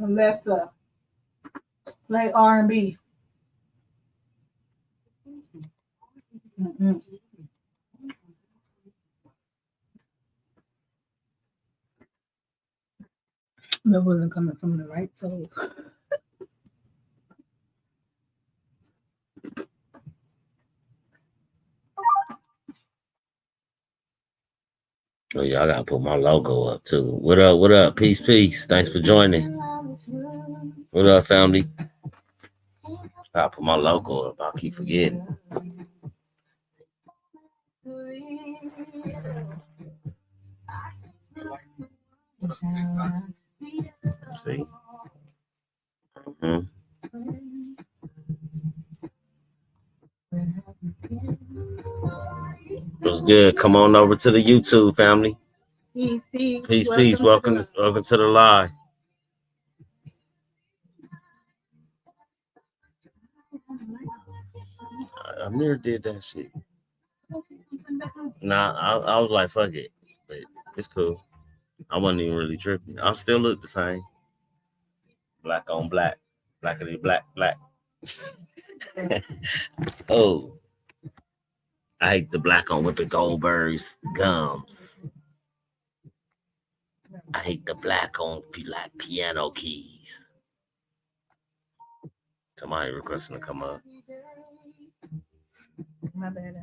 Alexa, play R&B. That wasn't coming from the right soul. Oh yeah, I gotta put my logo up too. What up? What up? Peace, peace. Thanks for joining. What up, family? I put my logo up. I'll keep forgetting. See? What's good? Come on over to the YouTube, family. Peace, peace. Peace, peace. Welcome to the live. Amir did that shit. Nah, I was like, fuck it. But it's cool. I wasn't even really tripping. I still look the same. Black on black. Blackity black, black. Oh. I hate the black on Whoopi Goldberg's gums. I hate the black on black piano keys. Somebody requesting to come up. My bad.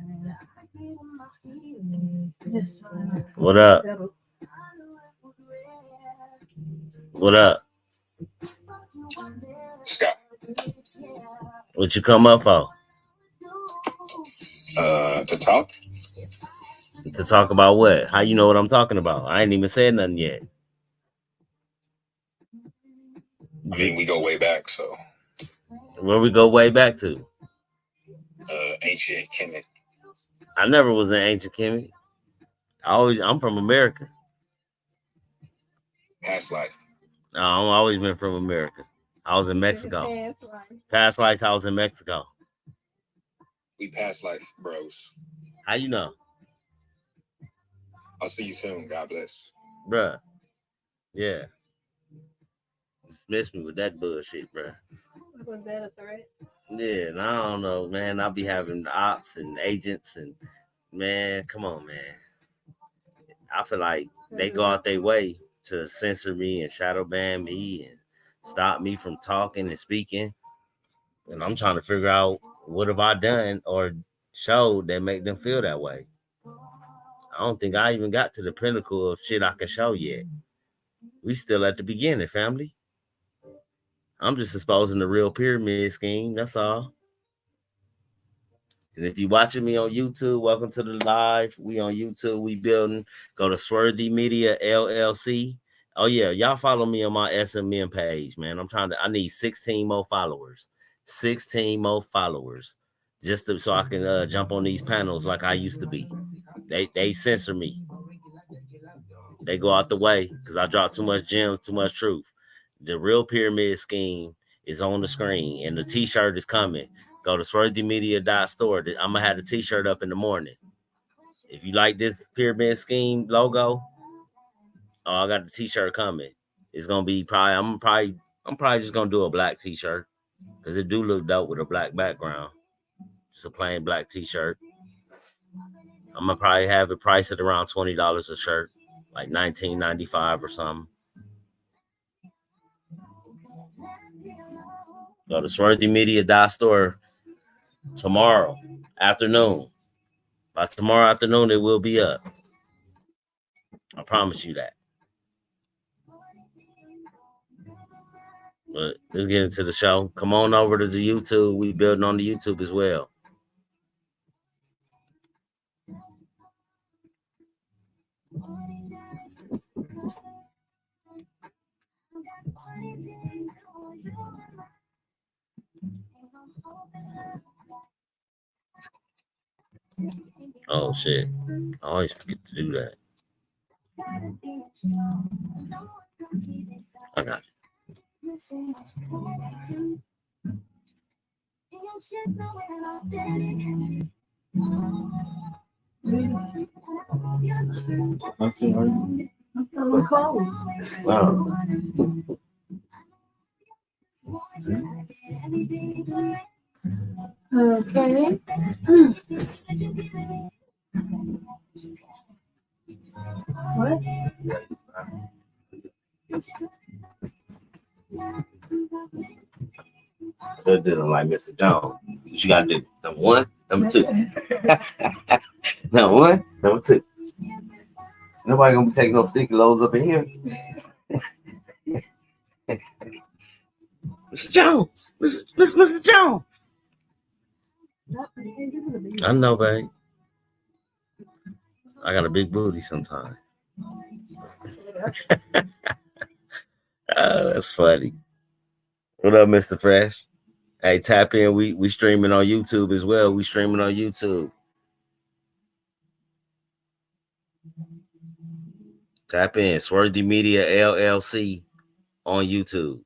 What up? What up? Scott. What you come up for? To talk. To talk about what? How you know what I'm talking about? I ain't even said nothing yet. I mean, we go way back, so. Where we go way back to? Ancient Kemet. I never was in ancient Kemet. I'm from America. Past life. No, I've always been from America. I was in Mexico. Past life, I was in Mexico. We past life bros. How you know? I'll see you soon. God bless. Bruh. Yeah. Dismiss me with that bullshit, bruh. Was that a threat? Yeah, and I don't know, man. I'll be having ops and agents and, man, come on, man. I feel like they go out their way to censor me and shadow ban me and stop me from talking and speaking. And I'm trying to figure out what have I done or showed that make them feel that way. I don't think I even got to the pinnacle of shit I can show yet. We still at the beginning, family. I'm just exposing the real pyramid scheme. That's all. And if you're watching me on YouTube, welcome to the live. We on YouTube. We building. Go to Swarthy Media LLC. Oh yeah, y'all follow me on my SMM page, man. I need 16 more followers. 16 more followers. So I can jump on these panels like I used to be. They censor me. They go out the way because I drop too much gems, too much truth. The real pyramid scheme is on the screen, and the t-shirt is coming. Go to swarthymedia.store. I'm gonna have the t-shirt up in the morning. If you like this pyramid scheme logo, I got the t-shirt coming. It's gonna be I'm probably just gonna do a black t-shirt because it do look dope with a black background. Just a plain black t-shirt. I'm gonna probably have it priced at around $20 a shirt, like $19.95 or something. Go to swarthymedia.store tomorrow afternoon. By tomorrow afternoon, it will be up. I promise you that. But let's get into the show. Come on over to the YouTube. We building on the YouTube as well. Oh shit. I always forget to do that. I got you. I'm close. Wow. Okay. What? That didn't like Mr. Jones. What you gotta do? Number one, number two. Number one, number two. Nobody gonna be taking no sticky loads up in here. Mr. Jones, Mr. Jones. I know, babe. I got a big booty sometimes. That's funny. What up, Mr. Fresh? Hey, tap in. We streaming on YouTube as well. We streaming on YouTube. Tap in. Swarthy Media LLC on YouTube.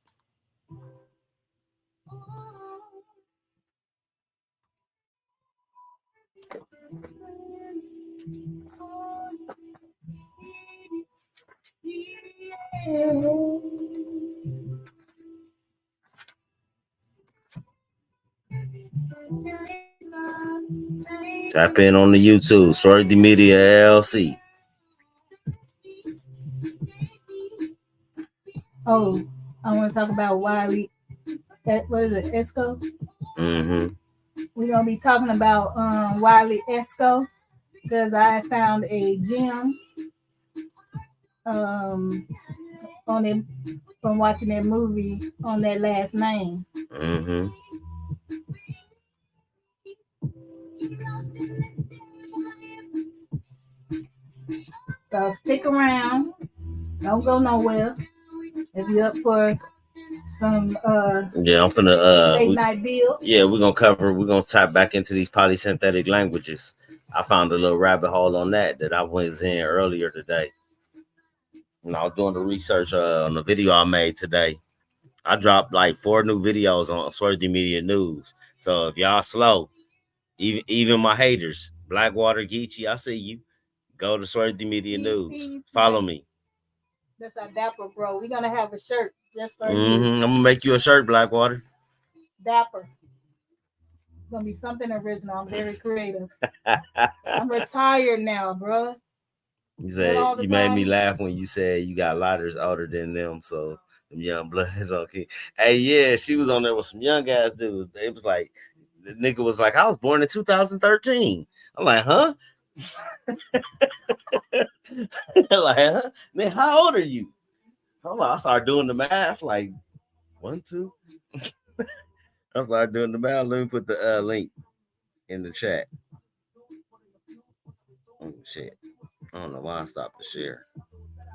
Tap in on the YouTube. Swarthy Media LLC. Oh, I want to talk about Wiley. What is it? Esco. Mm-hmm. We're gonna be talking about Wiley Esco because I found a gem on it from watching that movie on that last name. Mm-hmm. So stick around. Don't go nowhere. If you're up for some Yeah, I'm finna late night bill. Yeah, we're gonna tap back into these polysynthetic languages. I found a little rabbit hole on that I was in earlier today. And I was doing the research on the video I made today. I dropped like 4 new videos on Swarthy Media News. So if y'all slow, even my haters, Blackwater Geechee, I see you. Go to Swarthy Media News. Follow me. That's our Dapper bro. We're gonna have a shirt just for you. I'm gonna make you a shirt, Blackwater. Dapper. It's gonna be something original. I'm very creative. I'm retired now, bro. You said you made me laugh when you said you got lighters older than them, so them young bloods okay. Hey, yeah, she was on there with some young ass dudes. They was like, the nigga was like, I was born in 2013. I'm like, huh? Like, huh? Man, how old are you? Hold on, I started doing the math, like 1, 2. I started doing the math. Let me put the link in the chat. Oh shit. I don't know why I stopped the share.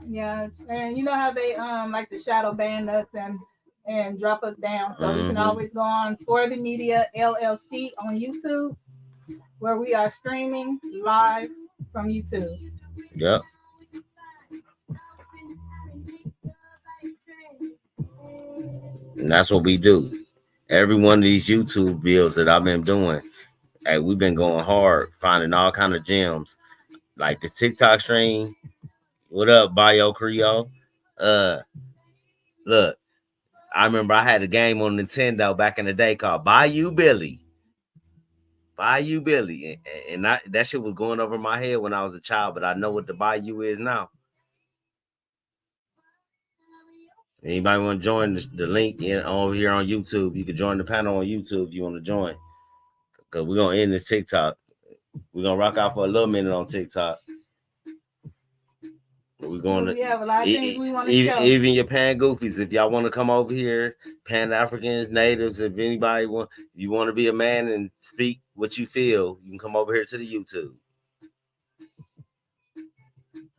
Yeah, and you know how they like to shadow ban us and drop us down. So you can always go on Swarthy Media LLC on YouTube, where we are streaming live from YouTube. Yep. And that's what we do. Every one of these YouTube builds that I've been doing, hey, we've been going hard, finding all kind of gems. Like the TikTok stream. What up, Bio Creole? Look, I remember I had a game on Nintendo back in the day called Bayou Billy. Bayou Billy. And that shit was going over my head when I was a child, but I know what the Bayou is now. Anybody want to join the link over here on YouTube? You can join the panel on YouTube if you want to join. Because we're going to end this TikTok. We're going to rock out for a little minute on TikTok. We're going to. We have a lot of things we want to show. Even your Pan Goofies, if y'all want to come over here, Pan Africans, natives, if anybody you want to be a man and speak what you feel, you can come over here to the YouTube.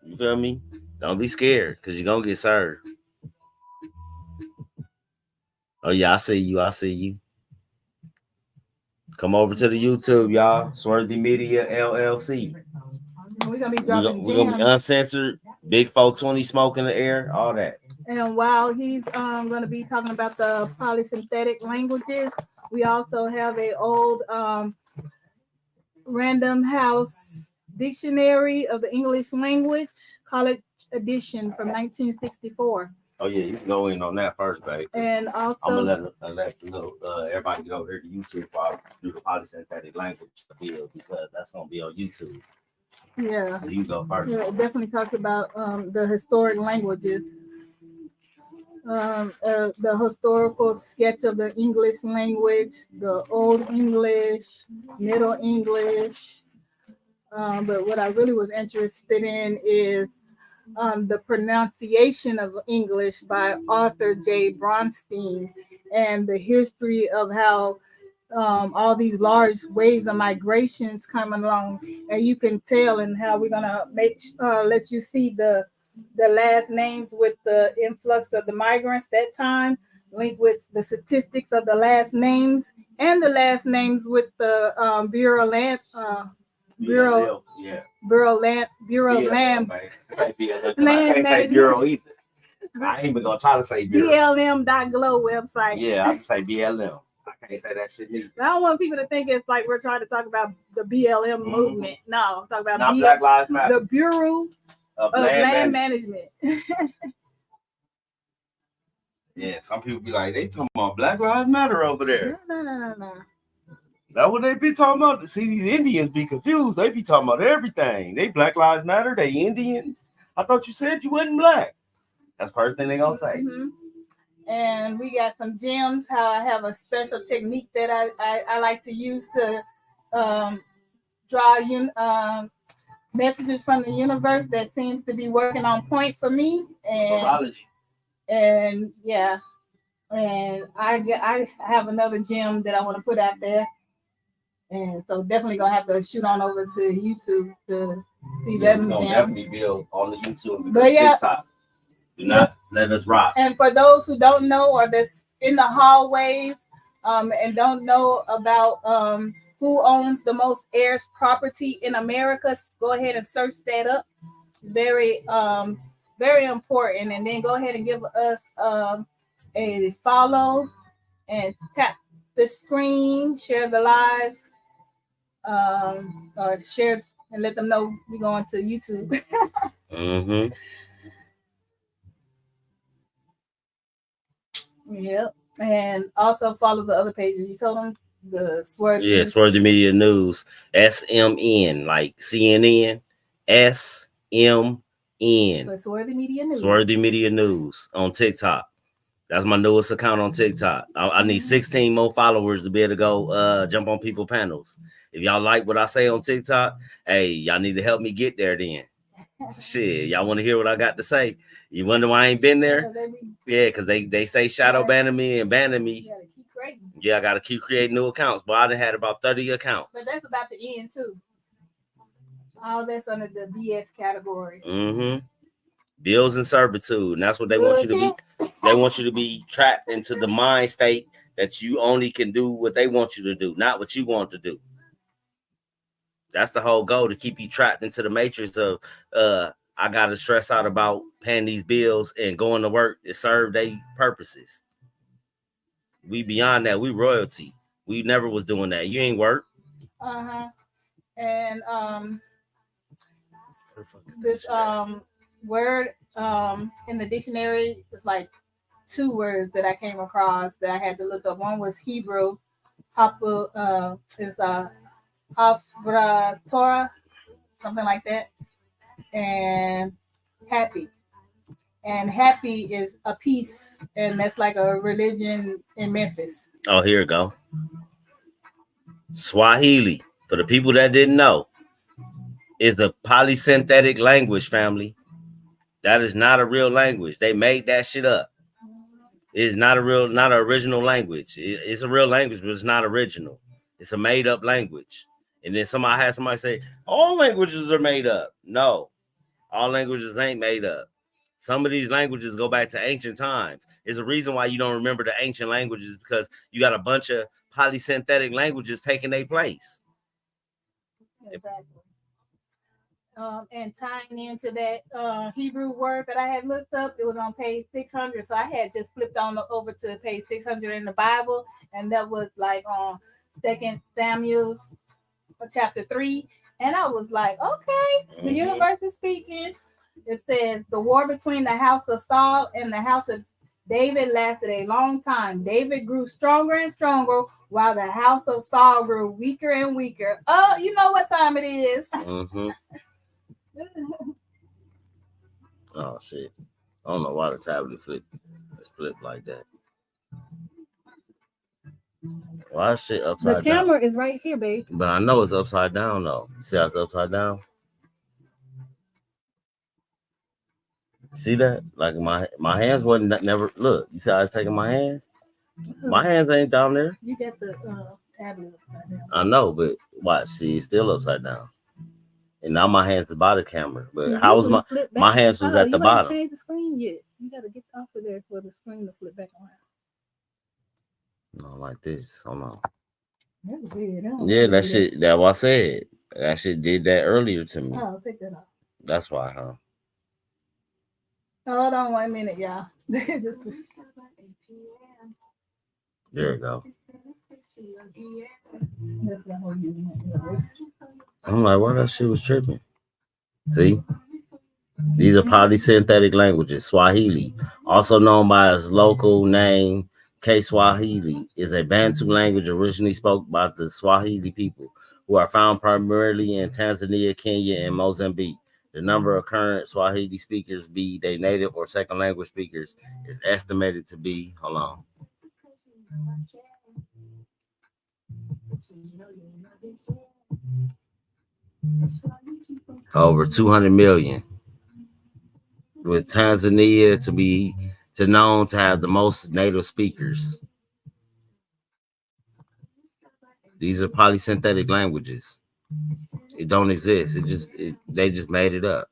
You feel me? Don't be scared because you're going to get served. Oh, yeah, I see you. Come over to the YouTube, y'all. Swarthy Media LLC. We're going to be dropping We're going to be uncensored. Big 420 smoke in the air. All that. And while he's going to be talking about the polysynthetic languages, we also have a old Random House Dictionary of the English Language, College Edition from 1964. Oh yeah, you can go in on that first, babe. And I'm also, gonna let the little everybody get over here to YouTube while I do the polysynthetic language build because that's gonna be on YouTube. yeah, So you go first. yeah, it definitely talked about the historic languages. The historical sketch of the English language, the Old English, Middle English. But what I really was interested in is the pronunciation of English by Arthur J. Bronstein and the history of how all these large waves of migrations coming along, and you can tell, and how we're gonna let you see the last names with the influx of the migrants that time, linked with the statistics of the last names and the last names with the Bureau Land Bureau yeah. Bureau Land Bureau BLM, Land man. I can't Land say Bureau either. I ain't even gonna try to say Bureau. BLM.glo website. Yeah, I can say BLM. I can't say that shit neither. I don't want people to think it's like we're trying to talk about the BLM movement. No, I'm talking about Not Black Lives Matter. the Bureau of Land Management. Yeah, some people be like, they talking about Black Lives Matter over there. No. That's what they be talking about. See, these Indians be confused. They be talking about everything. They Black Lives Matter. They Indians. I thought you said you wasn't black. That's the first thing they gonna say. Mm-hmm. And we got some gems. How I have a special technique that I like to use to draw messages from the universe that seems to be working on point for me. And yeah, and I have another gem that I want to put out there. And so definitely gonna have to shoot on over to YouTube to see them gems. Definitely build on the YouTube. But yeah, TikTok. Do not let us rock. And for those who don't know, or that's in the hallways and don't know about who owns the most heirs property in America, go ahead and search that up. Very very important. And then go ahead and give us a follow and tap the screen, share the live, or share and let them know we're going to YouTube. Mm-hmm. Yep. And also follow the other pages. You told them the Swarthy. Yeah, Swarthy Media News. SMN, like CNN. SMN. For Swarthy Media News. Swarthy Media News on TikTok. That's my newest account on TikTok. I need 16 more followers to be able to go jump on people panels. If y'all like what I say on TikTok, hey, y'all need to help me get there then. Shit, y'all want to hear what I got to say? You wonder why I ain't been there? Yeah, because they say shadow banning me and banning me. Yeah, I got to keep creating new accounts. But I done had about 30 accounts. But that's about the end too. All that's under the BS category. Mm-hmm. Bills and servitude. And that's what they want you to be. They want you to be trapped into the mind state that you only can do what they want you to do, not what you want to do. That's the whole goal, to keep you trapped into the matrix of I gotta stress out about paying these bills and going to work to serve their purposes. We beyond that. We royalty. We never was doing that. You ain't work. And this word in the dictionary is like 2 words that I came across that I had to look up. One was Hebrew, is Torah, something like that, and happy. And happy is a peace, and that's like a religion in Memphis. Oh, here we go. Swahili, for the people that didn't know, is the polysynthetic language, family. That is not a real language. They made that shit up. It's not an original language. It's a real language, but it's not original. It's a made up language. And then somebody say, all languages are made up. No, all languages ain't made up. Some of these languages go back to ancient times. It's a reason why you don't remember the ancient languages, because you got a bunch of polysynthetic languages taking their place. Exactly. And tying into that Hebrew word that I had looked up, it was on page 600. So I had just flipped on over to page 600 in the Bible, and that was like on 2 Samuel chapter 3. And I was like, okay, the universe is speaking. It says the war between the house of Saul and the house of David lasted a long time. David grew stronger and stronger while the house of Saul grew weaker and weaker. Oh, you know what time it is. Mm-hmm. Oh shit. I don't know why the tablet it's flipped like that. Why is shit The upside down? camera is right here, babe. But I know it's upside down though. You see how it's upside down? See that? Like my hands wasn't never look. You see how I was taking my hands? My hands ain't down there. You got the tablet upside down. I know, but watch, see, it's still upside down. And now my hands is by the camera. But You how was really flip my back. hands was Oh, at the you ain't bottom. changed the screen yet. You gotta get off of there for the screen to flip back around. No, like this. Hold on. That's weird. Yeah, that shit. That's what I said. That shit did that earlier to me. Oh, take that off. That's why, huh? Hold on 1 minute, y'all. Just push. There you go. That's what I'm using. I'm like, why that shit was tripping? See? These are polysynthetic languages. Swahili, also known by its local name Kiswahili, is a Bantu language originally spoken by the Swahili people, who are found primarily in Tanzania, Kenya, and Mozambique. The number of current Swahili speakers, be they native or second language speakers, is estimated to be, hold on, over 200 million, with Tanzania to known to have the most native speakers. These are polysynthetic languages. It don't exist. They just made it up.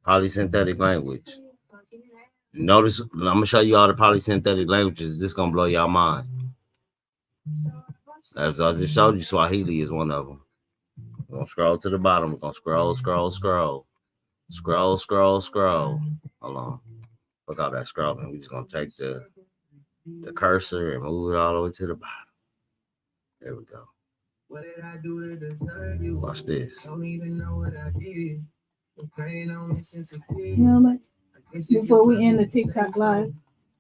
Polysynthetic language. Notice, I'm gonna show you all the polysynthetic languages. This gonna blow y'all mind. As I just showed you, Swahili is one of them. We're gonna scroll to the bottom. We're gonna scroll. Hold on. Look how that's scrolling. We're just gonna take the cursor and move it all the way to the bottom. There we go. What did I do to deserve you? Watch this. Don't even know what I did. You know what? Before we end the TikTok live,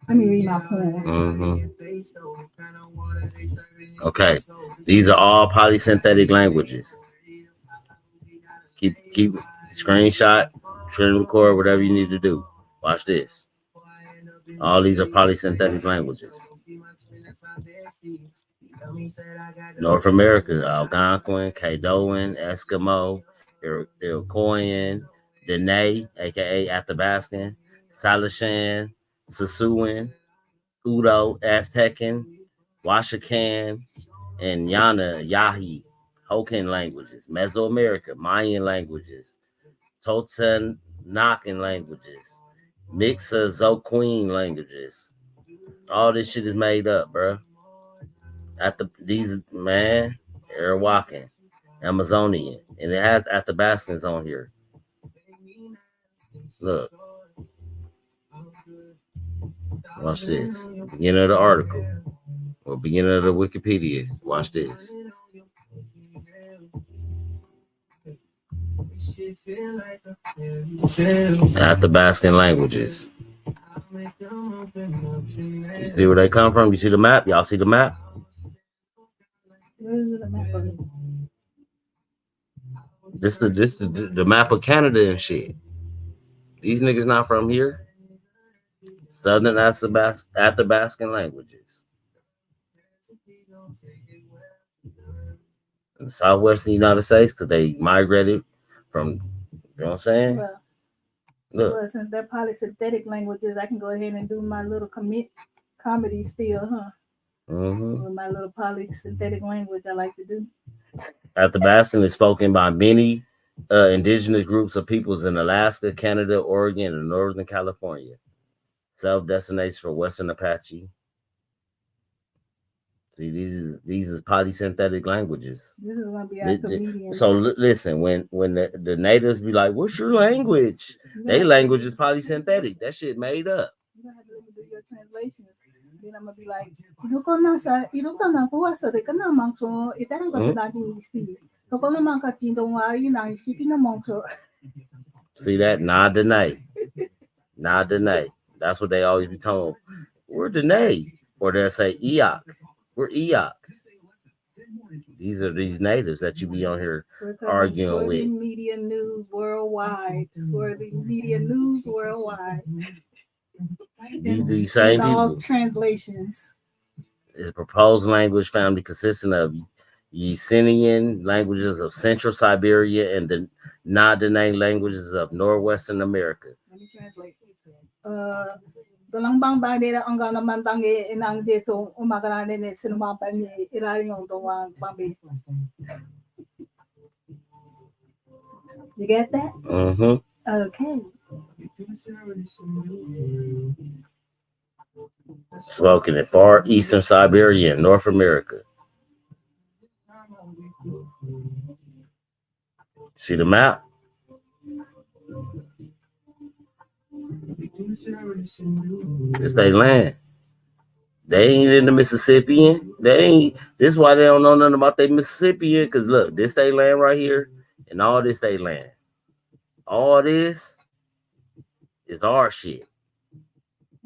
let me read my poem. Mm-hmm. Okay, these are all polysynthetic languages. Keep screenshot, screen record, whatever you need to do. Watch this. All these are polysynthetic languages. North America, Algonquin, Caddoan, Eskimo, Iroquoian, Dene, aka Athabascan, Salishan, Sasuan, Udo, Aztecan, Washakan, and Yana, Yahi, Hokan languages, Mesoamerica, Mayan languages, Totonacan languages, Mixozoqueen languages. All this shit is made up, bro. These man, Arawakan, Amazonian, and it has Athabascans on here. Look, watch this. Beginning of the article or beginning of the Wikipedia. Watch this. Athabascan languages. You see where they come from? You see the map? Y'all see the map? This the map of Canada and shit. These niggas not from here. Southern Athabascan languages. In the southwestern United States, because they migrated from, you know what I'm saying? Well, since they're polysynthetic languages, I can go ahead and do my little comedy spiel, huh? Mm-hmm. With my little polysynthetic language I like to do. Athabascan is spoken by many indigenous groups of peoples in Alaska, Canada, Oregon, and Northern California. Self-destination for Western Apache. See, these is polysynthetic languages. This is gonna be our comedian. So listen, when the natives be like, "What's your language?" Their language is polysynthetic. That shit made up. You gonna have to let me do your translations. Then I'm gonna be like, "Iruko nasa, iruko na kuwa sa de kana mangso itarang ko lagi isti." So ko naman katindong yun ang isipin naman so. See that? Nod the night. Nod the night. That's what they always be told. We're Danae. Or they'll say Eok. We're Eok. These are these natives that you be on here arguing with. Media News Worldwide. Swarthy Media News Worldwide. These same people. Translations. The proposed language family consisting of Yesenian languages of Central Siberia and the Nadané languages of Northwestern America. Let me translate. Tulang bang bagay ang gana mantangi inang deso umakarane ne sinumapa ni irari yung tungwang pambi. You get that? Mm-hmm. Okay. Spoken in far eastern Siberia and North America. See the map? It's their land. They ain't in the Mississippian. They ain't. This is why they don't know nothing about their Mississippian. Because look, this they land right here, and all this they land. All this is our shit.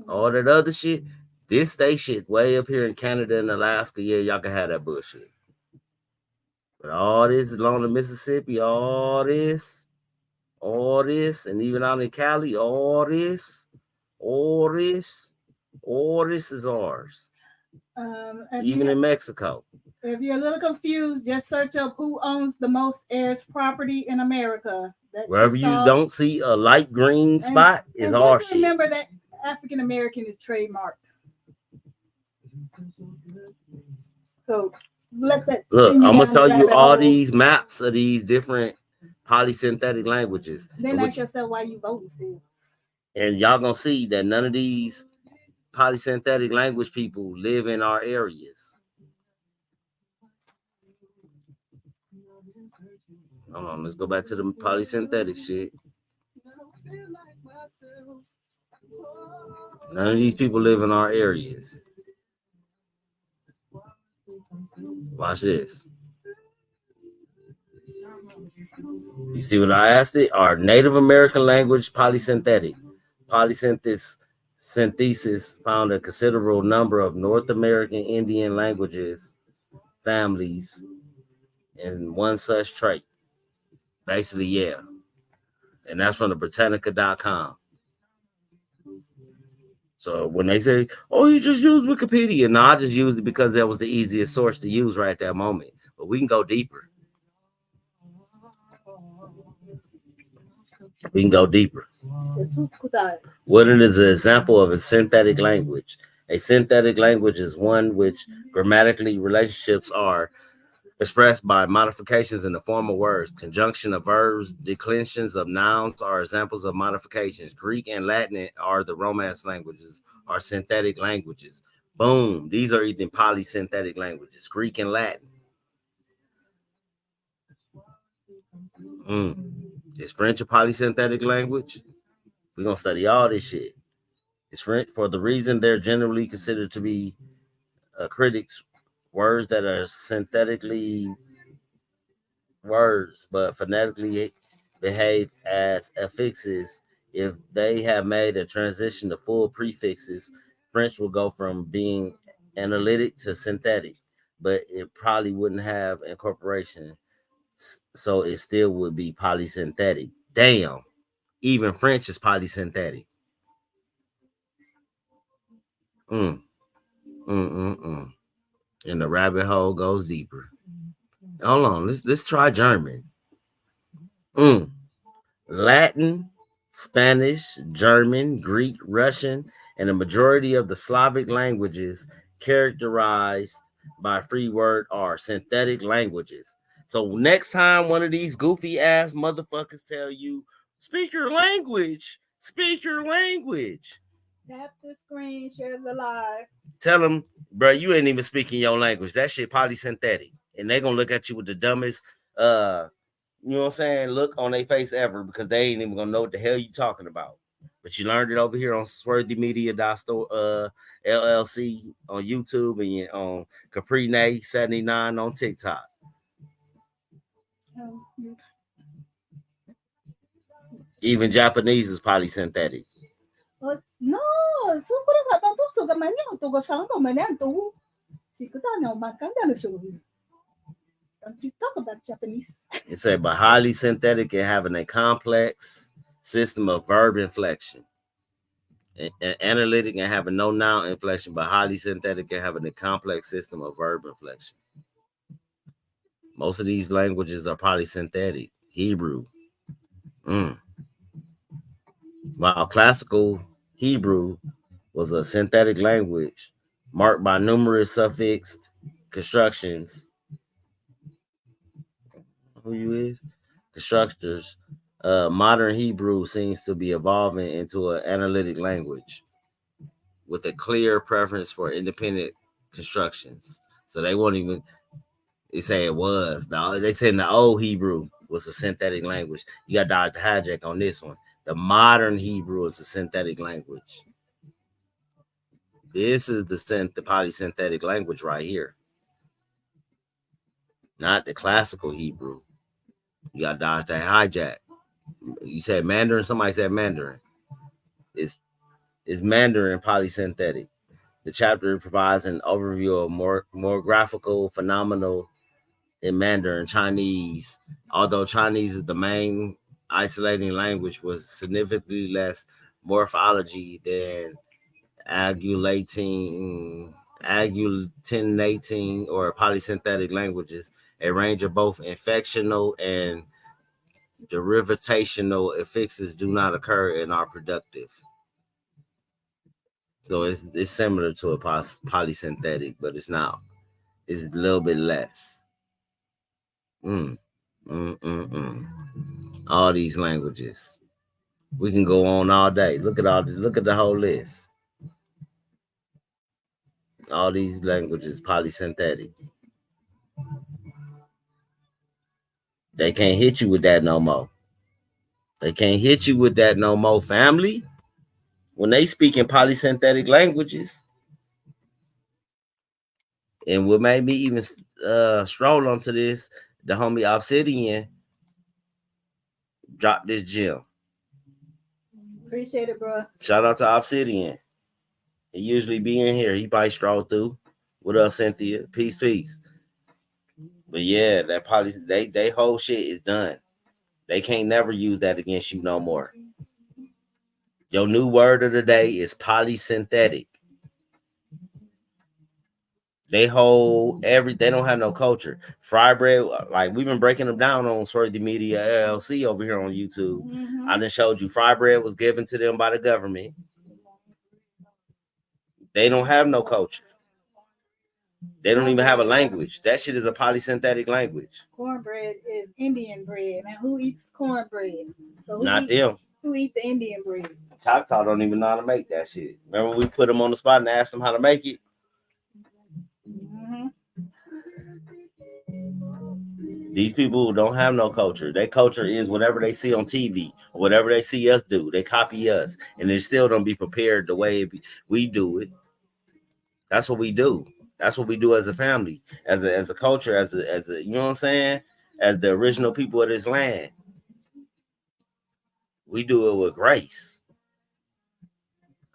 All that other shit, this they shit way up here in Canada and Alaska. Yeah, y'all can have that bullshit. But all this along the Mississippi, all this, and even out in Cali, all this is ours. Even in Mexico. If you're a little confused, just search up who owns the most heirs property in America. Wherever you don't see a light green spot is our shit. Remember that African American is trademarked. So let that look. I'm gonna show you all these maps of these different polysynthetic languages. Then ask yourself why you voting still. And y'all gonna see that none of these polysynthetic language people live in our areas. Hold on, let's go back to the polysynthetic shit. None of these people live in our areas. Watch this. You see what I asked it? Are Native American language polysynthetic? Synthesis found a considerable number of North American Indian languages families and one such trait. Basically, yeah. And that's from the Britannica.com. So when they say, oh, you just use Wikipedia. No, I just used it because that was the easiest source to use right at that moment. But we can go deeper. We can go deeper. What is an example of a synthetic language? A synthetic language is one which grammatically relationships are expressed by modifications in the form of words. Conjunction of verbs, declensions of nouns are examples of modifications. Greek and Latin are the Romance languages, are synthetic languages. Boom. These are even polysynthetic languages, Greek and Latin. Is French a polysynthetic language? We're going to study all this shit. It's French for the reason they're generally considered to be critics, words that are synthetically words, but phonetically behave as affixes. If they have made a transition to full prefixes, French will go from being analytic to synthetic, but it probably wouldn't have incorporation, so it still would be polysynthetic. Damn, even French is polysynthetic. And the rabbit hole goes deeper. Hold on, let's try German. Latin, Spanish, German, Greek, Russian, and the majority of the Slavic languages characterized by free word are synthetic languages. So next time one of these goofy ass motherfuckers tell you, speak your language. Tap the screen, share the live. Tell them, bro, you ain't even speaking your language. That shit polysynthetic. And they gonna look at you with the dumbest you know what I'm saying, look on their face ever, because they ain't even gonna know what the hell you talking about. But you learned it over here on Swarthy Media LLC on YouTube and on Capri Nay 79 on TikTok. Even Japanese is polysynthetic. No, so ko na sa to so gaman niya to go sang ko man to. Si ko ta na makanda na so. Don't you talk about Japanese? It said, but highly synthetic and having a complex system of verb inflection. Analytic and having no noun inflection, but highly synthetic and having a complex system of verb inflection. Most of these languages are polysynthetic. Hebrew. While classical Hebrew was a synthetic language marked by numerous suffixed constructions. Who you is? Constructors. Modern Hebrew seems to be evolving into an analytic language with a clear preference for independent constructions. So they won't even say it was. No, they said the old Hebrew was a synthetic language. You got Dr. Hijack on this one. The modern Hebrew is a synthetic language. This is the polysynthetic language right here. Not the classical Hebrew. You got Dr. Hijack. You said Mandarin, somebody said Mandarin. It's Mandarin polysynthetic. The chapter provides an overview of more graphical phenomenal in Mandarin Chinese. Although Chinese is the main isolating language with significantly less morphology than agglutinating or polysynthetic languages. A range of both inflectional and derivational affixes do not occur and are productive. So it's similar to a polysynthetic, but it's not. It's a little bit less. All these languages. We can go on all day. Look at the whole list. All these languages polysynthetic. They can't hit you with that no more. They can't hit you with that no more, family. When they speak in polysynthetic languages. And what made me even stroll onto this, the homie Obsidian dropped this gem. Appreciate it, bro. Shout out to Obsidian. He usually be in here. He probably stroll through. What up, Cynthia? Peace. But yeah, that they whole shit is done. They can't never use that against you no more. Your new word of the day is polysynthetic. They don't have no culture. Fry bread, like we've been breaking them down on Swordy Media LLC over here on YouTube. I done showed you fry bread was given to them by the government. They don't have no culture. They don't even have a language. That shit is a polysynthetic language. Cornbread is Indian bread. Now, who eats cornbread? So Not them. Who eat the Indian bread? Choctaw don't even know how to make that shit. Remember we put them on the spot and asked them how to make it? These people don't have no culture. Their culture is whatever they see on TV or whatever they see us do. They copy us, and they still don't be prepared the way we do it. That's what we do. That's what we do as a family, as a culture, as a you know what I'm saying? As the original people of this land. We do it with grace.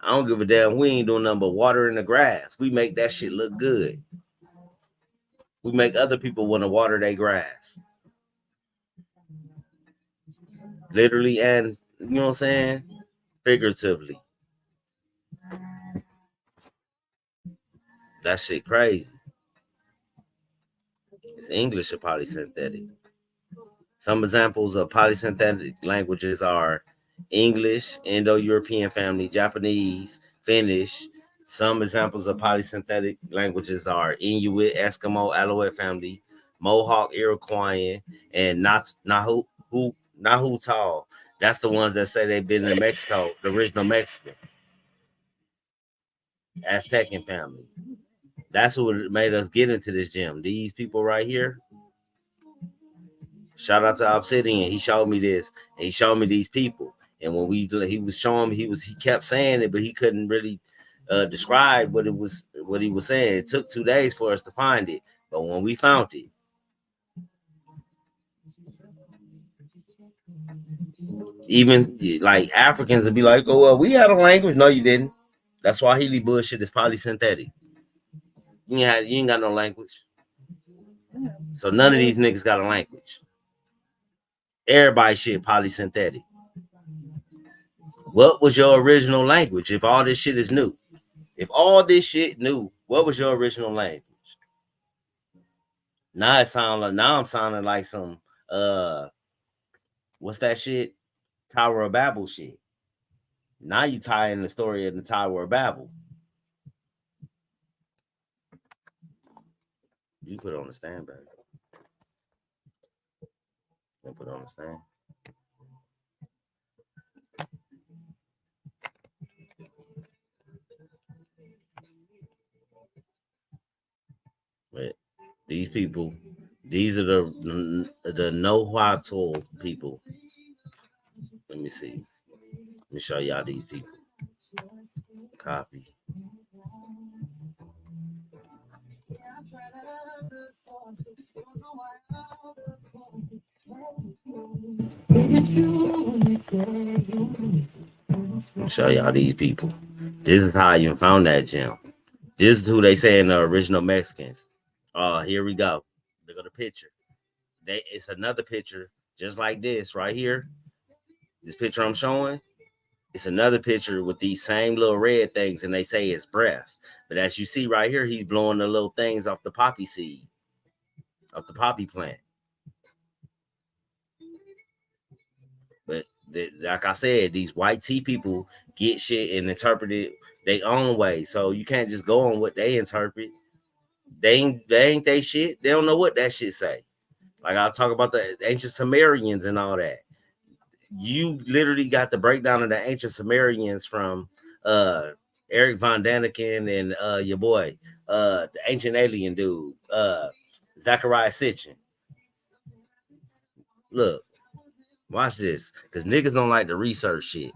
I don't give a damn. We ain't doing nothing but watering the grass. We make that shit look good. We make other people want to water their grass. Literally and, you know what I'm saying? Figuratively. That shit crazy. It's English or polysynthetic. Some examples of polysynthetic languages are English, Indo-European family, Japanese, Finnish. Some examples of polysynthetic languages are Inuit, Eskimo, Alouette family, Mohawk, Iroquoian, and Nahuatl. That's the ones that say they've been in Mexico, the original Mexican. Aztecan family. That's what made us get into this gym. These people right here. Shout out to Obsidian. He showed me this, and he showed me these people. And when he was showing me, he kept saying it, but he couldn't really describe what he was saying. It took 2 days for us to find it, but when we found it, Even like Africans would be like, "Oh well, we had a language." No, you didn't. That's why Healy bullshit is polysynthetic. You ain't got no language. So none of these niggas got a language. Everybody shit polysynthetic. What was your original language if all this shit is new? If all this shit new, what was your original language? Now I'm sounding like some what's that shit? Tower of Babel shit. Now you tie in the story of the Tower of Babel. You put it on the stand, baby. You put it on the stand. But these people, these are the know-how-to people. Let me see. Let me show y'all these people. Copy. Show y'all these people. This is how I even found that gem. This is who they say in the original Mexicans. Oh, here we go. Look at the picture. It's another picture just like this right here. This picture I'm showing. It's another picture with these same little red things, and they say it's breath. But as you see right here, he's blowing the little things off the poppy seed, off the poppy plant. But like I said, these white tea people get shit and interpret it their own way. So you can't just go on what they interpret. They ain't they shit. They don't know what that shit say. Like I'll talk about the ancient Sumerians and all that. You literally got the breakdown of the ancient Sumerians from Eric Von Daniken and your boy, the ancient alien dude, Zachariah Sitchin. Look, watch this, because niggas don't like to research shit.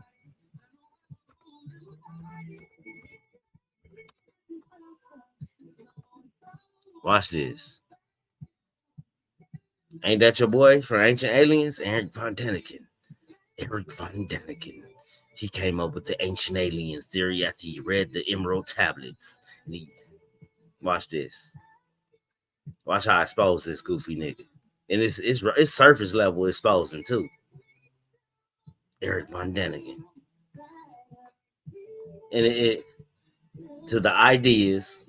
Watch this. Ain't that your boy from Ancient Aliens? Eric Von Daniken. Eric Von Daniken. He came up with the Ancient Aliens theory after he read the Emerald Tablets. Watch this. Watch how I expose this goofy nigga. And it's surface level exposing too. Eric Von Daniken. And it to the ideas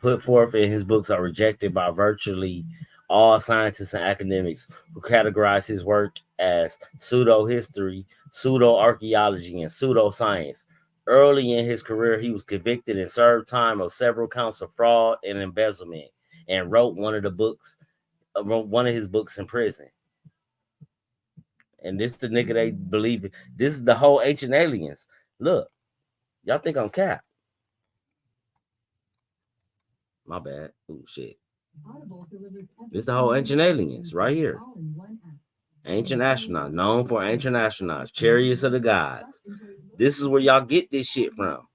put forth in his books are rejected by virtually all scientists and academics who categorize his work as pseudo-history, pseudo-archaeology, and pseudo-science. Early in his career, he was convicted and served time of several counts of fraud and embezzlement, and wrote one of his books in prison. And this the nigga they believe it. This is the whole ancient aliens. Look, y'all think I'm cap. My bad. Oh shit. This the whole ancient aliens right here. Ancient astronauts, known for ancient astronauts, chariots of the gods. This is where y'all get this shit from.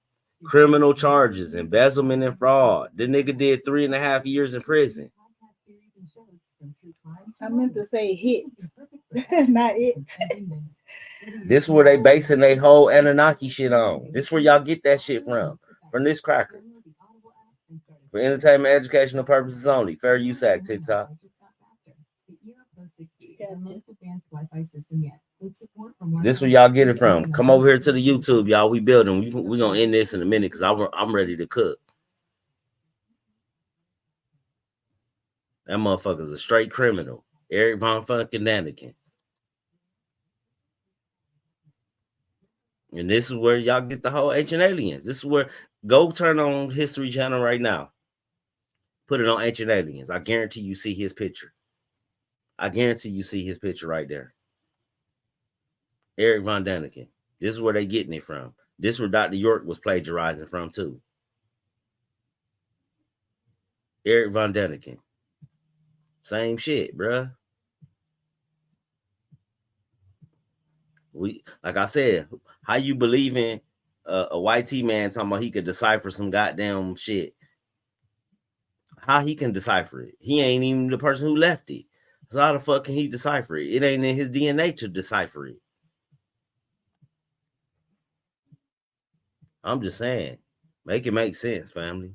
Criminal charges, embezzlement, and fraud. The nigga did 3.5 years in prison. I meant to say hit, not it. This is where they basing their whole Anunnaki shit on. This is where y'all get that shit from this cracker. For entertainment, educational purposes only. Fair use act, TikTok. This is where y'all get it from. Come over here to the YouTube, y'all. We building. We gonna end this in a minute because I'm ready to cook. That motherfucker's a straight criminal. Eric Von fucking Daniken. And this is where y'all get the whole ancient aliens. This is where go turn on History Channel right now. Put it on ancient aliens. I guarantee you see his picture. I guarantee you see his picture right there. Eric Von Daniken. This is where they getting it from. This is where Dr. York was plagiarizing from too. Eric Von Daniken. Same shit, bruh. Like I said, how you believe in a white T man talking about he could decipher some goddamn shit How he can decipher it? He ain't even the person who left it. So how the fuck can he decipher it? It ain't in his DNA to decipher it. I'm just saying, make it make sense, family.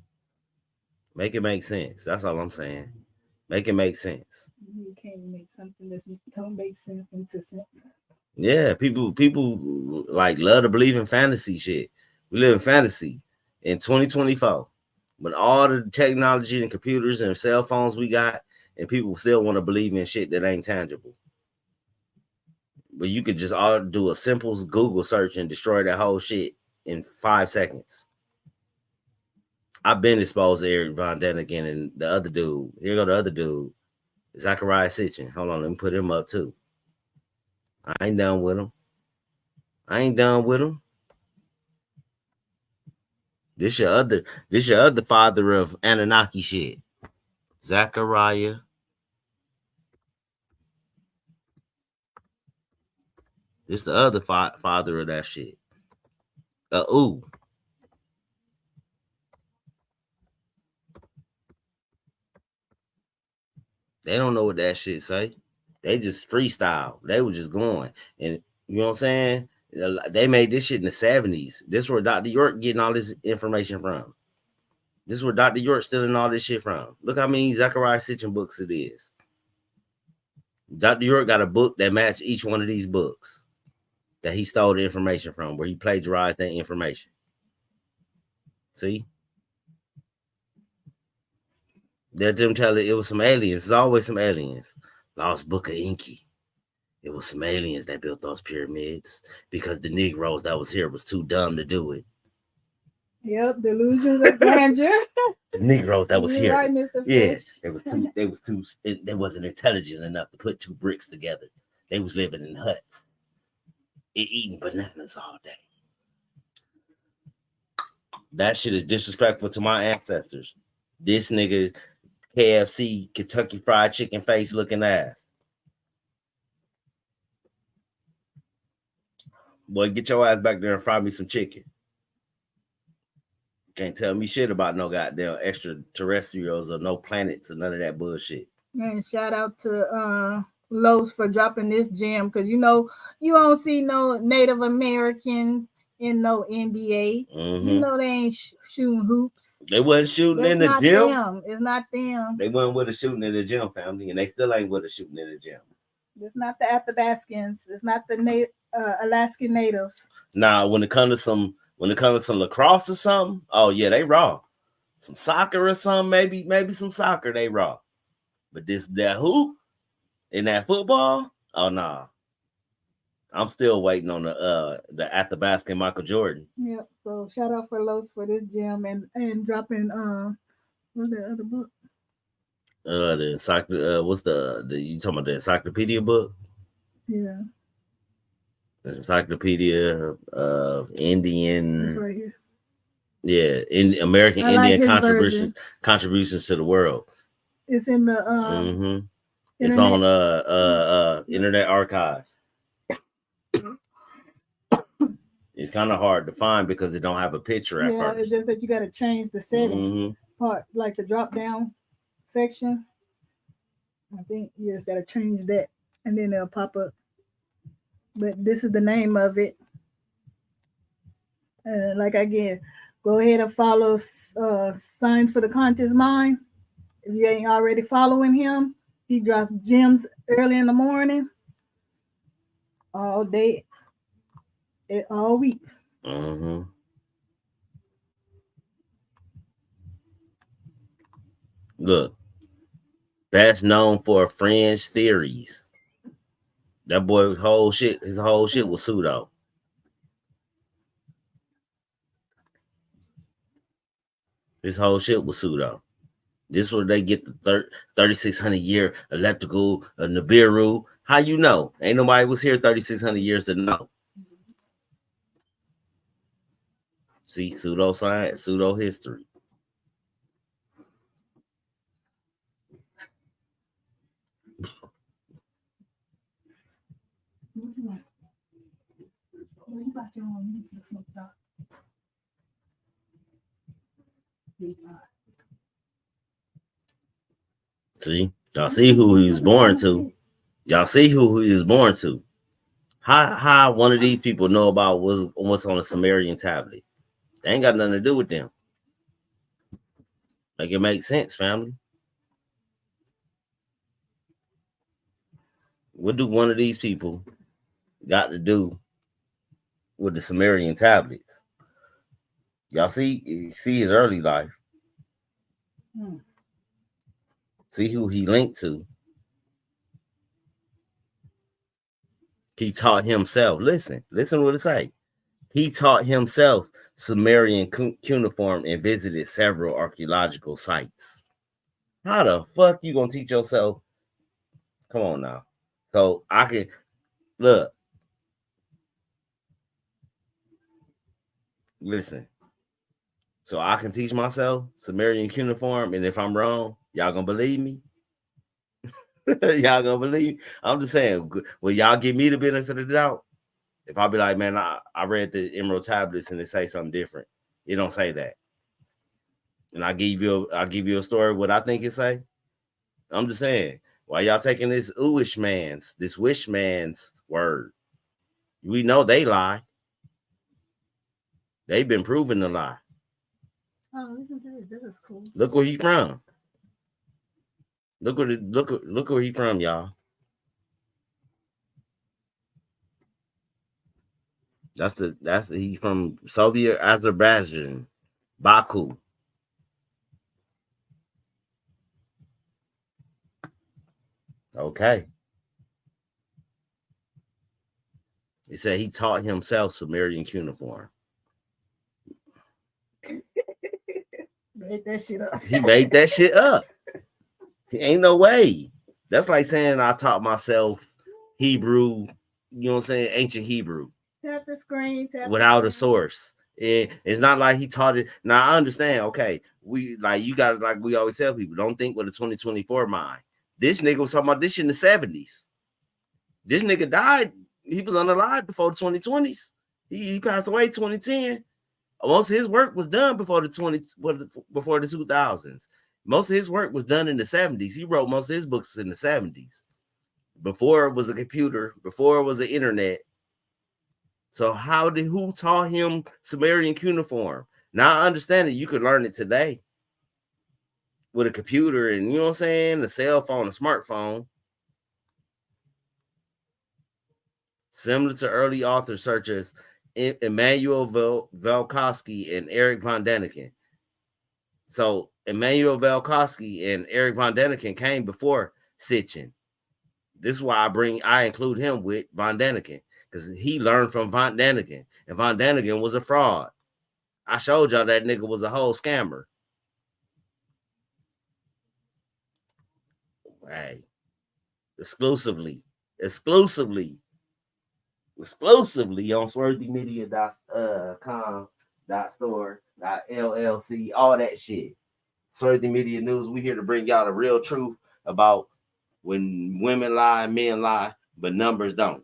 Make it make sense. That's all I'm saying. Make it make sense. You can't make something that don't make sense into sense. Yeah, people like love to believe in fantasy shit. We live in fantasy in 2024. But all the technology and computers and cell phones we got, and people still want to believe in shit that ain't tangible. But you could just all do a simple Google search and destroy that whole shit in 5 seconds. I've been exposed to Eric Von Däniken and the other dude. Here go the other dude, Zachariah Sitchin. Hold on, let me put him up too. I ain't done with him. This your other father of Anunnaki shit. Zachariah. This the other father of that shit. Ooh. They don't know what that shit say. They just freestyle. They were just going. And you know what I'm saying? They made this shit in the 70s. This is where Dr. York getting all this information from. This is where Dr. York stealing all this shit from. Look how many Zachariah Sitchin books it is. Dr. York got a book that matched each one of these books that he stole the information from, where he plagiarized that information. See? Let them tell it was some aliens. It's always some aliens. Lost Book of Inky. It was some aliens that built those pyramids because the Negroes that was here was too dumb to do it. Yep, delusions of grandeur. The Negroes that was here, right, Mr. yeah, Fish. they wasn't intelligent enough to put 2 bricks together. They was living in huts, eating bananas all day. That shit is disrespectful to my ancestors. This nigga KFC Kentucky Fried Chicken face looking ass. Boy, get your ass back there and fry me some chicken. Can't tell me shit about no goddamn extraterrestrials or no planets or none of that bullshit. And shout out to Los for dropping this gem, because you know you don't see no Native Americans in no NBA. Mm-hmm. You know they ain't shooting hoops. They wasn't shooting in the gym. Them. It's not them. They wasn't with a shooting in the gym, family, and they still ain't with a shooting in the gym. It's not the Athabascans. It's not the Alaskan natives. Nah, when it comes to some lacrosse or something, oh yeah, they raw. Some soccer or something, maybe some soccer, they raw. But that hoop and that football, oh nah. I'm still waiting on the Athabascan Michael Jordan. Yep. So shout out for Los for this gem and dropping what's that other book? What's the you talking about the encyclopedia book? Yeah. The Encyclopedia of Indian. It's right here. Yeah, in American Indian contributions to the world. It's in the mm-hmm. It's on Internet Archives. It's kind of hard to find because it don't have a picture at first. It's just that you got to change the setting part, like the drop down section. I think you just got to change that, and then they'll pop up. But this is the name of it. Like again, go ahead and follow Sign for the Conscious Mind. If you ain't already following him, he drops gems early in the morning, all day, all week. Mm-hmm. Look, best known for fringe theories. That boy, his whole shit was pseudo. His whole shit was pseudo. This is where they get the 3,600 year electrical Nibiru. How you know? Ain't nobody was here 3,600 years to know. See, pseudo science, pseudo history. See, y'all see who he was born to. Y'all see who he was born to. How one of these people know about what's on a Sumerian tablet? They ain't got nothing to do with them. Like it makes sense, family. What do one of these people got to do with the Sumerian tablets? Y'all see his early life. See who he linked to. He taught himself. Listen what it say. He taught himself Sumerian cuneiform and visited several archaeological sites. How the fuck you gonna teach yourself? Come on now. So I can look. Listen. So I can teach myself Sumerian cuneiform, and if I'm wrong, y'all gonna believe me? Y'all gonna believe me? I'm just saying, will y'all give me the benefit of the doubt? If I be like, man, I read the Emerald Tablets and it say something different. It don't say that. And I give you a story what I think it say. I'm just saying, why y'all taking this wish man's word? We know they lie. They've been proven to lie. Oh, listen to this. This is cool. Look where he from. Look where he from, y'all. That's he from Soviet Azerbaijan, Baku. Okay. He said he taught himself Sumerian cuneiform. Made that shit up. He made that shit up. Ain't no way. That's like saying I taught myself Hebrew, you know what I'm saying, ancient Hebrew. Tap the screen. Without a source. It's not like he taught it. Now I understand, okay. We like you gotta, like we always tell people, don't think with a 2024 mind. This nigga was talking about this shit in the 70s. This nigga died. He was unalive before the 2020s. He passed away 2010. Most of his work was done before the 2000s. Most of his work was done in the 70s. He wrote most of his books in the 70s. Before it was a computer, before it was the internet. So who taught him Sumerian cuneiform? Now I understand that you could learn it today with a computer and, you know what I'm saying, a cell phone, a smartphone. Similar to early authors such as Immanuel Velkowski and Eric von Däniken. So Immanuel Velkowski and Eric von Däniken came before Sitchin. This is why I include him with von Däniken, because he learned from von Däniken, and von Däniken was a fraud. I showed y'all that nigga was a whole scammer. Hey, exclusively on sworthymedia.com.store.llc, all that shit. Sworthy Media News. We here to bring y'all the real truth about when women lie, men lie, but numbers don't.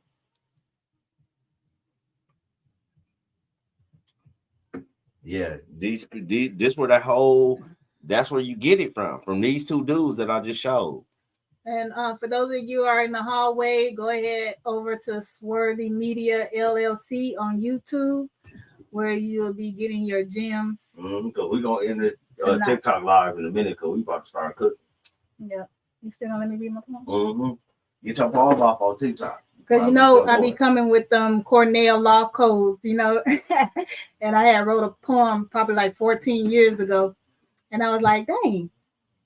Yeah, this where that's where you get it from these two dudes that I just showed. And for those of you who are in the hallway, go ahead over to Sworthy Media LLC on YouTube, where you'll be getting your gems. Because we're going to end it TikTok live in a minute because we about to start cooking. Yeah. You still gonna let me read my poem? Get your palms off on TikTok. Because, I be coming with Cornell law codes, and I had wrote a poem probably like 14 years ago. And I was like, dang,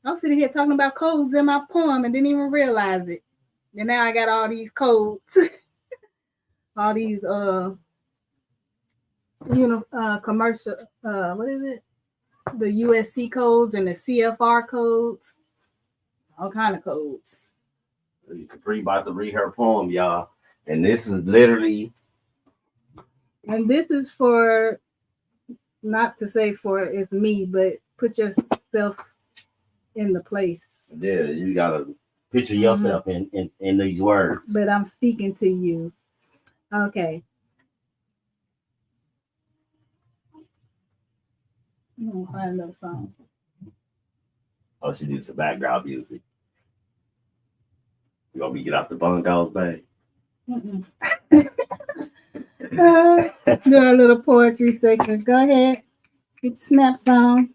I'm sitting here talking about codes in my poem and didn't even realize it. And now I got all these codes, all these commercial, what is it? The USC codes and the CFR codes, all kind of codes. Capri about to read her poem, y'all. And this is literally. And this is for, not to say for it's me, but put yourself in the place. Yeah, you gotta picture yourself in these words. But I'm speaking to you. Okay. I'm gonna find another song. Oh, she needs some background music. You want me to get out the bungalows, babe? Do a little poetry section. Go ahead. Get your snaps on.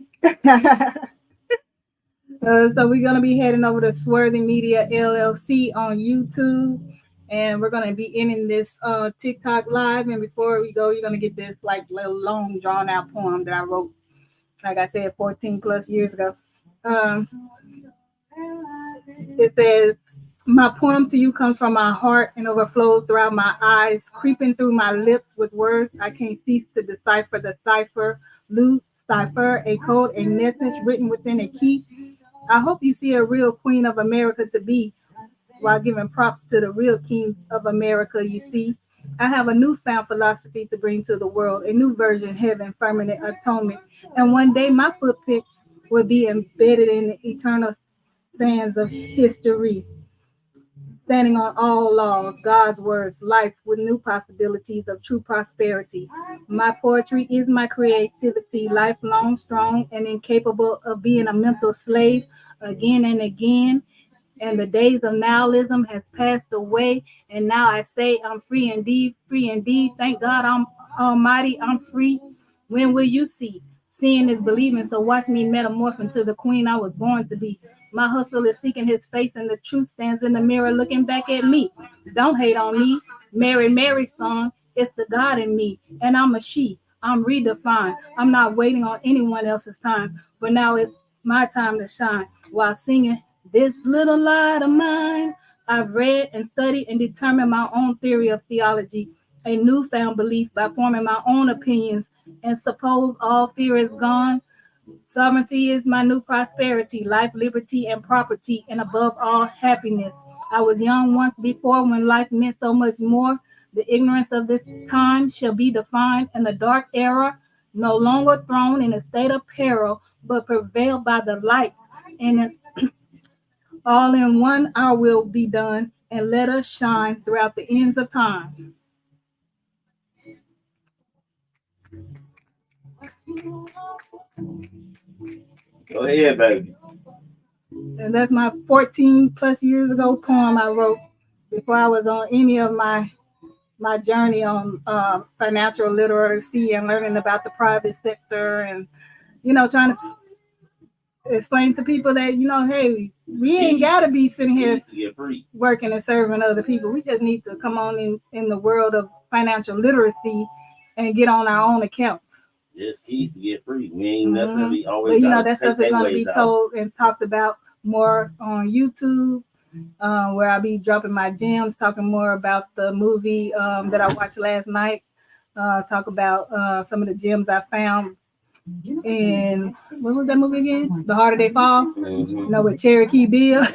So we're going to be heading over to Swarthy Media LLC on YouTube. And we're going to be ending this TikTok live. And before we go, you're going to get this like little long drawn out poem that I wrote, like I said, 14 plus years ago. It says, my poem to you comes from my heart and overflows throughout my eyes, creeping through my lips with words I can't cease to decipher. The cipher, loose cipher, a code, a message written within a key. I hope you see a real queen of America to be, while giving props to the real king of America. You see, I have a newfound philosophy to bring to the world, a new version, heaven, permanent atonement. And one day my footprints will be embedded in the eternal sands of history, standing on all laws, God's words, life with new possibilities of true prosperity. My poetry is my creativity, lifelong, strong, and incapable of being a mental slave again and again. And the days of nihilism has passed away. And now I say I'm free indeed, free indeed. Thank God I'm almighty, I'm free. When will you see? Seeing is believing, so watch me metamorph into the queen I was born to be. My hustle is seeking his face, and the truth stands in the mirror looking back at me. Don't hate on me. Mary, Mary song, it's the God in me, and I'm a she. I'm redefined. I'm not waiting on anyone else's time, but now it's my time to shine. While singing this little light of mine, I've read and studied and determined my own theory of theology, a newfound belief by forming my own opinions, and suppose all fear is gone. Sovereignty is my new prosperity, life, liberty, and property, and above all, happiness. I was young once before when life meant so much more. The ignorance of this time shall be defined, and the dark era no longer thrown in a state of peril, but prevailed by the light. And all in one, our will be done, and let us shine throughout the ends of time. Go ahead, baby. And that's my 14 plus years ago poem I wrote before I was on any of my journey on financial literacy and learning about the private sector, and trying to explain to people that hey, we ain't gotta be sitting here working and serving other people. We just need to come on in the world of financial literacy and get on our own accounts. There's keys to get free. We ain't necessarily always. But that stuff is going to be told and talked about more on YouTube, where I'll be dropping my gems, talking more about the movie that I watched last night. Talk about some of the gems I found. And what was that movie again? The Harder They Fall. With Cherokee Bill.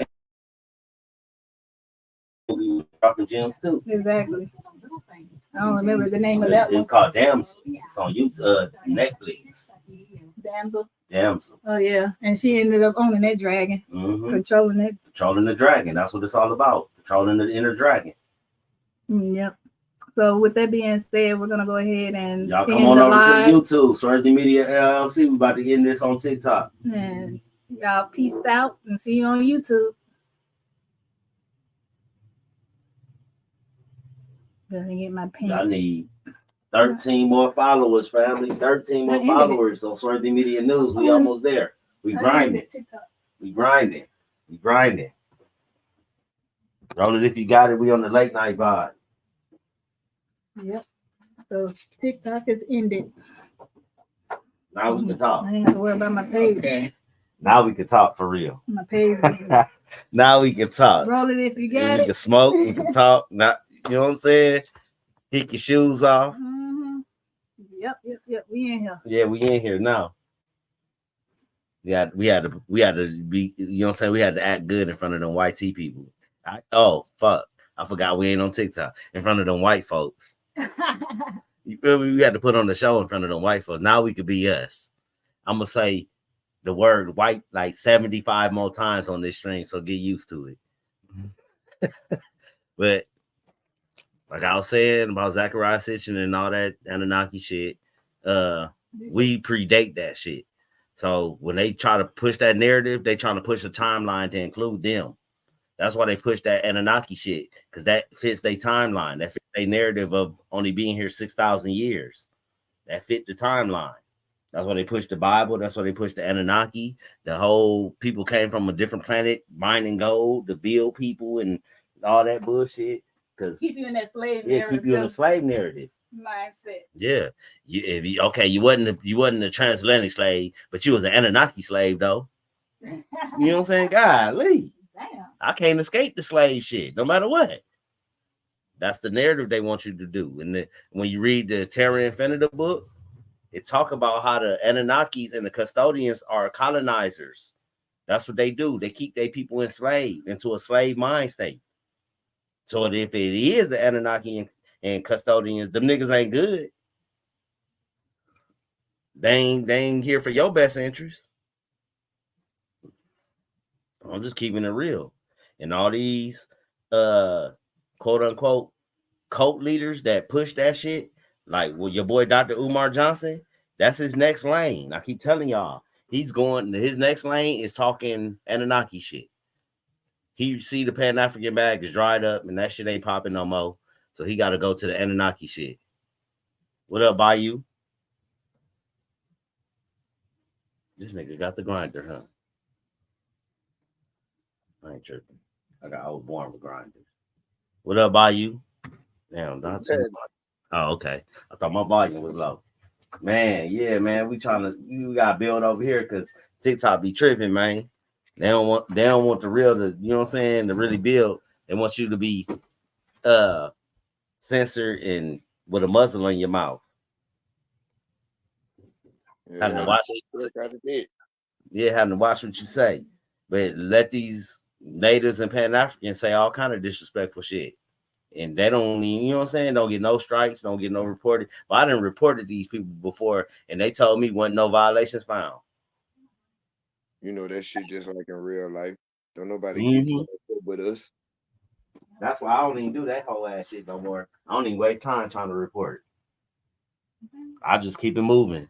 Dropping gems too. Exactly. I don't remember the name of that one. It's called Damsel. It's on YouTube, Netflix. Damsel. Oh yeah, and she ended up owning that dragon, controlling it. Controlling the dragon. That's what it's all about. Controlling the inner dragon. Yep. So with that being said, we're gonna go ahead and y'all come on over to YouTube, Swarthy Media LLC. We're about to end this on TikTok. And y'all peace out and see you on YouTube. Gonna get my pen. I need 13 more followers, family. 13 more followers on Swarthy Media News. We almost there. We grinding. We grinding. We grinding. Roll it if you got it. We on the late night vibe. Yep. So TikTok is ended. Now we can talk. I ain't have to worry about my page. Okay. Now we can talk for real. My page. Now we can talk. Roll it if you got it. We can smoke. We can talk. Not, you know what I'm saying? Kick your shoes off. Yep. We in here. Yeah, we in here now. Yeah, we had to be. You know what I'm saying? We had to act good in front of them white tea people. Fuck! I forgot we ain't on TikTok in front of them white folks. You feel me? We had to put on the show in front of them white folks. Now we could be us. I'm gonna say the word white like 75 more times on this string, so get used to it. But like I was saying about Zachariah Sitchin and all that Anunnaki shit, we predate that shit. So when they try to push that narrative, they trying to push a timeline to include them. That's why they push that Anunnaki shit, because that fits their timeline. That fits their narrative of only being here 6,000 years. That fit the timeline. That's why they push the Bible. That's why they push the Anunnaki. The whole people came from a different planet, mining gold, to build people and all that bullshit. Because keep you in that slave keep you in the slave narrative mindset. Yeah, you wasn't a transatlantic slave, but you was an Anunnaki slave though. You know what I'm saying? Golly, damn, I can't escape the slave shit, no matter what. That's the narrative they want you to do. And when you read the Terra Infinita book, it talk about how the Anunnakis and the custodians are colonizers. That's what they do. They keep their people enslaved into a slave mind state. So if it is the Anunnaki and custodians, them niggas ain't good. They ain't here for your best interest. I'm just keeping it real. And all these quote unquote cult leaders that push that shit, like your boy Dr. Umar Johnson, that's his next lane. I keep telling y'all, his next lane is talking Anunnaki shit. He see the Pan-African bag is dried up and that shit ain't popping no more. So he got to go to the Anunnaki shit. What up, Bayou? This nigga got the grinder, huh? I ain't tripping. I was born with grinders. What up, Bayou? Damn, not too much. Oh, okay. I thought my volume was low. Man, yeah, man. We gotta build over here because TikTok be tripping, man. They don't want the real to, you know what I'm saying, to really build. They want you to be censored and with a muzzle on your mouth. Yeah, Having to watch it. Yeah, having to watch what you say. But let these natives and Pan-Africans say all kind of disrespectful shit. And they don't, you know what I'm saying? Don't get no strikes, don't get no reported. But I done reported these people before, and they told me wasn't no violations found. You know that shit just like in real life. Don't nobody get you but us. That's why I don't even do that whole ass shit no more. I don't even waste time trying to report. I just keep it moving.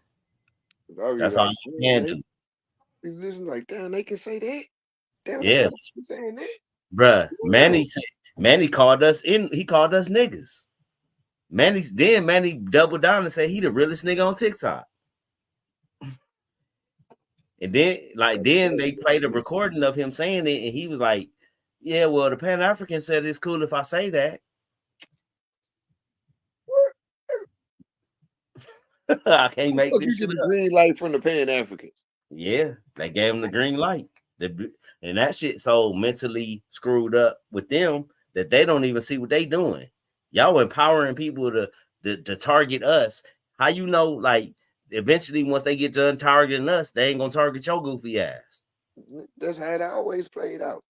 That's all you can do. You listen like, damn, they can say that. Damn, yeah, they saying that. Bruh, Manny called us in. He called us niggas. Manny doubled down and said he the realest nigga on TikTok. And then they played a recording of him saying it, and he was like, "Yeah, well, the Pan African said it's cool if I say that." I can't make this shit You get up. the green light from the Pan Africans. Yeah, they gave him the green light. And that shit so mentally screwed up with them that they don't even see what they doing. Y'all empowering people to target us. How you know, like, eventually once they get done targeting us, they ain't gonna target your goofy ass. That's how it always played out.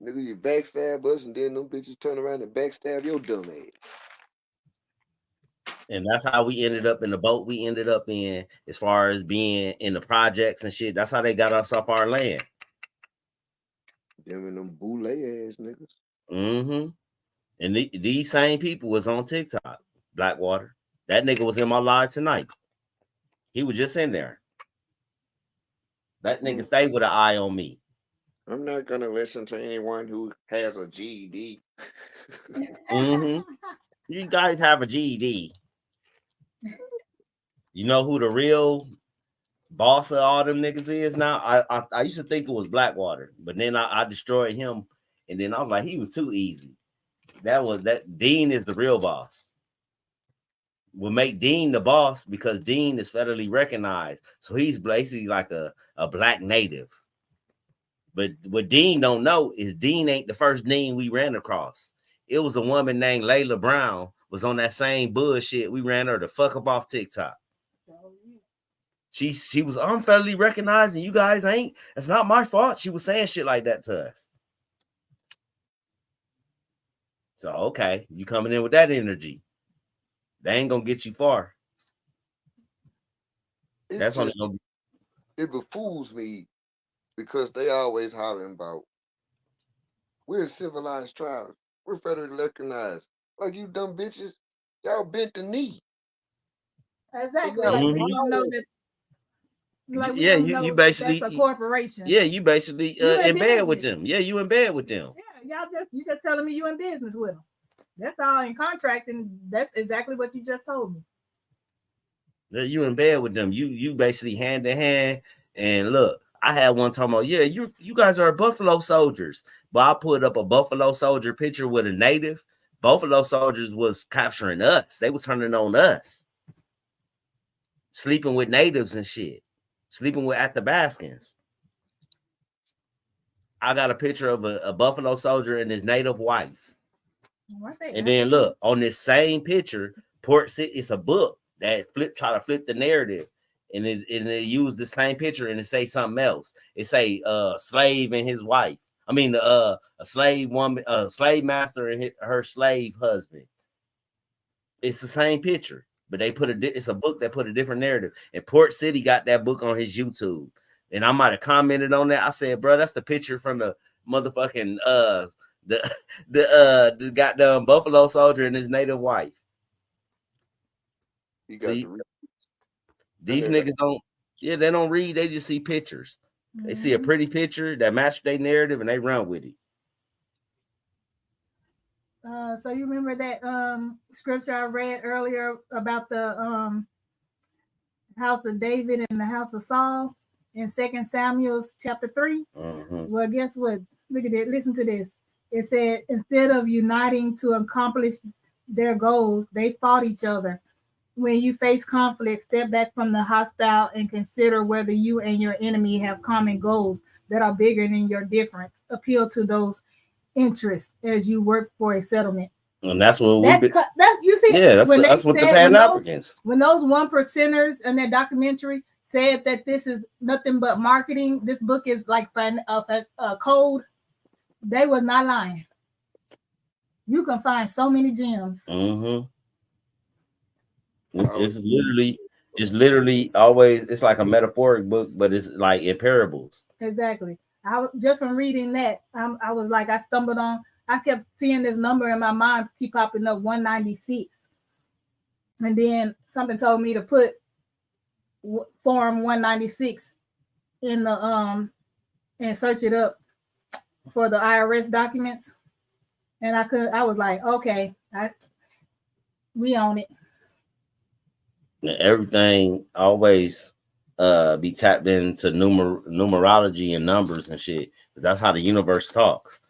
Nigga, you backstab us and then them bitches turn around and backstab your dumb ass. And that's how we ended up in the boat we ended up in, as far as being in the projects and shit. That's how they got us off our land. Them and them boule ass niggas. Mm-hmm. And these same people was on TikTok. Blackwater. That nigga was in my live tonight. He was just in there. That nigga stay with an eye on me. I'm not gonna listen to anyone who has a GED. Mm-hmm. You guys have a GED. You know who the real boss of all them niggas is now? I used to think it was Blackwater, but then I destroyed him, and then I was like, he was too easy. That Dean is the real boss. We'll make Dean the boss because Dean is federally recognized. So he's basically like a black native. But what Dean don't know is Dean ain't the first Dean we ran across. It was a woman named Layla Brown was on that same bullshit. We ran her the fuck up off TikTok. She was unfederally recognized and you guys ain't. It's not my fault. She was saying shit like that to us. So, okay, you coming in with that energy. They ain't gonna get you far. That's only gonna. It befools me because they always hollering about we're a civilized tribe. We're federally recognized. Like you dumb bitches, y'all bent the knee. Exactly. Like they don't know that Like we Yeah, don't you know basically that's a corporation. yeah, you basically You in bed with business. them. Yeah, you in bed with them. Yeah, you just telling me you in business with them. That's all in contract, and that's exactly what you just told me. Yeah, you in bed with them. You basically hand in hand. And look, I had one time about, yeah, you guys are Buffalo Soldiers. But I put up a Buffalo Soldier picture with a native. Buffalo Soldiers was capturing us. They was turning on us. Sleeping with natives and shit. Sleeping with Athabascans. I got a picture of a Buffalo Soldier and his native wife. And then look, on this same picture, Port City, it's a book that try to flip the narrative. And it use the same picture and it say something else. It say slave and his wife. I mean a slave woman, a slave master and her slave husband. It's the same picture, but they put it's a book that put a different narrative. And Port City got that book on his YouTube. And I might have commented on that. I said, bro, that's the picture from the motherfucking the goddamn Buffalo Soldier and his native wife. You got to read. These niggas don't, yeah, they don't read, they just see pictures. They see a pretty picture that match their narrative and they run with it. So you remember that scripture I read earlier about the house of David and the house of Saul in 2 Samuel chapter 3? Mm-hmm. Well, guess what? Look at it. Listen to this. It said, instead of uniting to accomplish their goals, they fought each other. When you face conflict, step back from the hostile and consider whether you and your enemy have common goals that are bigger than your difference. Appeal to those interests as you work for a settlement. And that's what you see. Yeah, that's what the Pan Africans. When those 1%ers in that documentary said that this is nothing but marketing, this book is like a code. They was not lying. You can find so many gems. Mm-hmm. It's literally always, it's like a metaphoric book, but it's like in parables. Exactly. I was just from reading that. I was like, I kept seeing this number in my mind keep popping up, 196, and then something told me to put form 196 in the and search it up for the IRS documents, and I was like, okay, we own it. Everything always be tapped into numerology and numbers and shit. That's how the universe talks.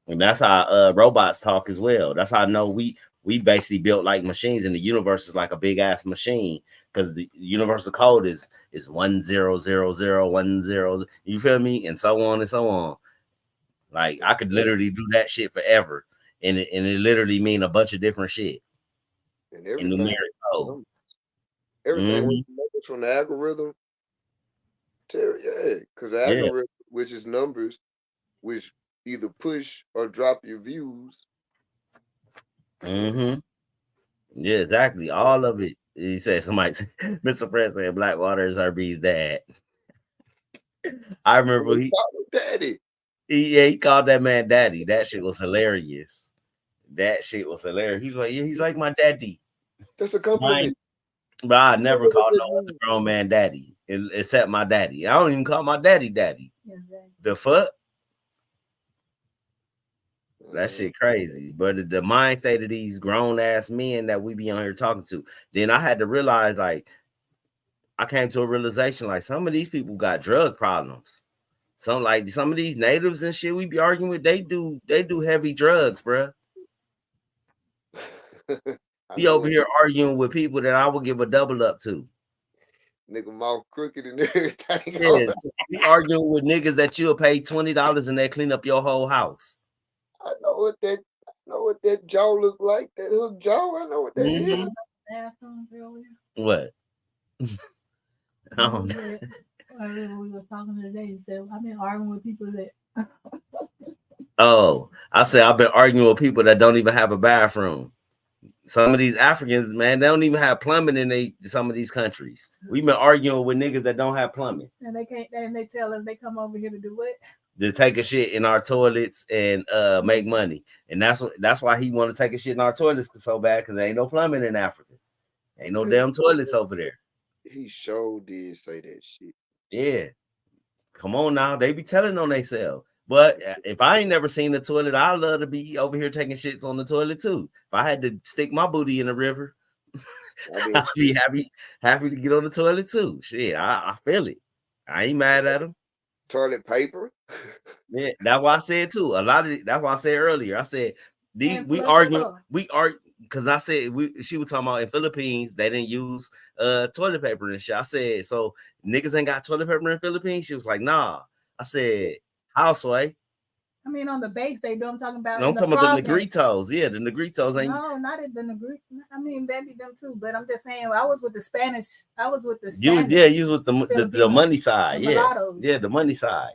And that's how robots talk as well. That's how I know we basically built like machines, and the universe is like a big ass machine, because the universal code is 100010. You feel me? And so on and so on. Like I could literally do that shit forever, and it literally mean a bunch of different shit. And everything, code. Everything from the algorithm. Yeah, because the algorithm, which is numbers, which either push or drop your views. Mm-hmm. Yeah, exactly. All of it. He said, Mr. Fred said Blackwater is RB's dad. I remember he called him daddy. He called that man daddy. That shit was hilarious. He's like my daddy. That's a compliment. But I never called no other grown man daddy except my daddy. I don't even call my daddy. The fuck? That shit crazy. But the mindset of these grown ass men that we be on here talking to, then I had to realize, like, I came to a realization, like, some of these people got drug problems. Some of these natives and shit we be arguing with, they do heavy drugs, bro. Be over here arguing with people that I would give a double up to. Nigga mouth crooked and everything. Yes, be arguing with niggas that you'll pay $20 and they clean up your whole house. I know what that jaw look like. That hook jaw. I know what that is. What? I don't know. I remember we was talking today. You said I've been arguing with people that. Oh, I said I've been arguing with people that don't even have a bathroom. Some of these Africans, man, they don't even have plumbing in some of these countries. We've been arguing with niggas that don't have plumbing. And they can't. And they tell us they come over here to do what? To take a shit in our toilets and make money. And that's why he want to take a shit in our toilets so bad, because there ain't no plumbing in Africa. Ain't no damn toilets over there. He sure did say that shit. Yeah. Come on now. They be telling on themselves. But if I ain't never seen the toilet, I'd love to be over here taking shits on the toilet too. If I had to stick my booty in the river, I'd be happy to get on the toilet too. Shit, I feel it. I ain't mad at them. Toilet paper. Yeah, that's why I said too. A lot of that's why I said earlier. I said we argue because I said she was talking about in Philippines they didn't use toilet paper and shit. I said so niggas ain't got toilet paper in Philippines. She was like, nah. I said, houseway. I mean, on the base they do. I'm talking about. No, I'm talking about the Negritos. Yeah, the Negritos ain't. No, not at the Negrito. I mean, maybe them too. But I'm just saying, I was with the Spanish. You was with the money side. The yeah, the money side.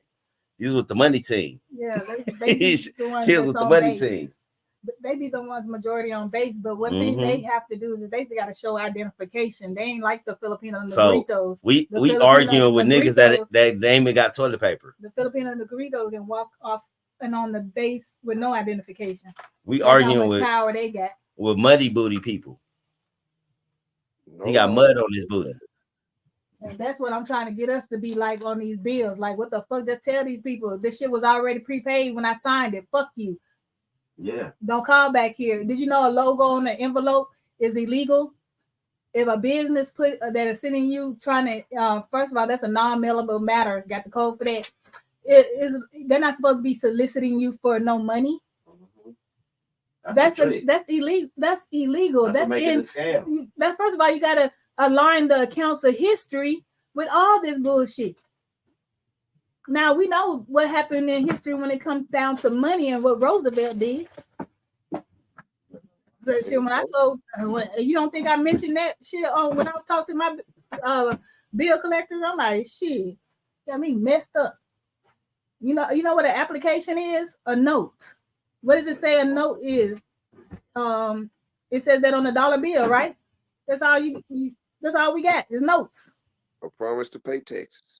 You was with the money team. Yeah, they be the ones he was with the money team. But they be the ones majority on base. But one thing they have to do is they got to show identification. They ain't like the Filipino Negritos. So we arguing with niggas that they ain't got toilet paper. The Filipino Negritos can walk off and on the base with no identification. We arguing with power they got with muddy booty people. He got mud on his booty. And that's what I'm trying to get us to be like on these bills. Like, what the fuck? Just tell these people this shit was already prepaid when I signed it. Fuck you. Yeah. Don't call back here. Did you know a logo on the envelope is illegal? If a business that is sending you trying to, first of all, that's a non-mailable matter. Got the code for that. They're not supposed to be soliciting you for no money. That's illegal. That's illegal. That's first of all, you gotta align the accounts of history with all this bullshit. Now we know what happened in history when it comes down to money and what Roosevelt did. But shit, when I told you don't think I mentioned that shit when I talked to my bill collectors, I'm like, shit, got me messed up. You know what an application is? A note. What does it say a note is? It says that on the dollar bill, right? That's all that's all we got is notes. A promise to pay taxes.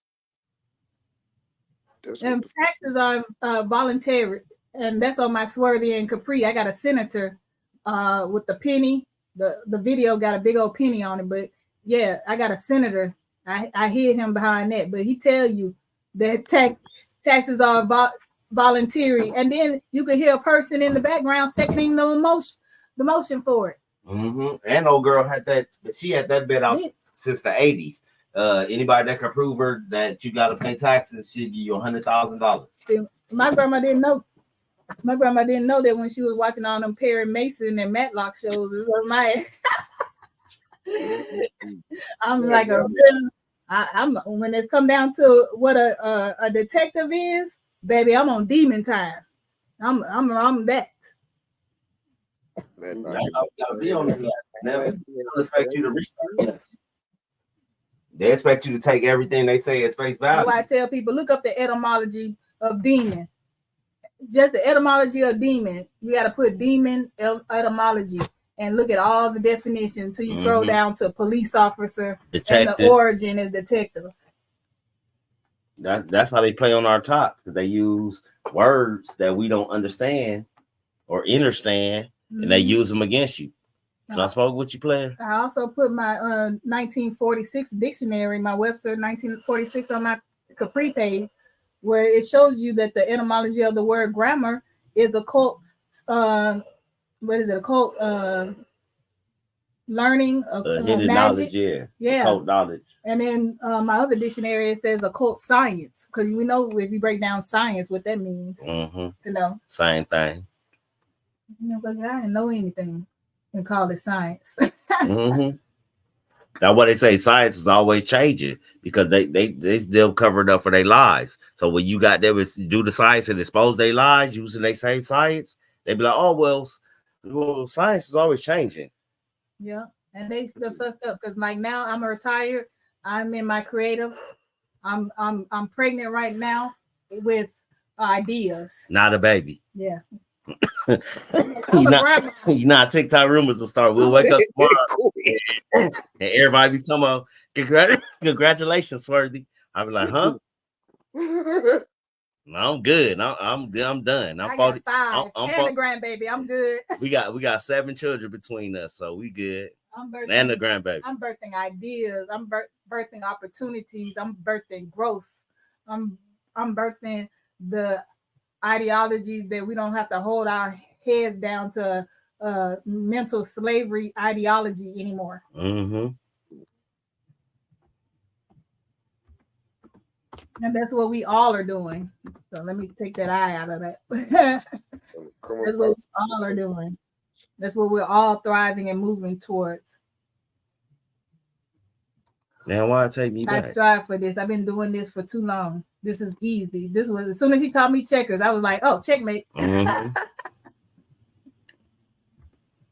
And taxes are voluntary, and that's on my Swarthy and Capri. I got a senator with the penny. The video got a big old penny on it, but yeah, I got a senator. I hid him behind that, but he tell you that taxes are voluntary, and then you could hear a person in the background seconding the motion for it. Mm-hmm. And old girl had that. She had that bet out since the 80s. Anybody that can prove her that you got to pay taxes should give you $100,000. My grandma didn't know. My grandma didn't know that when she was watching all them Perry Mason and Matlock shows. It was my. I'm like I'm when it come down to what a detective is, baby. I'm on demon time. I'm that. They expect you to research. They expect you to take everything they say as face value. That's why I tell people, look up the etymology of demon. Just the etymology of demon. You got to put demon etymology and look at all the definitions until you scroll down to police officer. Detective. And the origin is detective. That's how they play on our top, because they use words that we don't understand or understand, and they use them against you. So I spoke with you, player. I also put my 1946 dictionary, my Webster 1946 on my Capri page, where it shows you that the etymology of the word grammar is occult. What is it? Occult learning, hidden magic. Knowledge, yeah. Occult knowledge. And then my other dictionary, it says occult science, because we know if you break down science, what that means. To know. Same thing. You know, I didn't know anything and call it science. That's what they say. Science is always changing because they still covered up for their lies. So when you got them do the science and expose their lies using their same science, they be like, oh well, science is always changing. Yeah, and they fucked up because like now I'm retired. I'm in my creative. I'm pregnant right now with ideas. Not a baby. Yeah. you not TikTok rumors will start. We'll wake up tomorrow and everybody be talking about congratulations, Swarthy. I'll be like, huh? No, I'm good. I'm done. I got 5 and a grandbaby. I'm good. We got 7 children between us, so we good. and the grandbaby. I'm birthing ideas. I'm birthing opportunities. I'm birthing growth. I'm birthing the ideology that we don't have to hold our heads down to mental slavery ideology anymore. Mm-hmm. And that's what we all are doing. So let me take that eye out of that. That's what we all are doing. That's what we're all thriving and moving towards. Now, why take me back? I strive for this. I've been doing this for too long. This is easy. This was as soon as he taught me checkers, I was like, oh, checkmate. Mm-hmm.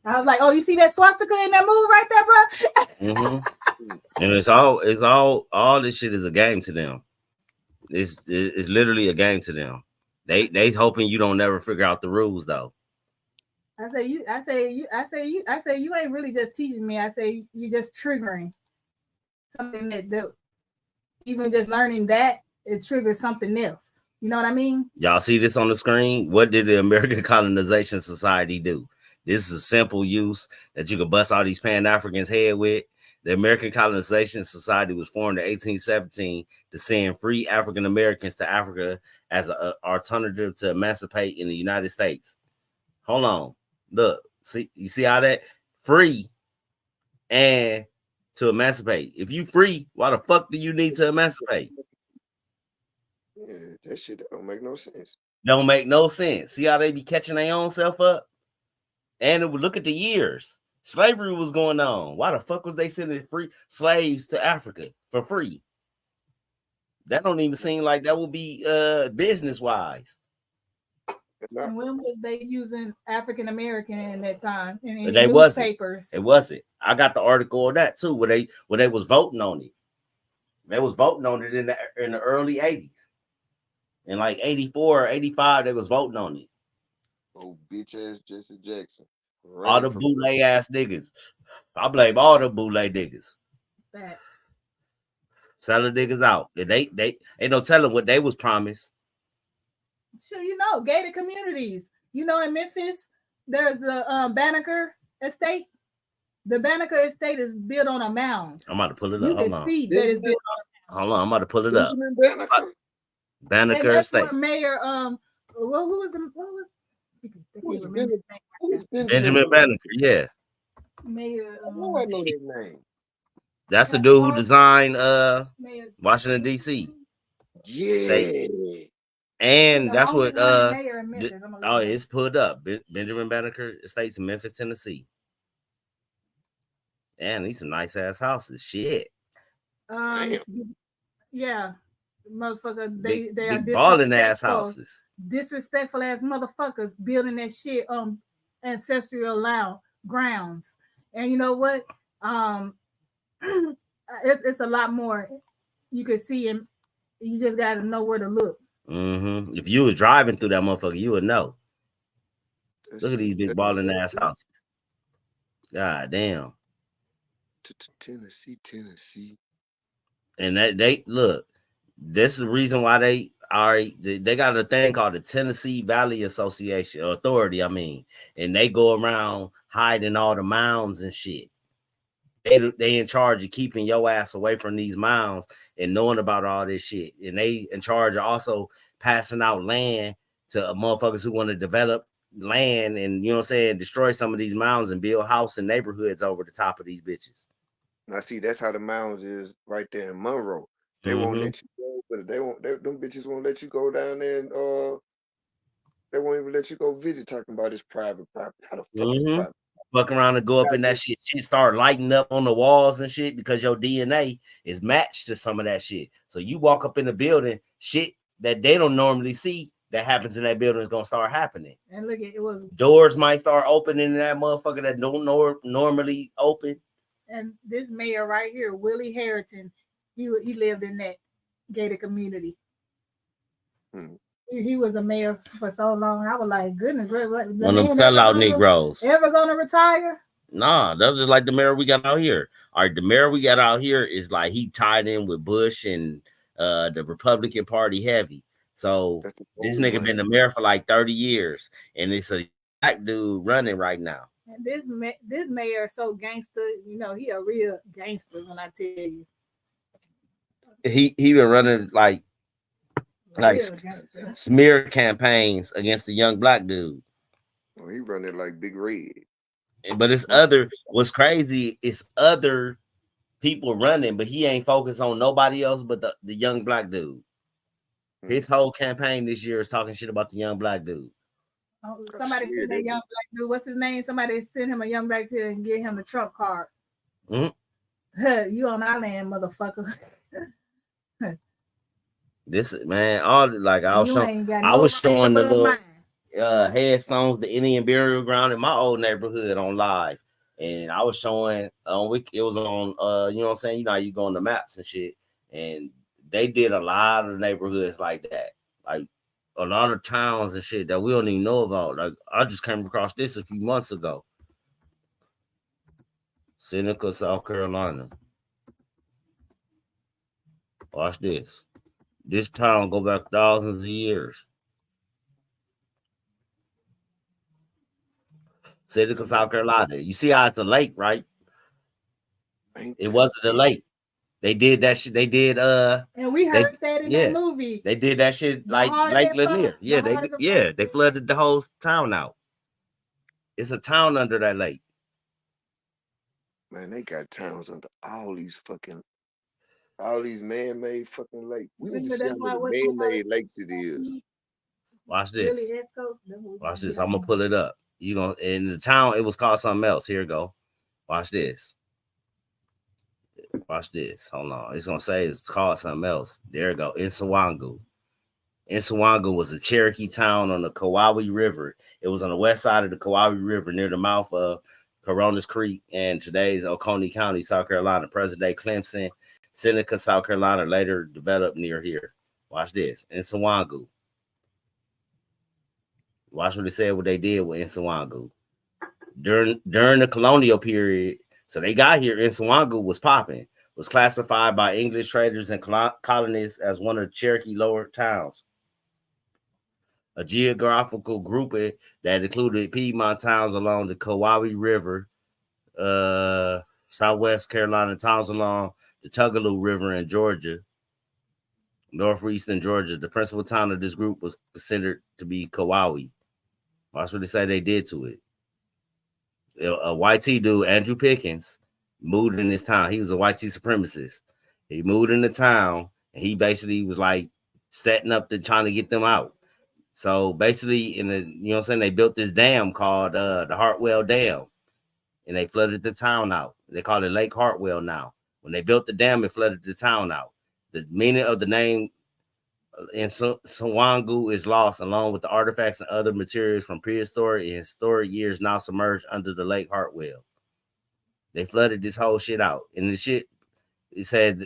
I was like, oh, you see that swastika in that move right there, bro? Mm-hmm. And it's all this shit is a game to them. It's literally a game to them. They hoping you don't never figure out the rules though. I say you ain't really just teaching me. I say you just triggering something that even just learning that it triggers something else. You know what I mean? Y'all see this on the screen? What did the American Colonization Society do? This is a simple use that you could bust all these Pan-Africans' head with. The American Colonization Society was formed in 1817 to send free African Americans to Africa as an alternative to emancipate in the United States. Hold on. Look, see, you see how that free and to emancipate. If you free, why the fuck do you need to emancipate? Yeah, that shit don't make no sense. Don't make no sense. See how they be catching their own self up? And it would look at the years. Slavery was going on. Why the fuck was they sending free slaves to Africa for free? That don't even seem like that would be business wise. And when was they using African American in that time in They newspapers? It wasn't. I got the article of that too, where they was voting on it. They was voting on it in the early 80s. In like 84 or 85, they was voting on it. Oh, bitch ass Jesse Jackson. All the boule ass niggas. I blame all the boule niggas. That. Selling niggas out. They ain't no telling what they was promised. Sure, you know, gated communities. You know, in Memphis, there's the Banneker estate. The Banneker estate is built on a mound. I'm about to pull it You up. Hold can on. see that it's built on a mound. Hold on, I'm about to pull it up. Banneker estate. Mayor, who was Benjamin Banneker, yeah. Mayor, I know his name. That's the dude who designed Washington D.C. Yeah. State. And that's what it's pulled up. Benjamin Banneker Estates in Memphis, Tennessee. And these some nice ass houses. Shit. Yeah. Motherfucker, they are balling ass houses. Disrespectful ass motherfuckers building that shit on ancestral grounds. And you know what? It's a lot more you could see, and you just gotta know where to look. Mm-hmm. If you was driving through that motherfucker, you would know. Look at these big balling ass houses. God damn. Tennessee. And they look. This is the reason why they got a thing called the Tennessee Valley Association Authority. I mean, and they go around hiding all the mounds and shit. They in charge of keeping your ass away from these mounds and knowing about all this shit. And they in charge of also passing out land to motherfuckers who want to develop land and, you know what I'm saying, destroy some of these mounds and build house and neighborhoods over the top of these bitches. Now, see, that's how the mounds is right there in Monroe. They won't let you go, but them bitches won't let you go down there and they won't even let you go visit talking about this private property. How the fuck is private? Fuck around and go up in that shit. Shit start lighting up on the walls and shit because your DNA is matched to some of that shit. So you walk up in the building, shit that they don't normally see that happens in that building is gonna start happening. And look, it was doors might start opening in that motherfucker that don't normally open. And this mayor right here, Willie Harrington, he lived in that gated community. He was a mayor for so long. I was like, goodness, one of them sellout Negroes. Ever gonna retire? Nah, that was just like the mayor we got out here. All right, the mayor we got out here is like he tied in with Bush and the Republican Party heavy. So this nigga been the mayor for like 30 years, and it's a black dude running right now. And this mayor is so gangster. You know, he a real gangster when I tell you. He been running like Real gangster. smear campaigns against the young black dude. Oh, he running like Big Red. But it's other. What's crazy is other people running, but he ain't focused on nobody else but the young black dude. His whole campaign this year is talking shit about the young black dude. Oh, somebody sent that young black dude. What's his name? Somebody sent him a young black dude and get him a Trump card. Mm-hmm. You on our land, motherfucker. This man, all like I was showing the little headstones, the Indian burial ground in my old neighborhood on live, and I was showing it was on you know what I'm saying, you know how you go on the maps and shit, and they did a lot of neighborhoods like that, like a lot of towns and shit that we don't even know about. Like I just came across this a few months ago. Seneca, South Carolina. Watch this. This town go back thousands of years. Seneca, South Carolina. You see how it's a lake, right? It wasn't a lake. They did that shit. They did and we heard that in that movie. They did that shit like Lake Lanier. Yeah, they flooded the whole town out. It's a town under that lake. Man, they got towns under all these man-made fucking lakes. We need to see how many man-made lakes it is. Watch this. Watch this. I'm gonna pull it up. You gonna in the town, it was called something else. Here you go. Watch this. Watch this. Hold on. It's gonna say it's called something else. There you go. Insawangu. Insawangu was a Cherokee town on the Kawaii River. It was on the west side of the Kawaii River near the mouth of Coronas Creek and today's Oconee County, South Carolina. Present-day Clemson, Seneca, South Carolina, later developed near here. Watch this. Insawangu. Watch what it said, what they did with Insawangu. During the colonial period, so they got here, Insawangu was popping, was classified by English traders and colonists as one of the Cherokee lower towns. A geographical grouping that included Piedmont towns along the Kawaii River, Southwest Carolina towns along the Tugaloo River in Georgia, northeastern Georgia. The principal town of this group was considered to be Kawaii. Watch what they say they did to it. A white T dude, Andrew Pickens, moved in this town. He was a white T supremacist. He moved in the town and he basically was like setting up to trying to get them out. So basically, in the, you know what I'm saying, they built this dam called the Hartwell Dam, and they flooded the town out. They call it Lake Hartwell now. When they built the dam, it flooded the town out. The meaning of the name in Sawangu is lost, along with the artifacts and other materials from prehistoric and historic years now submerged under the Lake Hartwell. They flooded this whole shit out, and the shit, it said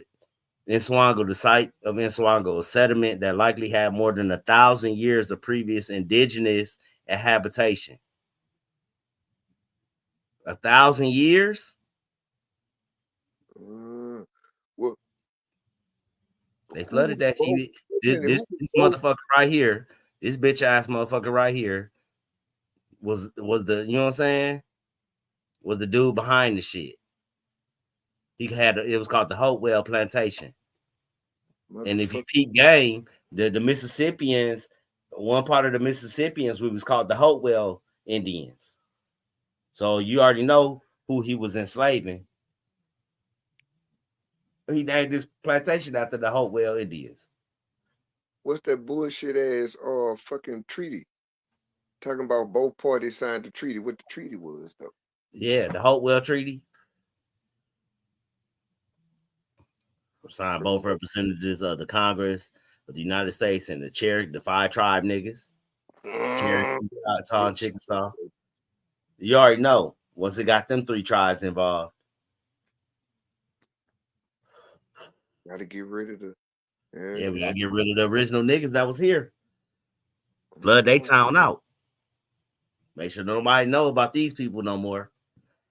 Insawangu, the site of Insawangu, a sediment that likely had more than 1,000 years of previous indigenous habitation. 1,000 years? Well, they flooded that shit. This motherfucker right here, this bitch ass motherfucker right here, was the, you know what I'm saying? Was the dude behind the shit. It was called the Hopewell Plantation. And if you peep game, the Mississippians, one part of the Mississippians, we was called the Hopewell Indians. So you already know who he was enslaving. He named this plantation after the Hopewell Indians. What's that bullshit ass fucking treaty? Talking about both parties signed the treaty. What the treaty was though? Yeah, the Hopewell Treaty. Signed both representatives of the Congress of the United States and the Cherokee, the 5 tribe niggas. Cherokee, Choctaw, and Chickasaw. You already know. Once it got them 3 tribes involved. Gotta get rid of the. Yeah, we gotta get rid of the original niggas that was here. Flood they town out. Make sure nobody know about these people no more.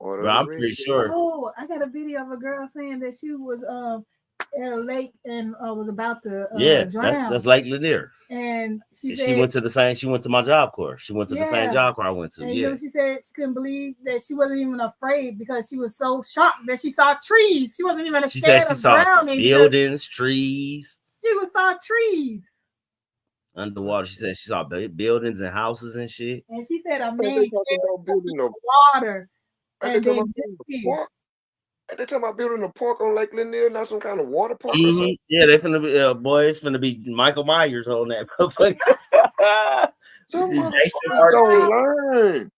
Bro, I'm pretty sure. Oh, I got a video of a girl saying that she was at a lake and was about to Yeah, drown. that's Lake Lanier. And she And said she went to the same. She went to my job course. She went to the same Yeah. job course I went to. And you Yeah. know, she said she couldn't believe that she wasn't even afraid because she was so shocked that she saw trees. She wasn't even She said scared she of saw drowning because buildings, trees, she saw trees. underwater. She said she saw buildings and houses and shit. And she said a Ain't they man talking came about building in a the water ain't and they talking then about building a disappeared. park? Ain't they talking about building a park on Lake Lanier, not some kind of water park or Mhm. something? Yeah, they finna be boy. It's finna be Michael Myers on that motherfucker. Some Jason motherfuckers don't learn.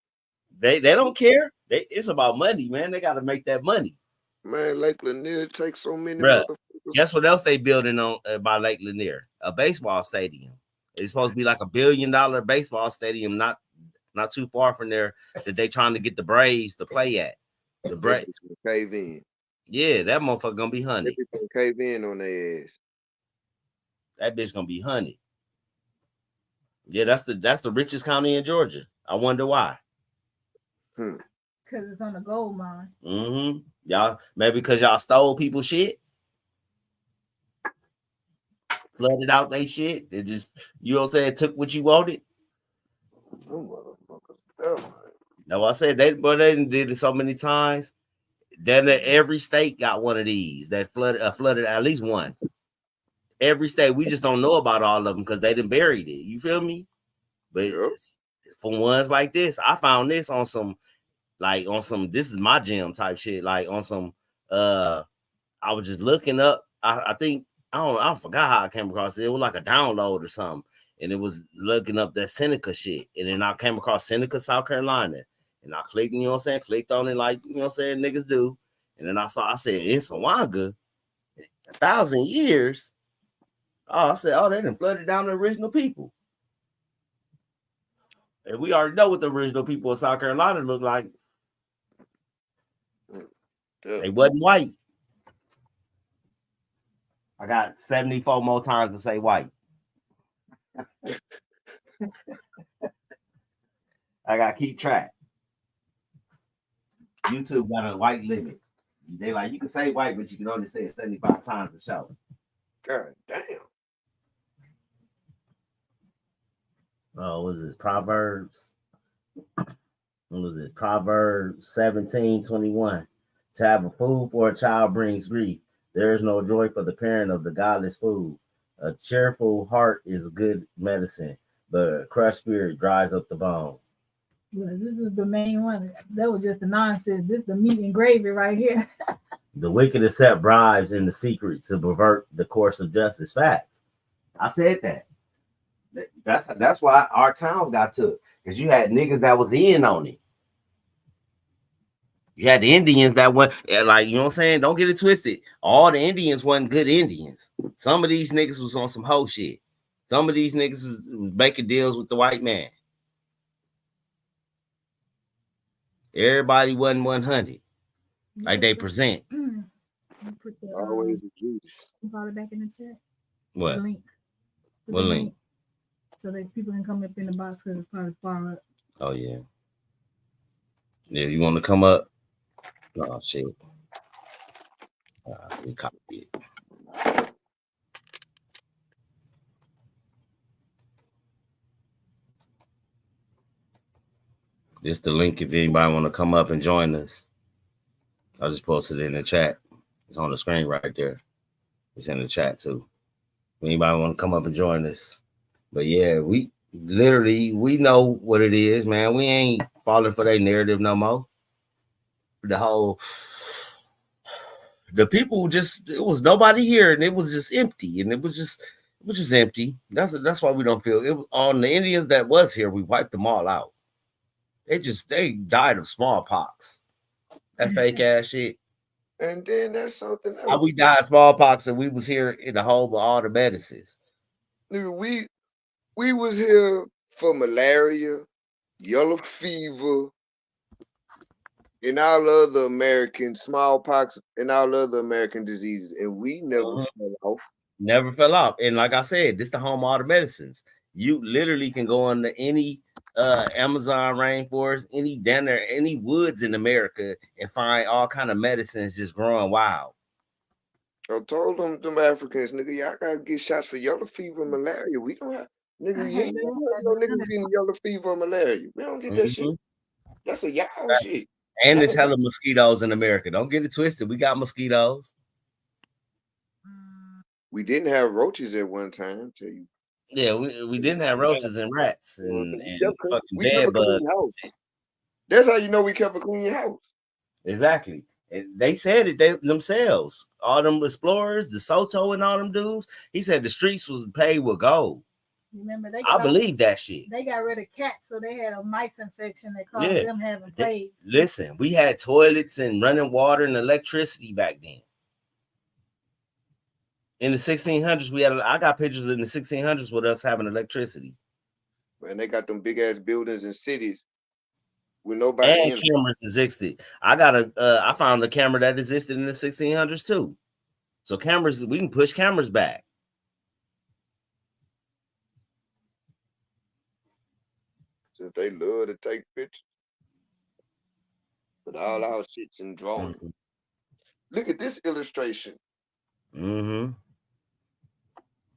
They don't care. It's about money, man. They got to make that money, Man, Lake Lanier takes so many bruh. motherfuckers. Guess what else they building on by Lake Lanier? A baseball stadium. It's supposed to be like $1 billion baseball stadium, not too far from there, that they trying to get the Braves to play at. The That Braves, bitch gonna cave in. yeah, that motherfucker gonna be That honey. bitch gonna cave in on their ass. That bitch gonna be honey. Yeah, that's the richest county in Georgia. I wonder why. Because it's on a gold mine. Mm-hmm. Y'all maybe because y'all stole people's shit, flooded out they shit. It just, you know what I'm saying, took what you wanted. Some motherfuckers. Oh, Now I said they did it so many times. Then every state got one of these that flooded at least one. Every state, we just don't know about all of them because they done buried it. You feel me? But yep. for ones like this, I found this on some this is my gym type shit. Like on some I was just looking up. I think I forgot how I came across it. It was like a download or something. And it was looking up that Seneca shit. And then I came across Seneca, South Carolina. And I clicked, you know what I'm saying? Clicked on it like, you know what I'm saying, niggas do. And then I said, in Sawanga, 1,000 years. Oh, I said, they done flooded down the original people. And we already know what the original people of South Carolina look like. Yep. They wasn't white. I got 74 more times to say white. I gotta keep track. YouTube got a white limit. They like, you can say white, but you can only say it 75 times a show. God damn. Oh, was it Proverbs? What was it? Proverbs 17:21. To have a food for a child brings grief. There is no joy for the parent of the godless food. A cheerful heart is good medicine, but a crushed spirit dries up the bones. Well, this is the main one. That was just the nonsense. This is the meat and gravy right here. The wicked accept bribes in the secret to pervert the course of justice. Facts. I said that. That's why our towns got took, because you had niggas that was in on it. You had the Indians that went, like, you know what I'm saying? Don't get it twisted. All the Indians wasn't good Indians. Some of these niggas was on some hoe shit. Some of these niggas was making deals with the white man. Everybody wasn't 100 like they present. Put the Always the juice. follow back in the chat. What? The link. Put What the link? So that people can come up in the box because it's probably far up. Oh yeah. Yeah, you want to come up? Oh shit. We copy it. This the link if anybody want to come up and join us. I just posted it in the chat. It's on the screen right there. It's in the chat too. If anybody want to come up and join us. But yeah, we know what it is, man. We ain't falling for their narrative no more. The people just, it was nobody here and it was just empty, and it was just empty. That's why we don't feel it was on the Indians that was here. We wiped them all out. They died of smallpox. That fake ass shit. And then that's something else. How we died of smallpox and we was here in the home of all the medicines. Nigga, we was here for malaria, yellow fever, and all other American smallpox and all other American diseases, and we never fell off. Never fell off. And like I said, this the home of all the medicines. You literally can go into any Amazon rainforest, any woods in America and find all kind of medicines just growing wild. I told them Africans, nigga, y'all gotta get shots for yellow fever and malaria. We don't have, nigga, you ain't never heard no niggas getting yellow fever and malaria. We don't get that shit. That's a y'all shit. And there's hella mosquitoes in America. Don't get it twisted. We got mosquitoes. We didn't have roaches at one time, tell you. Yeah, we didn't have roaches and rats and fucking we kept bed a clean bugs. house. That's how you know we kept a clean house. Exactly. And they said it themselves. All them explorers, the Soto and all them dudes. He said the streets was paved with gold. Remember, I believe that shit. They got rid of cats, so they had a mice infection that caused them having plagues. Listen, we had toilets and running water and electricity back then. In the 1600s, I got pictures in the 1600s with us having electricity. Man, they got them big ass buildings in cities with nobody and in cameras existed. I found a camera that existed in the 1600s too. So cameras, we can push cameras back. So they love to take pictures. But all our shit's in drawing. Mm-hmm. Look at this illustration. Mm-hmm.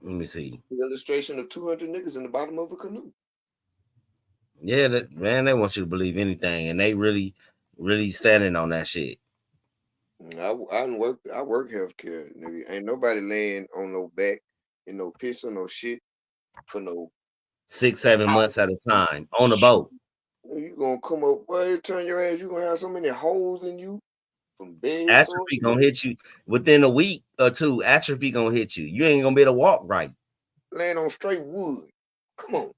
Let me see. The illustration of 200 niggas in the bottom of a canoe. Yeah, man, they want you to believe anything, and they really standing on that shit. I work healthcare, nigga. Ain't nobody laying on no back in no piss or no shit for no 6-7 months at a time on a boat. You gonna come up, well, turn your ass, you gonna have so many holes in you from bed. Atrophy gonna hit you within a week or two. Atrophy gonna hit you. You ain't gonna be able to walk right. Laying on straight wood. Come on.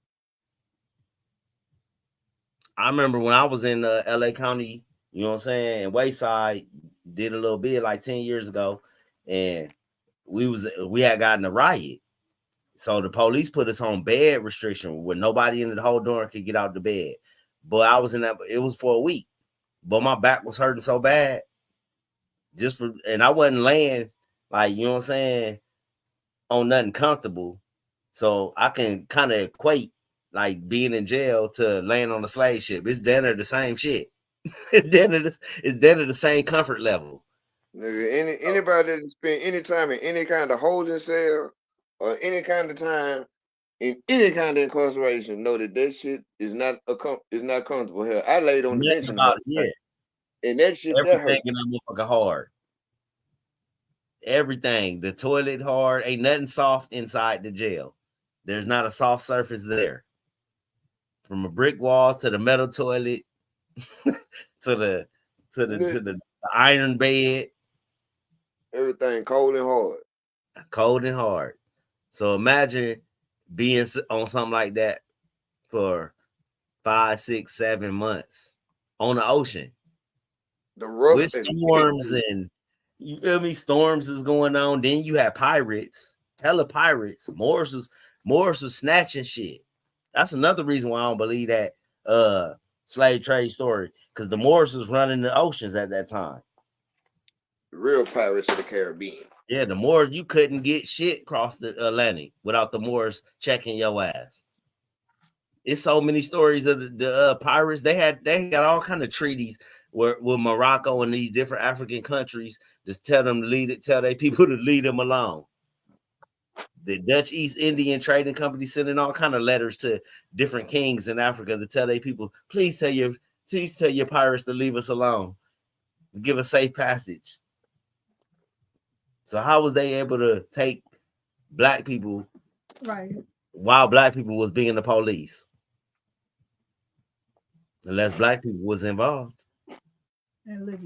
I remember when I was in LA County, you know what I'm saying, and Wayside, did a little bit like 10 years ago, and we had gotten a riot. So the police put us on bed restriction where nobody in the whole dorm could get out of the bed. But I was in that, it was for a week. But my back was hurting so bad. And I wasn't laying, like, you know what I'm saying, on nothing comfortable. So I can kind of equate like being in jail to laying on a slave ship. It's down to the same shit. It's down to the same comfort level. Nigga, anybody that spend any time in any kind of holding cell or any kind of time in any kind of incarceration know that shit is not comfortable. Hell, I laid on the bench about it, yeah. And that shit everything that hurt. in that motherfucker hard. Everything, the toilet hard, ain't nothing soft inside the jail. There's not a soft surface there. From a brick wall to the metal toilet to the iron bed. Everything cold and hard. Cold and hard. So imagine being on something like that for 5, 6, 7 months on the ocean. The rough with storms and you feel me? Storms is going on. Then you have pirates, hella pirates. Morris was snatching shit. That's another reason why I don't believe that slave trade story, because the Moors was running the oceans at that time. The real pirates of the Caribbean. Yeah, the Moors, you couldn't get shit across the Atlantic without the Moors checking your ass. It's so many stories of the pirates. They got all kind of treaties with Morocco and these different African countries. Just tell them to tell their people to leave them alone. The Dutch East Indian Trading Company sending all kind of letters to different kings in Africa to tell their people, please tell your pirates to leave us alone, give us safe passage. So how was they able to take black people, right, while black people was being the police? Unless black people was involved. And look,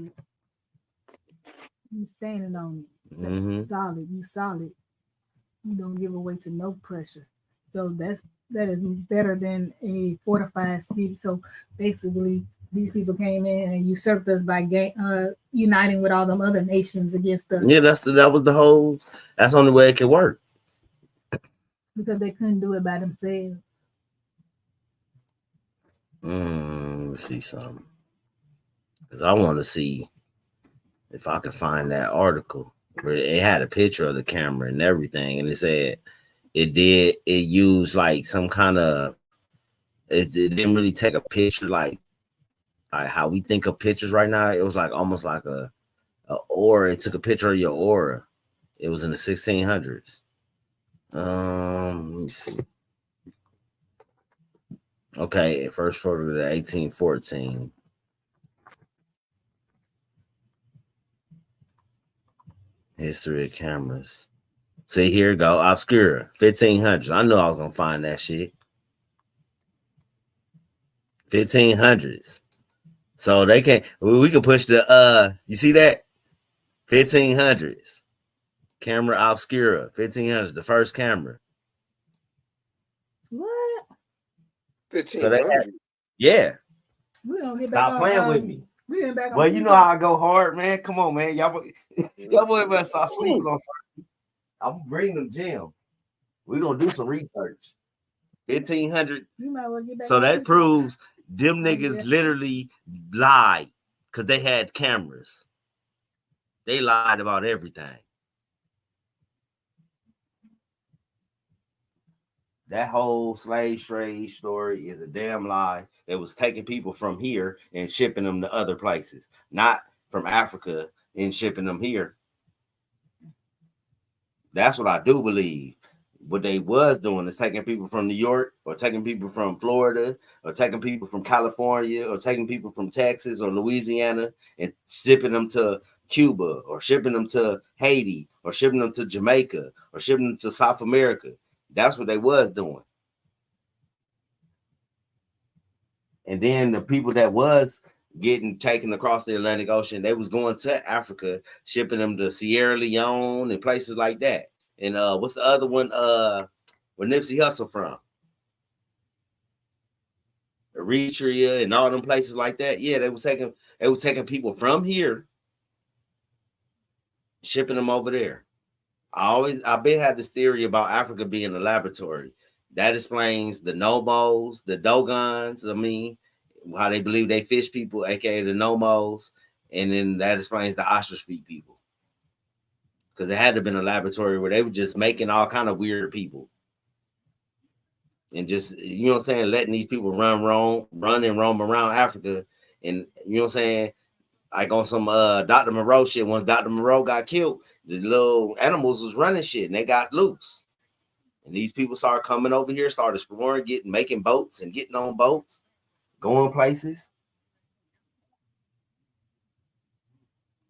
you standing on it. Mm-hmm. Solid. You solid. You don't give away to no pressure. So that is better than a fortified city. So basically, these people came in and usurped us by uniting with all them other nations against us. Yeah, that's the only way it can work. Because they couldn't do it by themselves. Let's see something. Because I want to see if I can find that article where it had a picture of the camera and everything, and it said it used like some kind of it didn't really take a picture like how we think of pictures right now. It was like almost like a aura. It took a picture of your aura. It was in the 1600s. Let me see. Okay, first photo to 1814. History of cameras. See, here we go. Obscura, 1500s. I knew I was gonna find that shit. 1500s. So they can we can push the you see that? 1500s. Camera Obscura, 1500s, the first camera. What? So they had, 1500. yeah. We gonna get back Stop on, playing with me. We getting back on. Well, you know how I go hard, man. Come on, man. Y'all boy better stop sleeping on something. I'm bringing them gems. We're gonna do some research. 1500. You might well get back so on that TikTok. proves them niggas literally lied because they had cameras. They lied about everything. That whole slave trade story is a damn lie. It was taking people from here and shipping them to other places, not from Africa and shipping them here. That's what I do believe. What they was doing is taking people from New York or taking people from Florida or taking people from California or taking people from Texas or Louisiana and shipping them to Cuba or shipping them to Haiti or shipping them to Jamaica or shipping them to South America. That's what they was doing. And then the people that was getting taken across the Atlantic Ocean, they was going to Africa, shipping them to Sierra Leone and places like that. And what's the other one? Where Nipsey Hussle from? Eritrea and all them places like that. Yeah, they was taking people from here, shipping them over there. I've been had this theory about Africa being a laboratory. That explains the Nomos, the Dogons. I mean, how they believe they fish people, aka the Nomos, and then that explains the ostrich feet people. Because it had to have been a laboratory where they were just making all kind of weird people. And just, you know what I'm saying, letting these people run and roam around Africa. And you know what I'm saying? Like on some Dr. Moreau shit, once Dr. Moreau got killed, the little animals was running shit and they got loose. And these people started coming over here, started exploring, making boats and getting on boats, going places.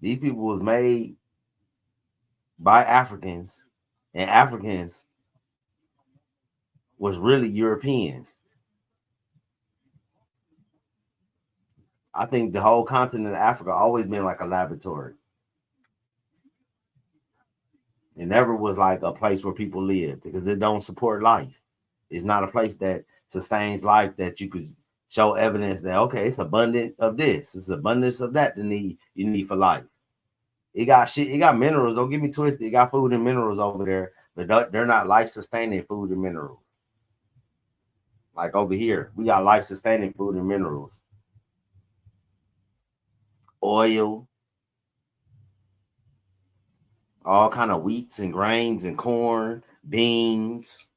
These people was made by Africans, and Africans was really Europeans. I think the whole continent of Africa always been like a laboratory. It never was like a place where people live because it don't support life. It's not a place that sustains life that you could show evidence that, okay, it's abundant of this, it's abundance of that you need for life. It got shit, it got minerals. Don't get me twisted. It got food and minerals over there, but they're not life-sustaining food and minerals. Like over here, we got life-sustaining food and minerals. Oil, all kind of wheats and grains and corn, beans.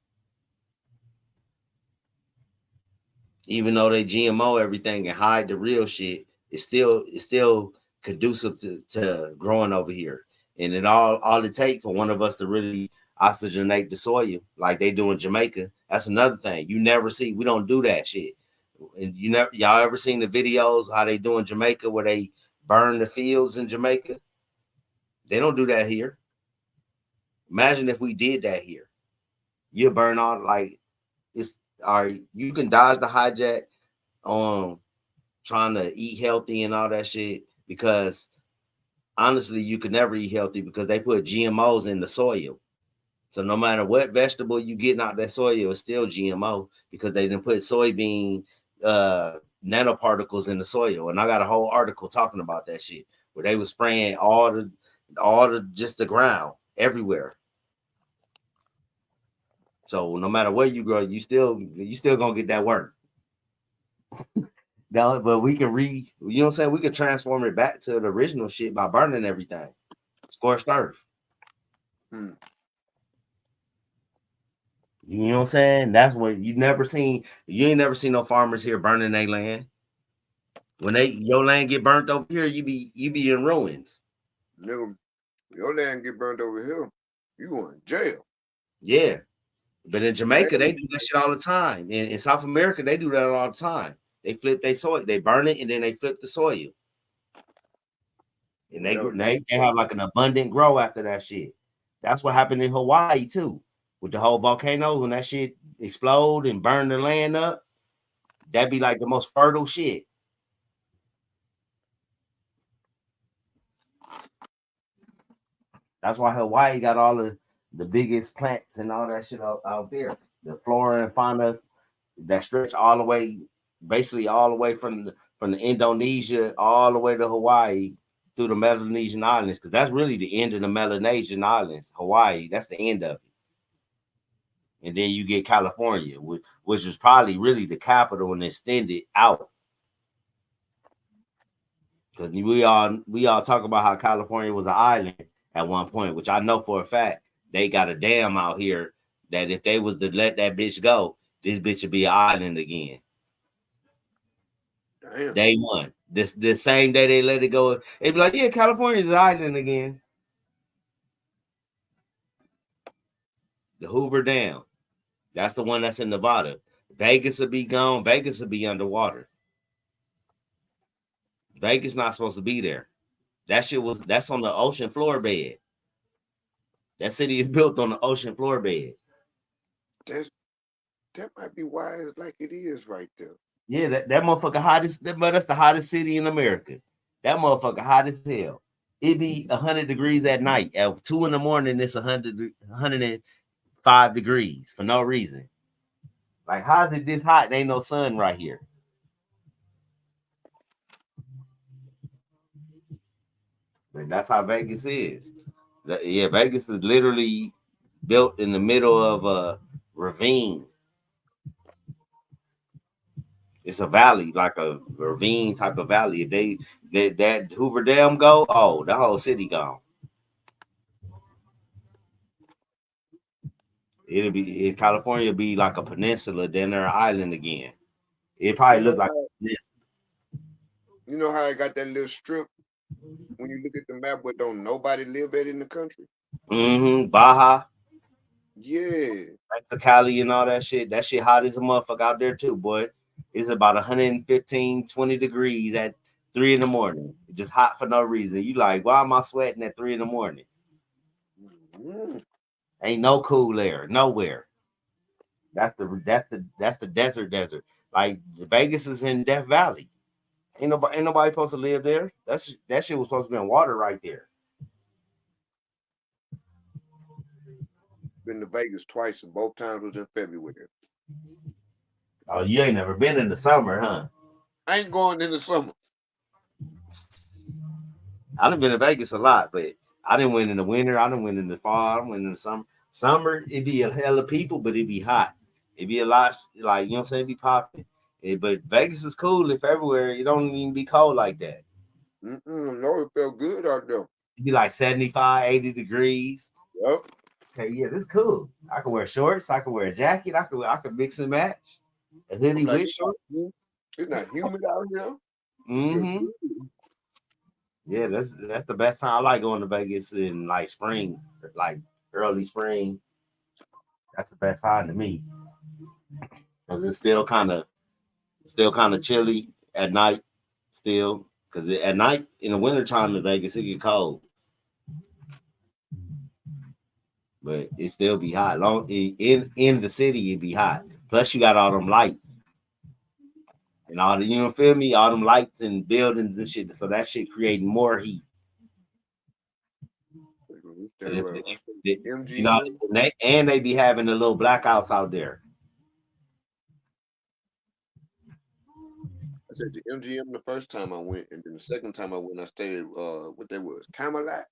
Even though they GMO everything and hide the real shit, it's still conducive to growing over here. And it all it takes for one of us to really oxygenate the soil like they do in Jamaica. That's another thing. You never see, we don't do that shit. And y'all ever seen the videos how they do in Jamaica where they burn the fields in Jamaica? They don't do that here. Imagine if we did that here. You burn all, like, it's all right. You can dodge the hijack on trying to eat healthy and all that shit, because honestly, you could never eat healthy because they put GMOs in the soil. So no matter what vegetable you getting out that soil, it's still GMO because they didn't put soybean nanoparticles in the soil. And I got a whole article talking about that shit where they was spraying all the just the ground everywhere. So no matter where you grow, you still gonna get that work. Now, but we can you know what I'm saying? We can transform it back to the original shit by burning everything. Scorched earth. You know what I'm saying? That's what you ain't never seen no farmers here burning their land. When your land get burnt over here, you be in ruins. Nigga, your land get burnt over here. You going to jail. Yeah. But in Jamaica, they Damn. do that shit all the time. In South America, they do that all the time. They flip their soil, they burn it, and then they flip the soil. And That was they have like an abundant grow after that shit. That's what happened in Hawaii too, with the whole volcanoes when that shit explode and burn the land up. That'd be like the most fertile shit. That's why Hawaii got all the biggest plants and all that shit out there. The flora and fauna that stretch all the way, basically all the way from the Indonesia all the way to Hawaii through the Melanesian Islands, because that's really the end of the Melanesian Islands. Hawaii, that's the end of it. And then you get California, which is probably really the capital and extended out. Because we all talk about how California was an island at one point, which I know for a fact they got a dam out here that if they was to let that bitch go, this bitch would be an island again. Damn. Day one. This same day they let it go, they'd be like, yeah, California's an island again. The Hoover Dam. That's the one that's in Nevada. Vegas will be gone. Vegas will be underwater. Vegas not supposed to be there. That's on the ocean floor bed. That city is built on the ocean floor bed. That might be why it's like it is right there. Yeah, that motherfucker hottest. That's the hottest city in America. That motherfucker hot as hell. It be 100 degrees at night. At 2 a.m, it's 105 degrees for no reason. Like, how's it this hot? There ain't no sun right here. But that's how Vegas is. Yeah, Vegas is literally built in the middle of a ravine. It's a valley, like a ravine type of valley. If they that Hoover Dam go, oh, the whole city gone. It'll be in California be like a peninsula, then they're an island again. It probably look like this. You know how I got that little strip when you look at the map where don't nobody live at in the country? Baja, Yeah. Cali and all that shit. That shit hot as a motherfucker out there too, boy. It's about 115, 20 degrees at 3 a.m. It's just hot for no reason. You like, why am I sweating at 3 a.m? Mm-hmm. Ain't no cool air nowhere. That's the desert. Like Vegas is in Death Valley. Ain't nobody supposed to live there. That shit was supposed to be in water right there. Been to Vegas twice, and both times was in February. Oh, you ain't never been in the summer, huh? I ain't going in the summer. I done been to Vegas a lot, but I didn't win in the winter. I didn't win in the fall. I done went in the summer. Summer, it'd be a hell of people, but it'd be hot. It'd be a lot, like, you know what I'm saying? It'd be popping. But Vegas is cool in February. It don't even be cold like that. No, it felt good out there. It'd be like 75, 80 degrees. Yep. Okay, yeah, this is cool. I can wear shorts. I can wear a jacket. I can mix and match. A hoodie with shorts. It's not humid out here. Mm-hmm. Yeah, that's the best time. I like going to Vegas in like spring, like early spring. That's the best time to me. Cause it's still kind of chilly at night. Still, because at night in the wintertime in Vegas it get cold, but it still be hot. Long in the city it be hot. Plus you got all them lights and all the, you know, feel me? All them lights and buildings and shit. So that shit creating more heat. You know, and they be having the little blackouts out there. I said the MGM the first time I went, and then the second time I went, I stayed what that was, Camelot.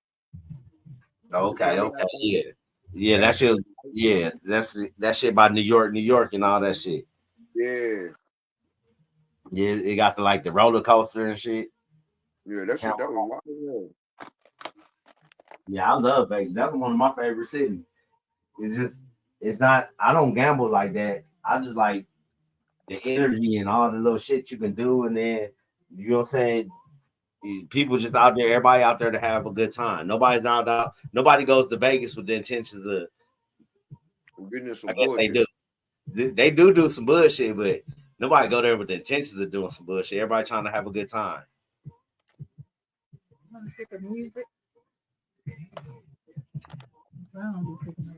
Okay, yeah, that shit. Yeah, that shit by New York, and all that shit. Yeah, it got the roller coaster and shit. Yeah, that was wild. Yeah, I love Vegas. That's one of my favorite cities. It's not. I don't gamble like that. I just like the energy and all the little shit you can do, and then you know what I'm saying. People just out there, everybody out there to have a good time. Nobody's not out. Nobody goes to Vegas with the intentions of. I'm getting in some I guess they bullshit. do. They do some bullshit, but nobody go there with the intentions of doing some bullshit. Everybody trying to have a good time. I'm sick of music. I don't be picking up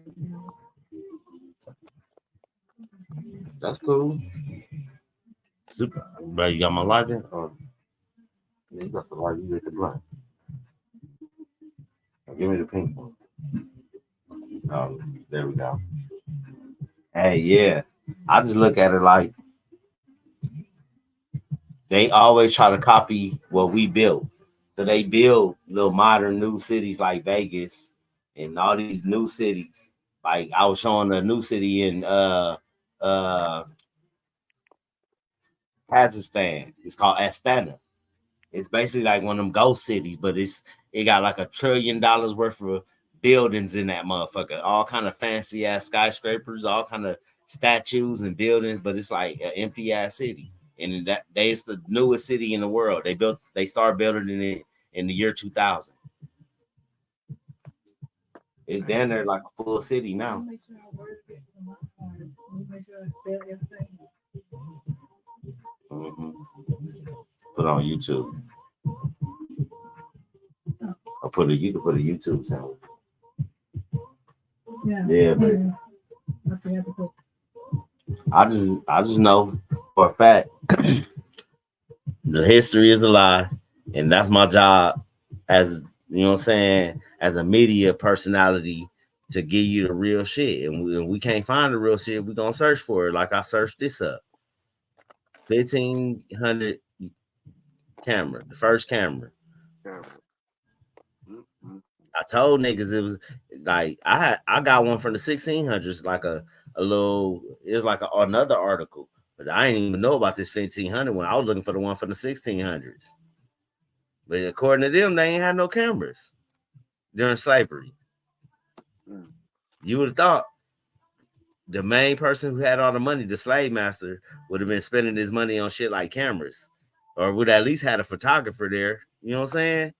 music. That's cool. Super. Bro, you got my lighter? Or you got the lighter, you get the blunt. Give me the pink one. Oh, there we go. Hey, yeah. I just look at it like they always try to copy what we built. So they build little modern new cities like Vegas and all these new cities. Like I was showing a new city in uh Kazakhstan. It's called Astana. It's basically like one of them ghost cities, but it got like $1 trillion worth of buildings in that motherfucker. All kind of fancy ass skyscrapers, all kind of statues and buildings, but it's like an empty ass city. And it's the newest city in the world. They started building it in the year 2000. It's down there like a full city now. Make sure I word it in my phone. Make sure I spell everything. Mm-hmm. Put on YouTube. You can put a YouTube channel. Yeah, but I just know for a fact the history is a lie, and that's my job as you know what I'm saying, as a media personality to give you the real shit. And we can't find the real shit, we're gonna search for it. Like I searched this up. 1500 camera, the first camera. I told niggas it was like I got one from the 1600s, like a little. It was like another article, but I didn't even know about this 1500 one. I was looking for the one from the 1600s. But according to them, they ain't had no cameras during slavery. You would have thought the main person who had all the money, the slave master, would have been spending his money on shit like cameras, or would at least had a photographer there. You know what I'm saying?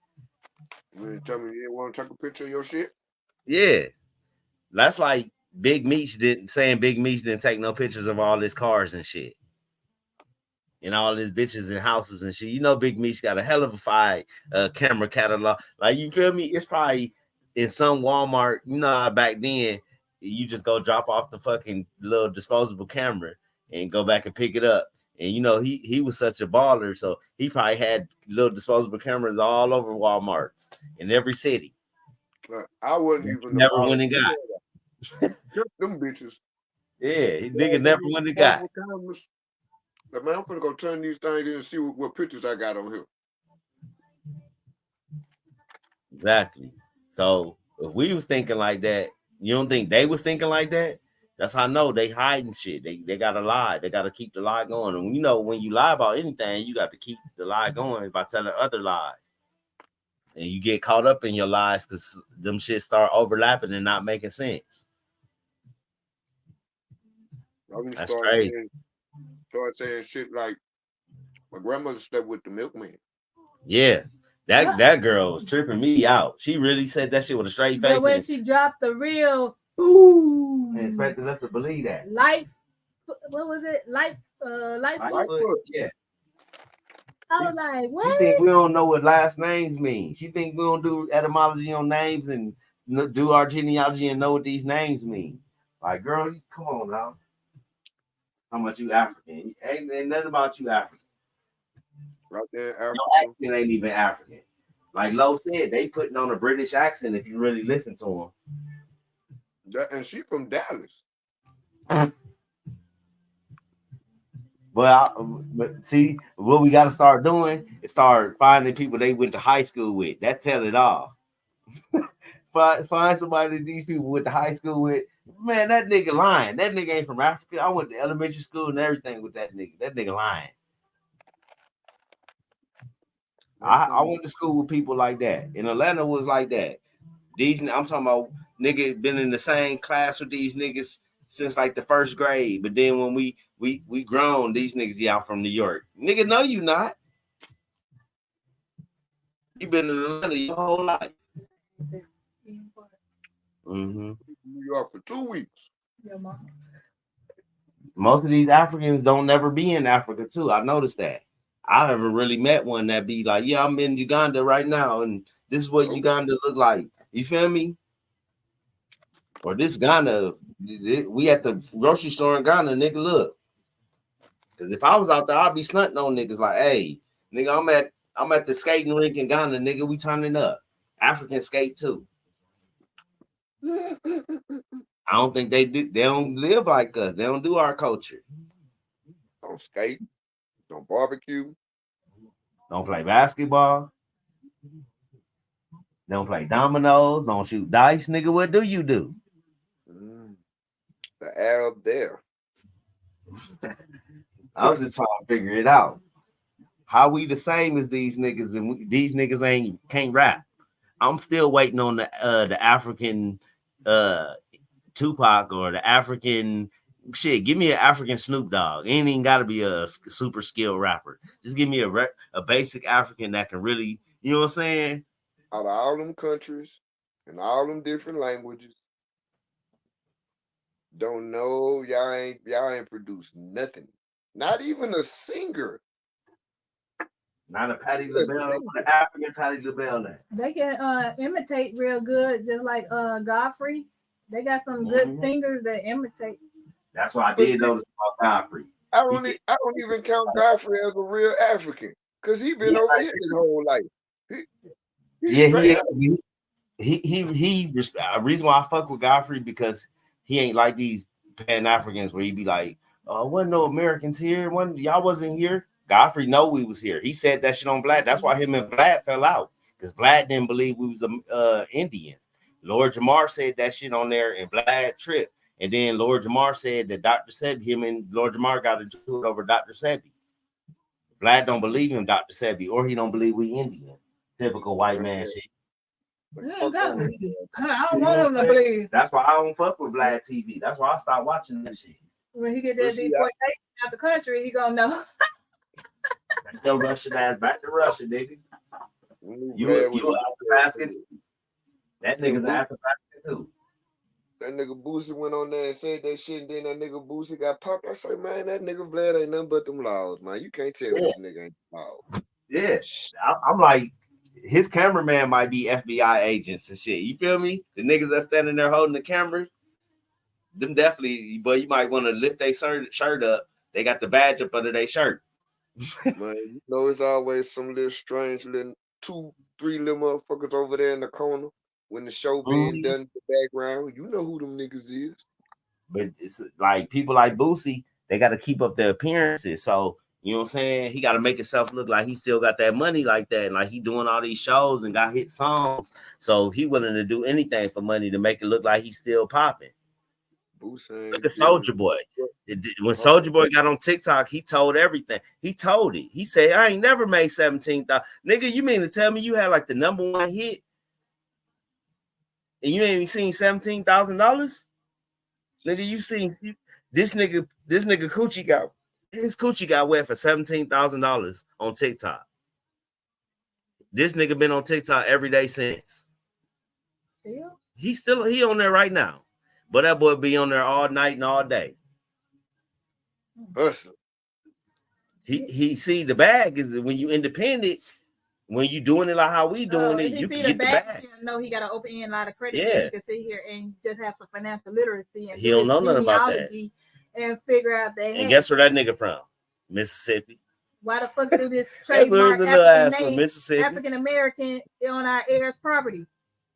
You tell me you didn't want to take a picture of your shit? Yeah. That's like Big Meech didn't take no pictures of all his cars and shit. And all his bitches and houses and shit. You know, Big Meech got a hell of a fine camera catalog. Like, you feel me? It's probably in some Walmart, you know how back then you just go drop off the fucking little disposable camera and go back and pick it up. And you know, he was such a baller, so he probably had little disposable cameras all over Walmarts in every city. I wasn't even never went and got. Them bitches. Yeah, nigga never went and got. But man, I'm gonna go turn these things in and see what pictures I got on here. Exactly. So if we was thinking like that, you don't think they was thinking like that? That's how I know they hiding shit. They gotta lie. They gotta keep the lie going. And you know, when you lie about anything, you got to keep the lie going by telling other lies. And you get caught up in your lies because them shit start overlapping and not making sense. That's crazy. Start saying shit like my grandmother slept with the milkman. Yeah. That girl was tripping me out. She really said that shit with a straight face. But when she dropped the real boom, and expected us to believe that. What was it? Lightfoot? Yeah. I was like, what? She think we don't know what last names mean. She think we don't do etymology on names and do our genealogy and know what these names mean. Like, girl, come on now. How much you African? Ain't nothing about you African. Right there, African. Your accent ain't even African. Like Lo said, they putting on a British accent if you really listen to them. And she from Dallas. But see, what we got to start doing is start finding people they went to high school with. That tell it all. Find somebody that these people went to high school with. Man, that nigga lying. That nigga ain't from Africa. I went to elementary school and everything with that nigga. That nigga lying. I went to school with people like that. And Atlanta was like that. I'm talking about nigga been in the same class with these niggas since like the first grade. But then when we grown, these niggas y'all from New York. Nigga, no, you not. You been in Atlanta your whole life. Mm-hmm. New York for 2 weeks. Your mom. Most of these Africans don't never be in Africa too. I noticed that. I haven't really met one that be like, yeah, I'm in Uganda right now, and this is what Nope. Uganda look like. You feel me? Or this Ghana, we at the grocery store in Ghana, nigga, look. Because if I was out there, I'd be stunting on niggas like, hey, nigga, I'm at the skating rink in Ghana, nigga, we turning up. African skate too. I don't think they do. They don't live like us. They don't do our culture. Don't skate. Don't barbecue. Don't play basketball. Don't play dominoes. Don't shoot dice, nigga. What do you do? The Arab there. I was just trying to figure it out. How we the same as these niggas, and these niggas can't rap. I'm still waiting on the African Tupac or the African shit. Give me an African Snoop Dogg. Ain't even got to be a super skilled rapper. Just give me a basic African that can really, you know what I'm saying? Out of all them countries and all them different languages, don't know. Y'all ain't produced nothing. Not even a singer. Not a Patti LaBelle, an African Patti LaBelle. They can imitate real good, just like Godfrey. They got some good singers that imitate. That's what I did notice about Godfrey. I don't even count Godfrey as a real African because he been over here his whole life. He reason why I fuck with Godfrey because he ain't like these Pan Africans where he be like, oh, wasn't no Americans here, y'all wasn't here. Godfrey know we was here. He said that shit on Vlad. That's why him and Vlad fell out because Vlad didn't believe we was Indians. Lord Jamar said that shit on there, and Vlad tripped. And then Lord Jamar said that Dr. Sebi, him and Lord Jamar got into it over Dr. Sebi. Vlad don't believe him, Dr. Sebi, or he don't believe we Indians. Typical white man shit. I don't want him to believe. That's why I don't fuck with Vlad TV. That's why I stopped watching that shit. When he get that deportation out the country, he gonna know. Tell Russian ass back to Russia, nigga. You after basket. That nigga's after basket too. That nigga Boosie went on there and said that shit, and then that nigga Boosie got popped. I said, man, that nigga Vlad ain't nothing but them laws, man. You can't tell this nigga ain't laws. Yeah, I'm like, his cameraman might be FBI agents and shit. You feel me? The niggas that standing there holding the camera, them definitely, but you might want to lift their shirt up. They got the badge up under their shirt. Man, you know it's always some little strange little 2-3 little motherfuckers over there in the corner when the show being done in the background. You know who them niggas is. But it's like people like Boosie, they got to keep up their appearances. So, you know what I'm saying? He got to make himself look like he still got that money like that. And like he doing all these shows and got hit songs. So he willing to do anything for money to make it look like he's still popping. Look at Soldier Boy. When Soldier Boy got on TikTok, he told everything. He told it. He said, I ain't never made 17,000. Nigga, you mean to tell me you had like the #1 hit? And you ain't even seen $17,000? Nigga, you seen this nigga coochie got wet for $17,000 on TikTok. This nigga been on TikTok every day since. He on there right now. But that boy be on there all night and all day. He see the bag is when you independent, when you doing it like how we doing it, you can get the bag. You know he got an open end line of credit. Yeah, he can sit here and just have some financial literacy and he don't know nothing about that and figure out that. And guess where that nigga from? Mississippi. Why the fuck do this trademark African American on our heirs' property?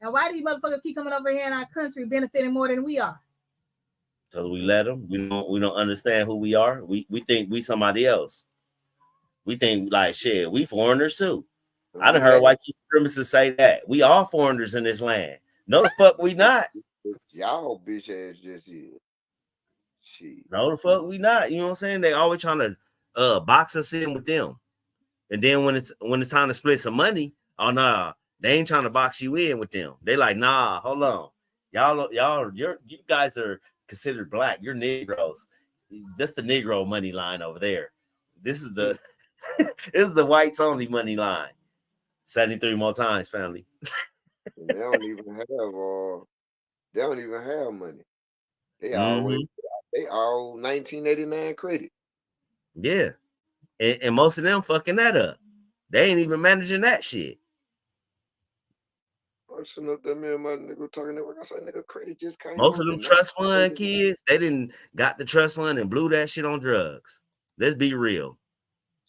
And why do these motherfuckers keep coming over here in our country benefiting more than we are? Because we let them. We don't understand who we are. We think we somebody else. We think like shit. We foreigners too. I done heard white supremacists say that we all foreigners in this land. No, the fuck we not. Y'all bitch ass just is. Shit. No, the fuck we not. You know what I'm saying? They always trying to box us in with them, and then when it's time to split some money, oh nah. They ain't trying to box you in with them. They like, nah, hold on. You guys are considered black. You're Negroes. That's the Negro money line over there. This is the this is the whites only money line. 73 more times, family. And they don't even have money. They always Mm-hmm. they all 1989 credit. Yeah. And most of them fucking that up. They ain't even managing that shit. I'm sitting up there, me and my nigga talking that. I said, nigga, credit just came Most up of them and trust fund kids, they didn't got the trust fund and blew that shit on drugs. Let's be real.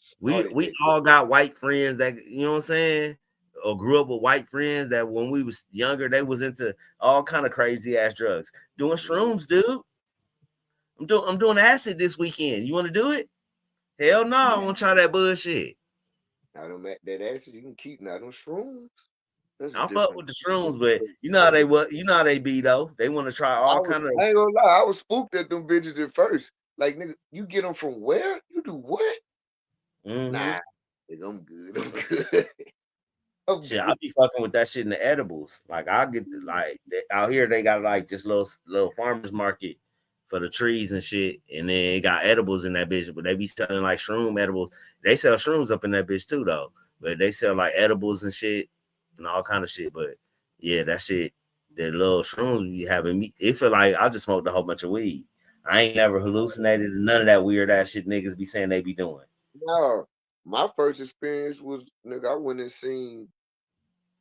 started We that. all got white friends that, you know what I'm saying, or grew up with white friends that when we was younger, they was into all kind of crazy ass drugs. Doing shrooms, dude. I'm doing acid this weekend. You want to do it? Hell no, I want to try that bullshit. Now them that acid you can keep now them shrooms. That's a I fuck different. with the shrooms, but you know how they be though. They want to try all kind of. I ain't gonna lie, I was spooked at them bitches at first. Like nigga, you get them from where? You do what? Mm-hmm. Nah, nigga, I'm good. I'm good. I'm Shit, I good. be fucking with that shit in the edibles. Like I get out here, they got like just little farmers market for the trees and shit, and then it got edibles in that bitch. But they be selling like shroom edibles. They sell shrooms up in that bitch too, though. But they sell like edibles and shit and all kind of shit. But yeah, that shit, the little shrooms be having me. It feel like I just smoked a whole bunch of weed. I ain't never hallucinated and none of that weird ass shit niggas be saying they be doing. No, my first experience was nigga. I went and seen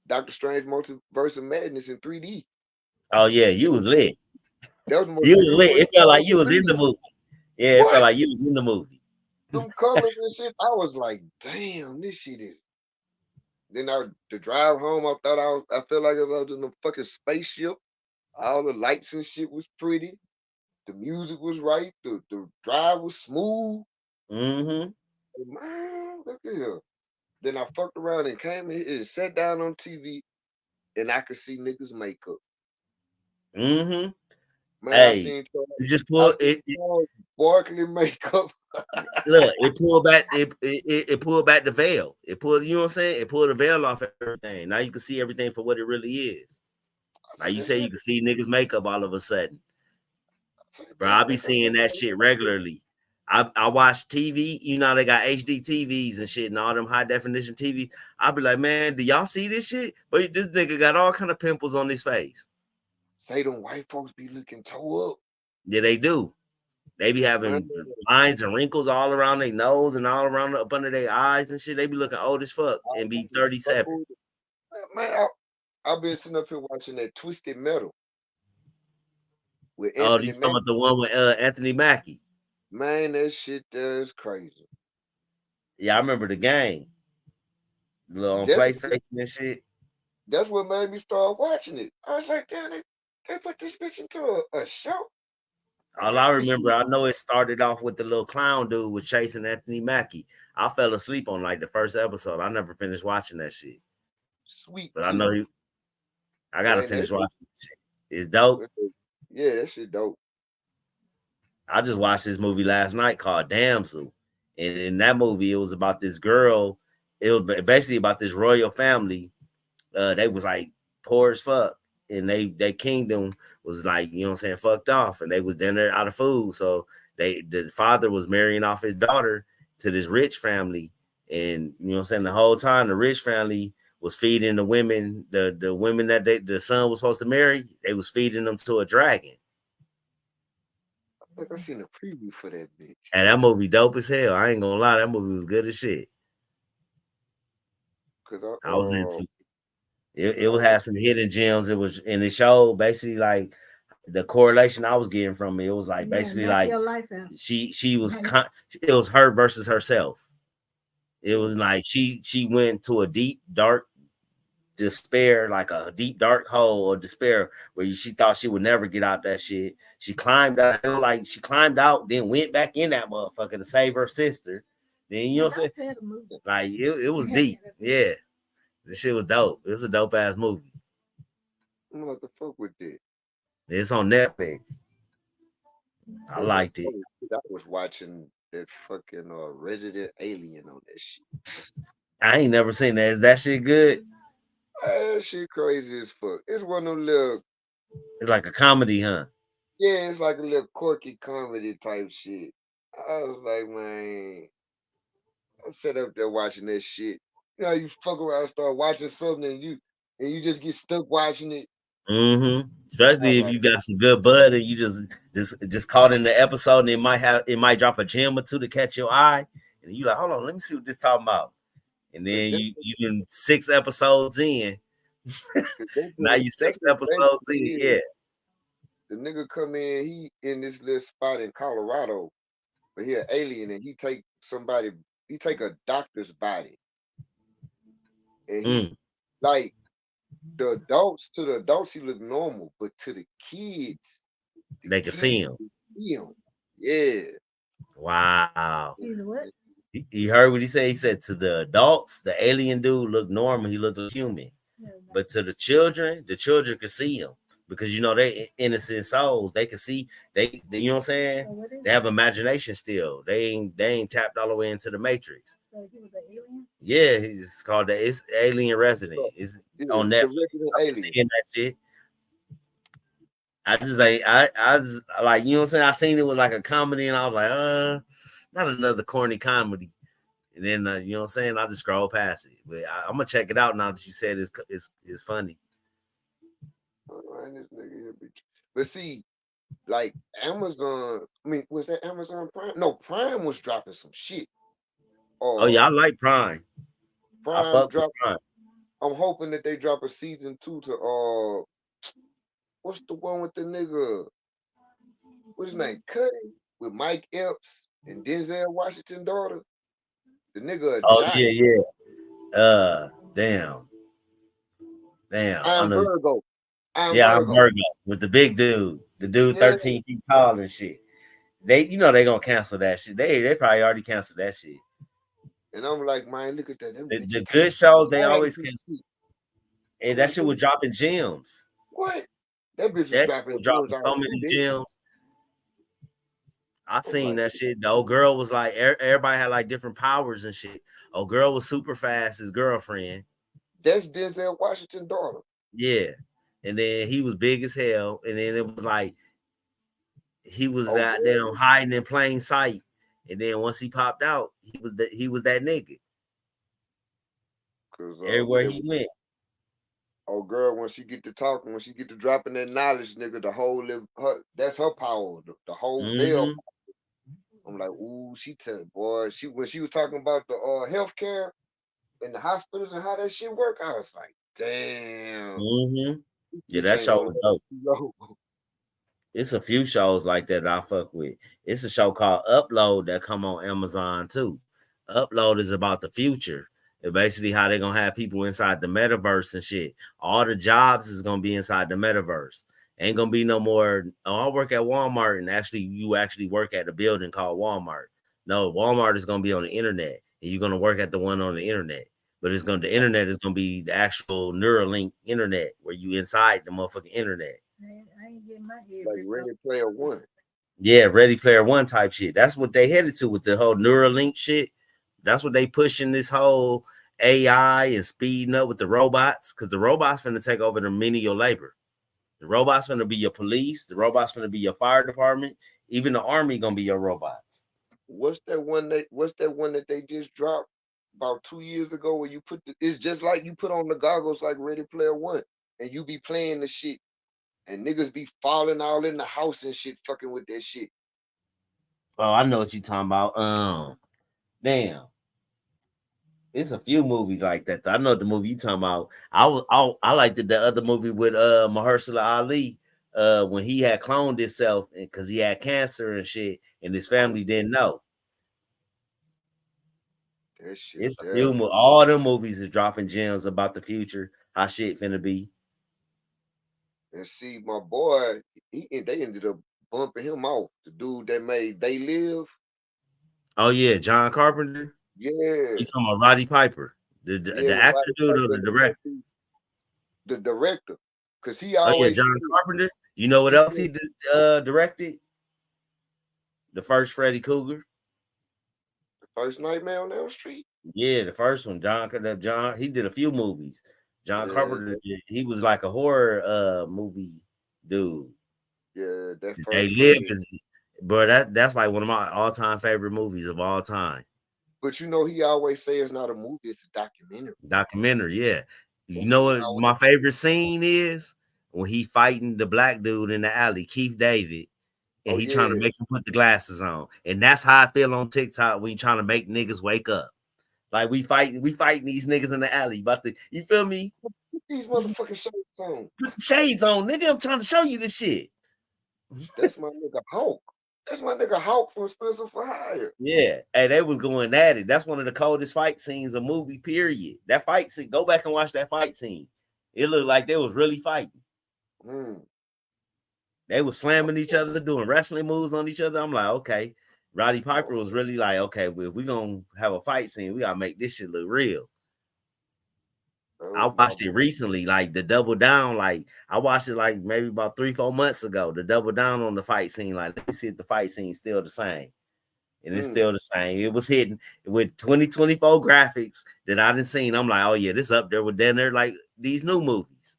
Doctor Strange Multiverse of Madness in 3D. Oh yeah, you was lit. That was the most You was lit. beautiful It shit felt I like you ever was in the seen. movie. Yeah, it felt What? like you was in the movie. Them colors and shit. I was like, damn, this shit is. Then the drive home, I felt like I was in a fucking spaceship. All the lights and shit was pretty. The music was right. The drive was smooth. Mm-hmm. Man, look at here. Then I fucked around and came here and sat down on TV and I could see niggas makeup. Mm-hmm. Man, Hey, you just I pull seen it, Charles Barkley makeup. look, it pulled back it pulled back the veil. It pulled, you know what I'm saying? It pulled the veil off everything. Now you can see everything for what it really is. I Like said, you this say you nigga, can see niggas makeup all of a sudden. I said, Bro, this I be nigga seeing that shit regularly. I watch TV, you know, they got HD TVs and shit and all them high definition TV. I be like, man, do y'all see this shit? But this nigga got all kind of pimples on his face. say them white folks be looking toe up. Yeah, they do. They be Man, having lines and wrinkles all around their nose and all around up under their eyes and shit. They be looking old as fuck all and be fucking 37. exposed. Man, I've been sitting up here watching that Twisted Metal with Oh, Anthony you talking Mackie. about the one with Anthony Mackie? Man, that shit there is crazy. Yeah, I remember the game. Little on That's PlayStation and shit. that's what made me start watching it. I was like, damn, they put this bitch into a show. All I remember, I know it started off with the little clown dude was chasing Anthony Mackie. I fell asleep on like the first episode. I never finished watching that shit. Sweet But I know tooth. I gotta Man, finish watching that shit. It's dope. yeah, that shit dope. I just watched this movie last night called Damsel. And in that movie, it was about this girl. It was basically about this royal family. They was like poor as fuck. And their kingdom was like, you know what I'm saying, fucked off. And they was dinner out of food. So the father was marrying off his daughter to this rich family. And you know what I'm saying, the whole time the rich family was feeding the women, the women that the son was supposed to marry, they was feeding them to a dragon. I think I seen a preview for that bitch. And that movie dope as hell. I ain't gonna lie, that movie was good as shit. Cause I was into it. yeah, It would have some hidden gems. It was, and it showed basically like the correlation I was getting from it. It was like basically knock like your life out. she was it was her versus herself. It was like she went to a deep dark despair, like a deep dark hole of despair where she thought she would never get out that shit. She climbed out, like she climbed out, then went back in that motherfucker to save her sister. Then you know what I'm saying? Like it was deep. Yeah. This shit was dope. It was a dope ass movie. I'm like, the fuck with that. It's on Netflix. I Cause liked it. I was watching that fucking Resident Alien on that shit. I ain't never seen that. Is that shit good? That shit crazy as fuck. It's one of them little, It's like a comedy, huh? yeah, it's like a little quirky comedy type shit. I was like, man, I sat up there watching that shit. You know, you fuck around, start watching something, and you just get stuck watching it. Especially I'm if like, you got some good bud and you just caught in the episode and it might drop a gem or two to catch your eye. And you like, hold on, let me see what this talking about. And cause then that, you been 6 episodes in. cause Now you that's six what episodes basically in, is. yeah. The nigga come in, he in this little spot in Colorado, but he an alien, and he take a doctor's body, and he Mm, like to the adults he look normal, but to the they can see kids him. can see him. Yeah. Wow. He's what? You heard what he said? He said to the adults, the alien dude looked normal, he looked like human. But to the children can see him because you know they innocent souls. They can see you know what I'm saying? So what is They it? have imagination still. They ain't tapped all the way into the matrix. So he was an alien? Yeah, he's called that. It's Alien Resident. So, It's yeah, on the Netflix. resident I've been alien. seeing that shit. I just like I just like you know what I'm saying. I seen it was like a comedy, and I was like, not another corny comedy. And then you know what I'm saying. I just scroll past it, but I'm gonna check it out now that you said it's funny. Man, this nigga here but see, like Amazon, I mean, was that Amazon Prime? No, Prime was dropping some shit. Oh yeah, Or I like Prime. I Prime fuck with drop. Prime. I'm hoping that they drop a season 2 to what's the one with the nigga? What's his name? Cuddy with Mike Epps and Denzel Washington daughter. The nigga a Oh giant. yeah, yeah. Damn. I I'm know. Virgo. I'm Yeah, I'm Virgo. Virgo with the big dude, the dude Yeah. 13 feet tall and shit. You know, they gonna cancel that shit. They probably already canceled that shit. And I'm like, man, look at that. Them The bitches good taking shows they flags always and can. shit. And I'm that like, shit was dropping gems. what? That bitch was That shit dropping was gems dropping all so through many this. gems. I I'm seen like, that shit. The old girl was like, everybody had like different powers and shit. Old girl was super fast, his girlfriend. that's Denzel Washington daughter. Yeah. And then he was big as hell. And then it was like he was Oh, goddamn girl, hiding in plain sight. And then once he popped out, he was that nigga. cause Everywhere he went. oh girl, when she get to talking, when she get to dropping that knowledge, nigga, the whole that's her power, the whole veil. Mm-hmm. I'm like, ooh, she tell boy, she when she was talking about the healthcare in the hospitals and how that shit work, I was like, damn, Mm-hmm. Yeah, bitch that ain't show gonna was let dope. you go. It's a few shows like that I fuck with. It's a show called Upload that come on Amazon too. Upload is about the future. It's basically how they're gonna have people inside the metaverse and shit. All the jobs is gonna be inside the metaverse. Ain't gonna be no more. Oh, I work at Walmart, and actually, you actually work at a building called Walmart. No, Walmart is gonna be on the internet, and you're gonna work at the one on the internet. But the internet is gonna be the actual Neuralink internet where you inside the motherfucking internet. I ain't getting my head Like ripped off. Ready Player One. Yeah, Ready Player One type shit. That's what they headed to with the whole Neuralink shit. That's what they pushing this whole AI and speeding up with the robots because the robots finna take over the menial labor. The robots finna be your police. The robots finna be your fire department. Even the army gonna be your robots. What's that one that they just dropped about 2 years ago where you put it's just like you put on the goggles like Ready Player One and you be playing the shit and niggas be falling all in the house and shit fucking with that shit. Oh, I know what you talking about. Damn. It's a few movies like that. I know the movie you talking about. I liked the other movie with Mahershala Ali when he had cloned himself because he had cancer and shit, and his Oh, family didn't know. that shit It's a there. few all them movies is dropping gems about the future, how shit finna be. And see, my boy, they ended up bumping him off. The dude that made They Live. Oh yeah, John Carpenter. Yeah, He's talking about Roddy Piper, yeah, the with actor Roddy dude or Piper the and director. the director. Cause he Oh yeah, always John said, Carpenter. You know what he else said, he directed? The first Freddy Krueger. the first Nightmare on Elm Street. Yeah, the first one, John. He did a few movies. John Yeah, Carpenter. He was like a horror movie dude. yeah, that They first one. Live is, bro. That's like one of my all time favorite movies of all time. But you know, he always say it's not a movie; it's a documentary. Documentary, yeah. You That's know what he what always. my favorite scene is? When he fighting the black dude in the alley, Keith David, and Oh he trying to yeah, make him put the glasses on. And that's how I feel on TikTok when you trying to make niggas wake up. Like we fighting these niggas in the alley. About to, you feel me? put these motherfucking shirts on. Put the shades on, nigga. I'm trying to show you this shit. That's my nigga Hulk. That's my nigga Hulk from Spencer for Hire. Yeah. Hey, they was going at it. That's one of the coldest fight scenes of movie, period. That fight scene, go back and watch that fight scene. It looked like they was really fighting. Mm. They was slamming each other, doing wrestling moves on each other. I'm like, okay. Roddy Piper was really like, okay, well, if we gonna have a fight scene, we gotta make this shit look real. That I was my watched it recently, like the double down. Like I watched it like maybe about 3-4 months ago. The double down on the fight scene. Like, let me see if the fight scene still the same. And it's still the same. It was hitting with 2024 graphics that I didn't seen. I'm like, oh yeah, this up there with then they're like these new movies.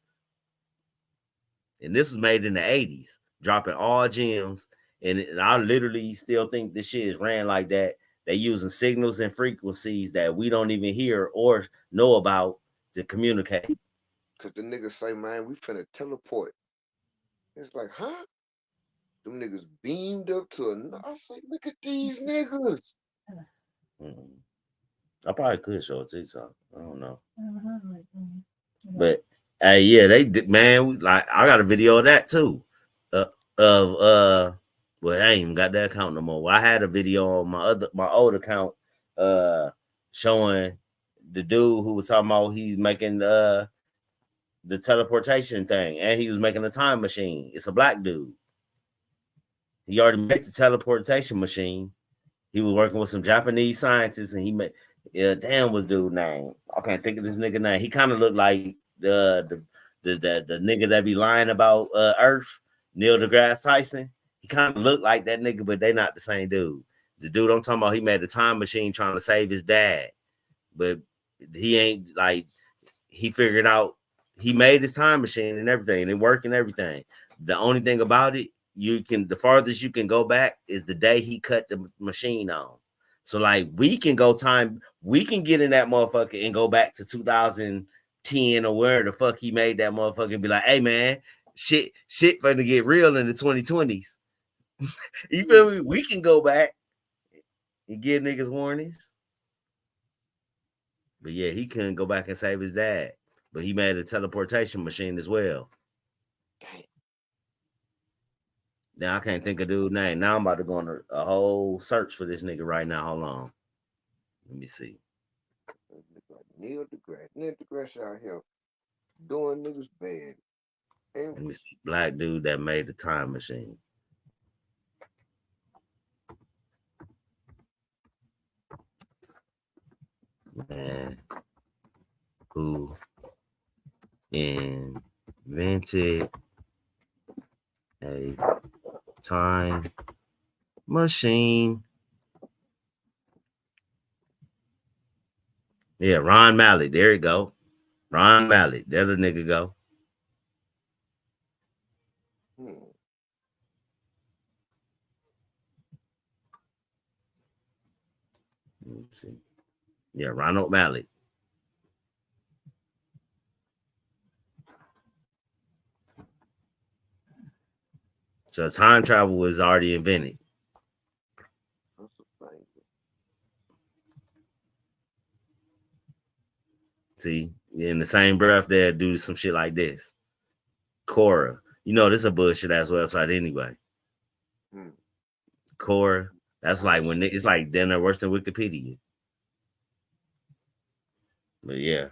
And this was made in the 80s, dropping all gems. And I literally still think this shit is ran like that. They using signals and frequencies that we don't even hear or know about to communicate. Cause the niggas say, man, we finna teleport. It's like, huh? Them niggas beamed up to a. I say, look at these niggas. Mm-hmm. I probably could show it to you, so I don't know. Mhm. But hey, yeah, they did, man. Like I got a video of that too. Of well, I ain't even got that account no more. Well, I had a video on my old account, showing the dude who was talking about he's making the teleportation thing, and he was making a time machine. It's a black dude. He already made the teleportation machine. He was working with some Japanese scientists, and he made. Damn, what's dude name? I can't think of this nigga name. He kind of looked like the nigga that be lying about Earth, Neil deGrasse Tyson. He kind of looked like that nigga, but they not the same dude. The dude I'm talking about, he made a time machine trying to save his dad, but he ain't like he figured out he made his time machine and everything, and it worked and everything. The only thing about it, the farthest you can go back is the day he cut the machine on. So like we can get in that motherfucker and go back to 2010 or where the fuck he made that motherfucker and be like, hey man, shit finna get real in the 2020s. You feel me? We can go back and give niggas warnings. But yeah, he couldn't go back and save his dad. But he made a teleportation machine as well. Now I can't think of dude's name. Now I'm about to go on a whole search for this nigga right now. Hold on. Let me see. Neil deGrasse out here doing niggas bad. And Let me see. Black dude that made the time machine. Man, who invented a time machine? Yeah, Ron Mallett. There you go. Ron Mallett. There the nigga go. Let me see. Yeah, Ronald Mallett. So time travel was already invented. See, in the same breath, they'll do some shit like this. Quora. You know, this is a bullshit ass website anyway. Quora. That's like when it's like then they're worse than Wikipedia. But yeah.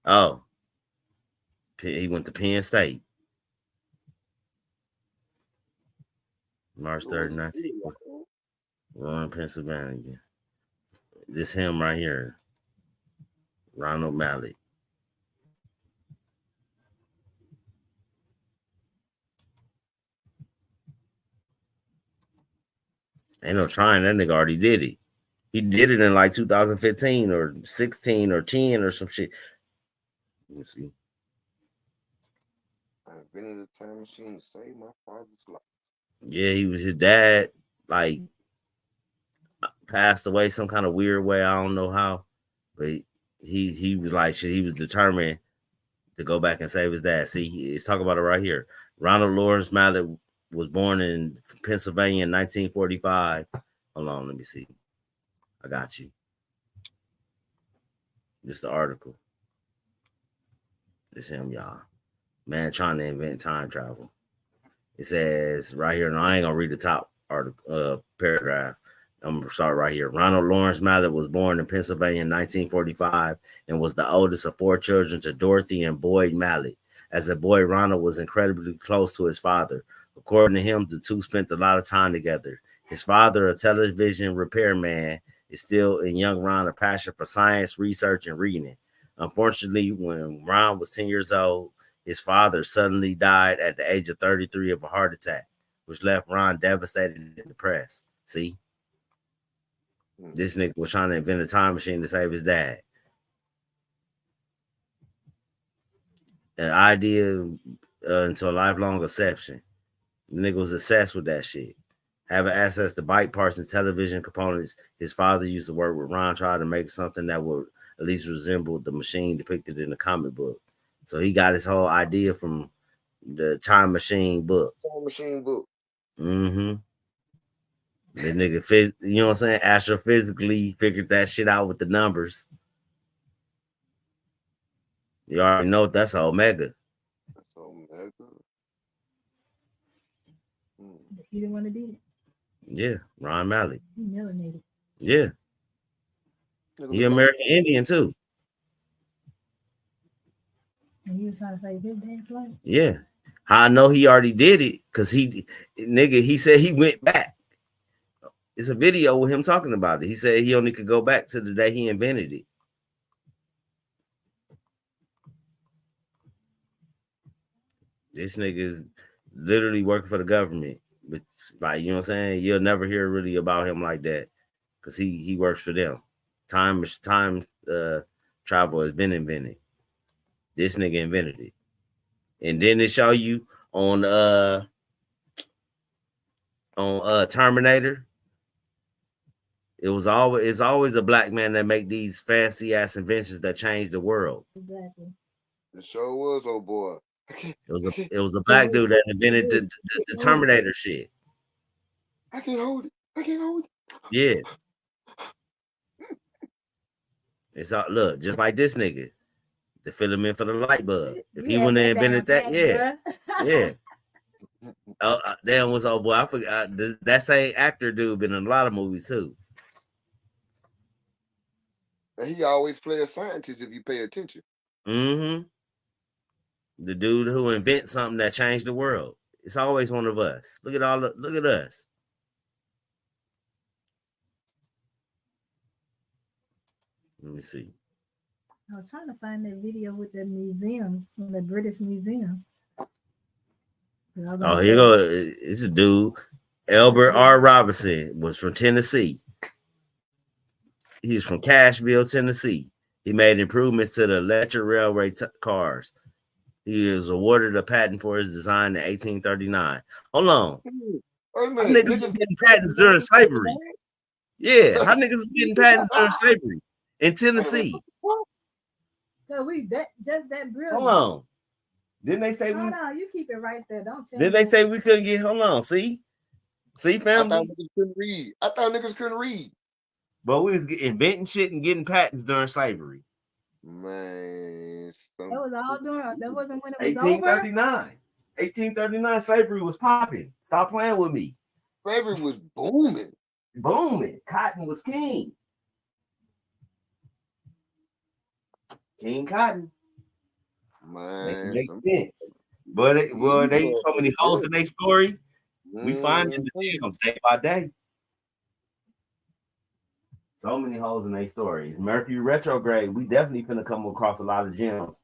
Oh. He went to Penn State. March 3rd, 19. Pennsylvania. This him right here. Ronald Mallett. Ain't no trying. That nigga already did it. He did it in like 2015 or 16 or 10 or some shit. Let me see. I invented a time machine to save my father's life. Yeah, he was his dad. Like passed away some kind of weird way. I don't know how, but he was like shit. He was determined to go back and save his dad. See, he's talking about it right here. Ronald Lawrence Mallett was born in Pennsylvania in 1945. Hold on, let me see. I got you. Just the article. It's him, y'all. Man trying to invent time travel. It says right here, and I ain't gonna read the top article paragraph. I'm gonna start right here. Ronald Lawrence Mallett was born in Pennsylvania in 1945 and was the oldest of 4 children to Dorothy and Boyd Mallett. As a boy, Ronald was incredibly close to his father. According to him, the two spent a lot of time together. His father, a television repairman, instilled in young Ron a passion for science, research, and reading. Unfortunately, when Ron was 10 years old, his father suddenly died at the age of 33 of a heart attack, which left Ron devastated and depressed. See? This nigga was trying to invent a time machine to save his dad. An idea into a lifelong obsession. The nigga was obsessed with that shit. Having access to bite parts and television components, his father used to work with Ron, trying to make something that would at least resemble the machine depicted in the comic book. So he got his whole idea from the time machine book. Time machine book. Mm-hmm. The nigga, you know what I'm saying? Astrophysically figured that shit out with the numbers. You already know that's Omega. That's Omega. He didn't want to do it. Yeah, Ron Mallett. He melanated. Yeah. He American Indian too. And he was trying to save his dad's life. Yeah. How I know he already did it, because he said he went back. It's a video with him talking about it. He said he only could go back to the day he invented it. This nigga is literally working for the government. But like, you know what I'm saying? You'll never hear really about him like that, because he works for them. Time travel has been invented. This nigga invented it. And then they show you on Terminator. It's always a black man that make these fancy ass inventions that change the world. Exactly. It sure was, old boy. It was a black dude that invented the Terminator shit. I can't hold it. I can't hold it. Yeah. It's all, look, just like this nigga, the filament for the light bulb. If he wouldn't have invented that, yeah. Damn, was old boy. I forgot that same actor dude been in a lot of movies too. And he always play a scientist if you pay attention. Mm-hmm. The dude who invents something that changed the world. It's always one of us. Look at us. Let me see. I was trying to find that video with the museum from the British Museum. Oh, here you go. It's a dude. Albert R. Robinson was from Tennessee. He was from Cashville, Tennessee. He made improvements to the electric railway cars. He was awarded a patent for his design in 1839. Hold on. Wait a minute. How niggas was getting patents during slavery? Yeah, how niggas was getting patents during slavery in Tennessee? No, that brilliant. Hold on. Didn't they say Hold on, you keep it right there. Don't tell Didn't me. they say we couldn't get? Hold on. See, family. I thought niggas couldn't read. But we was inventing shit and getting patents during slavery. Man, that was all during. That wasn't when it was 1839. 1839, slavery was popping. Stop playing with me. Slavery was booming. Cotton was king. King Cotton. Man, makes sense. But they so many holes in their story. We finding the gems day by day. So many holes in their stories. Mercury retrograde. We definitely finna come across a lot of gems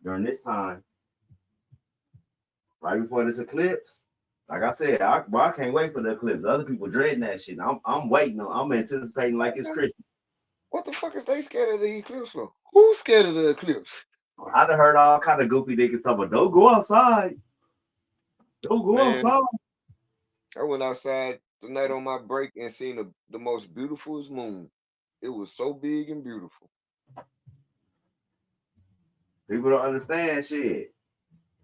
during this time. Right before this eclipse. Like I said, I can't wait for the eclipse. Other people dreading that shit. I'm waiting on. I'm anticipating like it's Christmas. What the fuck is they scared of the eclipse for? Who's scared of the eclipse? I done heard all kind of goofy niggas talking about don't go outside. Don't go outside. I went outside tonight on my break and seen the most beautifulest moon. It was so big and beautiful. People don't understand shit.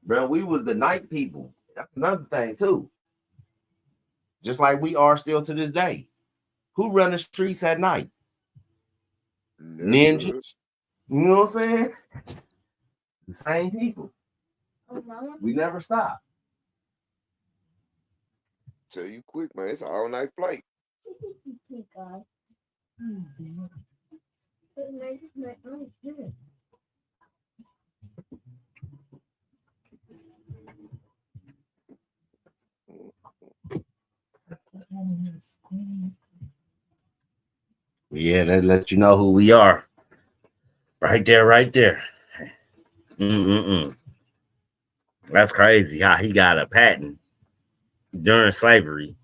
Bro, we was the night people. That's another thing too. Just like we are still to this day. Who run the streets at night? Nigga. Ninjas. You know what I'm saying? The same people. We never stop. Tell you quick, man. It's an all night flight. Yeah, that lets you know who we are. Right there, right there. That's crazy how he got a patent during slavery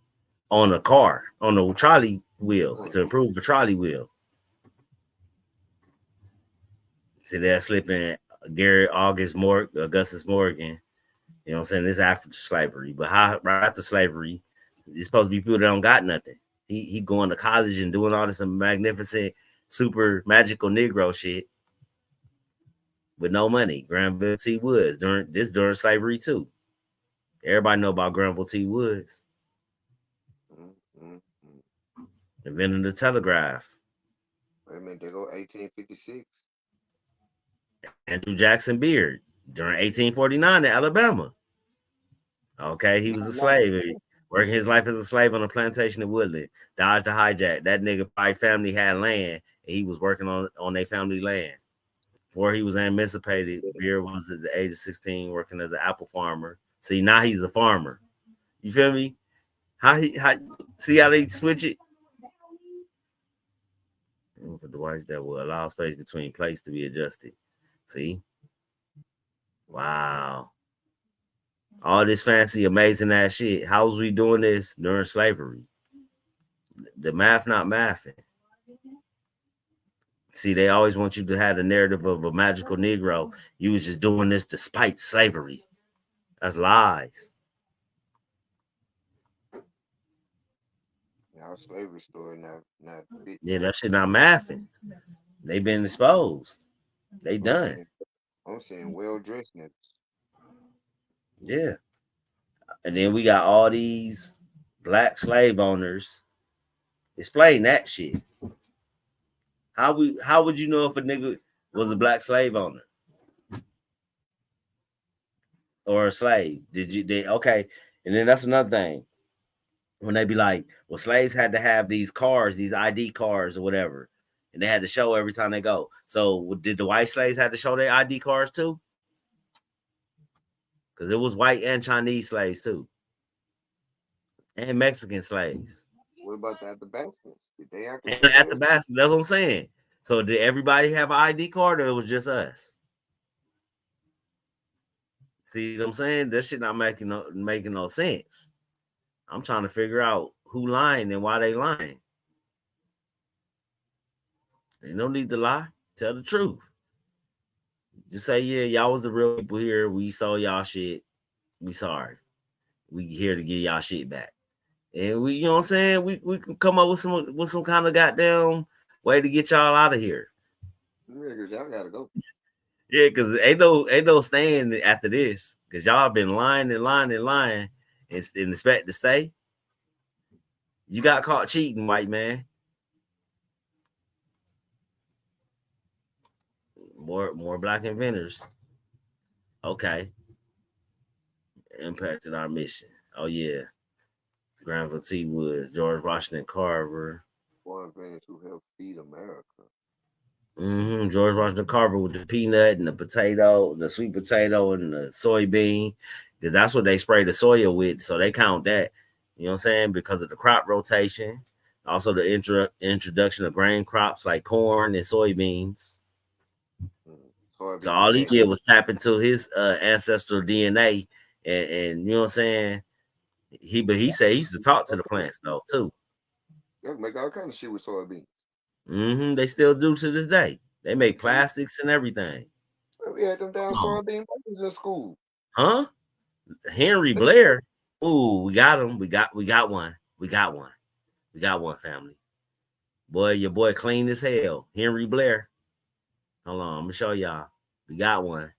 on a car, on a trolley wheel to improve the trolley wheel. See that slipping Augustus Morgan. You know what I'm saying? This is after slavery. But right after slavery, it's supposed to be people that don't got nothing. He going to college and doing all this magnificent, super magical Negro shit with no money. Granville T. Woods during slavery too. Everybody know about Granville T. Woods. Invented the telegraph. Wait a minute, they go 1856. Andrew Jackson Beard during 1849 in Alabama. Okay, he was a slave, working his life as a slave on a plantation in Woodland. Dodged a hijack. That nigga probably family had land, and he was working on their family land. Before he was emancipated, Beard was at the age of 16 working as an apple farmer. See, now he's a farmer. You feel me? See how they switch it? For device that will allow space between plates to be adjusted. See? Wow. All this fancy, amazing ass shit. How was we doing this during slavery? The math not mathing. See, they always want you to have the narrative of a magical Negro. You was just doing this despite slavery. That's lies. Our slavery story not Yeah, that shit not mathing. They been exposed. They done. I'm saying well dressed niggas. Yeah. And then we got all these black slave owners. Explain that shit. How would you know if a nigga was a black slave owner or a slave? Okay? And then that's another thing. When they be like, well, slaves had to have these cars, these ID cards or whatever, and they had to show every time they go. So did the white slaves have to show their ID cards too? Because it was white and Chinese slaves too, and Mexican slaves. What about the bastards? Did they have to? And at the bastards, that's what I'm saying. So did everybody have an ID card, or it was just us? See what I'm saying? That shit not making no sense. I'm trying to figure out who lying and why they lying. Ain't no need to lie. Tell the truth. Just say, yeah, y'all was the real people here. We saw y'all shit. We sorry. We here to get y'all shit back. And we, you know what I'm saying? We can come up with some kind of goddamn way to get y'all out of here. Yeah, cause y'all gotta go. Yeah, because ain't no staying after this. Because y'all been lying and expect to stay. You got caught cheating, white man. More black inventors. Okay. Impacted our mission. Oh yeah. Granville T. Woods, George Washington Carver. Foreign inventors who helped feed America. George Washington Carver with the peanut and the potato, the sweet potato and the soybean. Because that's what they spray the soil with. So they count that. You know what I'm saying? Because of the crop rotation. Also the introduction of grain crops like corn and soybeans. So all he did was tap into his ancestral DNA, and you know what I'm saying. He said he used to talk to the plants though too. They make all kind of shit with soybeans. They still do to this day. They make plastics and everything. We had them down soybean buttons in school. Huh? Henry Blair. Ooh, we got him. We got one. We got one. We got one, family. Boy, your boy clean as hell. Henry Blair. Hold on, I'm gonna show y'all. We got one.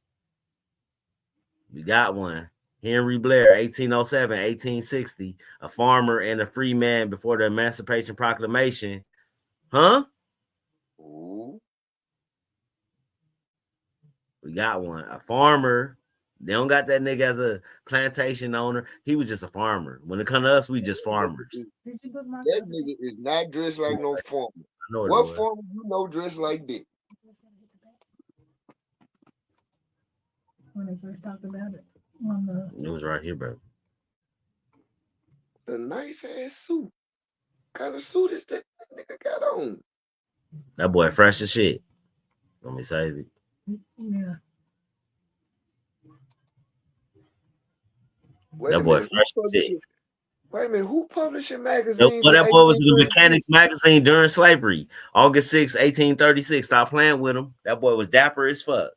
We got one. Henry Blair, 1807, 1860, a farmer and a free man before the Emancipation Proclamation. Huh? Ooh. We got one. A farmer. They don't got that nigga as a plantation owner. He was just a farmer. When it comes to us, we just farmers. Did you book my That nigga is not dressed like no farmer. I know it What was. farmer you know dressed like that? when they first talked about it? On the It was right here, bro. The nice ass suit. What kind of suit is that nigga got on? That boy fresh as shit. Let me save it. yeah. Wait That a boy minute. fresh as shit. Wait a minute. Who publishing Well, magazines in that boy was in the 1836? Mechanics magazine during slavery, August 6, 1836. Stop playing with him. That boy was dapper as fuck.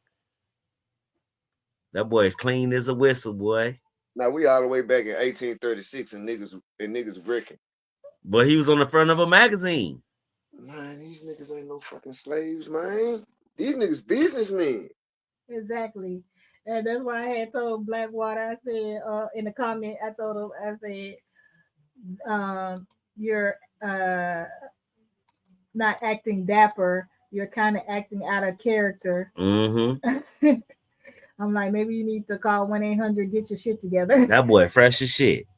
That boy is clean as a whistle, boy. Now we all the way back in 1836 and niggas wrecking. But he was on the front of a magazine. Man, these niggas ain't no fucking slaves, man. These niggas businessmen. Exactly. And that's why I had told Blackwater, I said in the comment, I told him, I said, you're not acting dapper, you're kind of acting out of character. Mm-hmm. I'm like, maybe you need to call 1-800, get your shit together. That boy fresh as shit.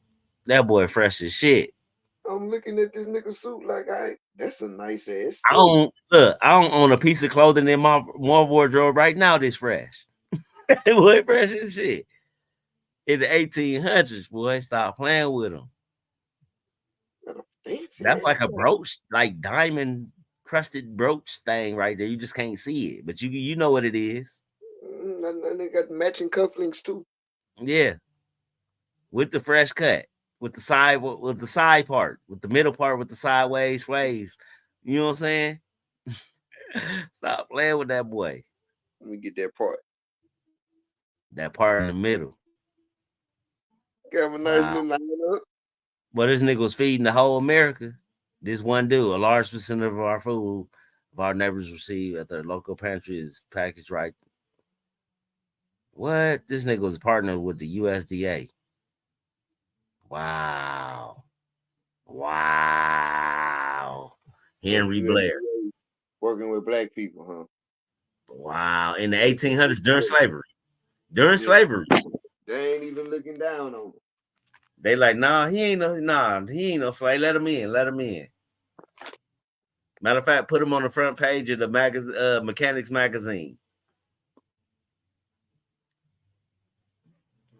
That boy fresh as shit. I'm looking at this nigga suit like, that's a nice ass I suit. don't own a piece of clothing in my one wardrobe right now this fresh. Boy, fresh as shit. In the 1800s, boy, stop playing with him. That's like a brooch, like diamond crusted brooch thing right there. You just can't see it, but you know what it is. And they got matching cufflinks too. Yeah, with the fresh cut, with the side part, with the middle part, with the sideways waves. You know what I'm saying? Stop playing with that boy. Let me get that part. That part in the middle. Got a nice little line up. But this nigga was feeding the whole America. This one dude, a large percent of our food of our neighbors receive at their local pantry is packaged right. What? This nigga was partnered with the USDA. Wow. Henry Blair. Working with black people, huh? Wow. In the 1800s, during slavery. Slavery. They ain't even looking down on him. They like, he ain't no slave. Let him in. Matter of fact, put him on the front page of the Mechanics magazine.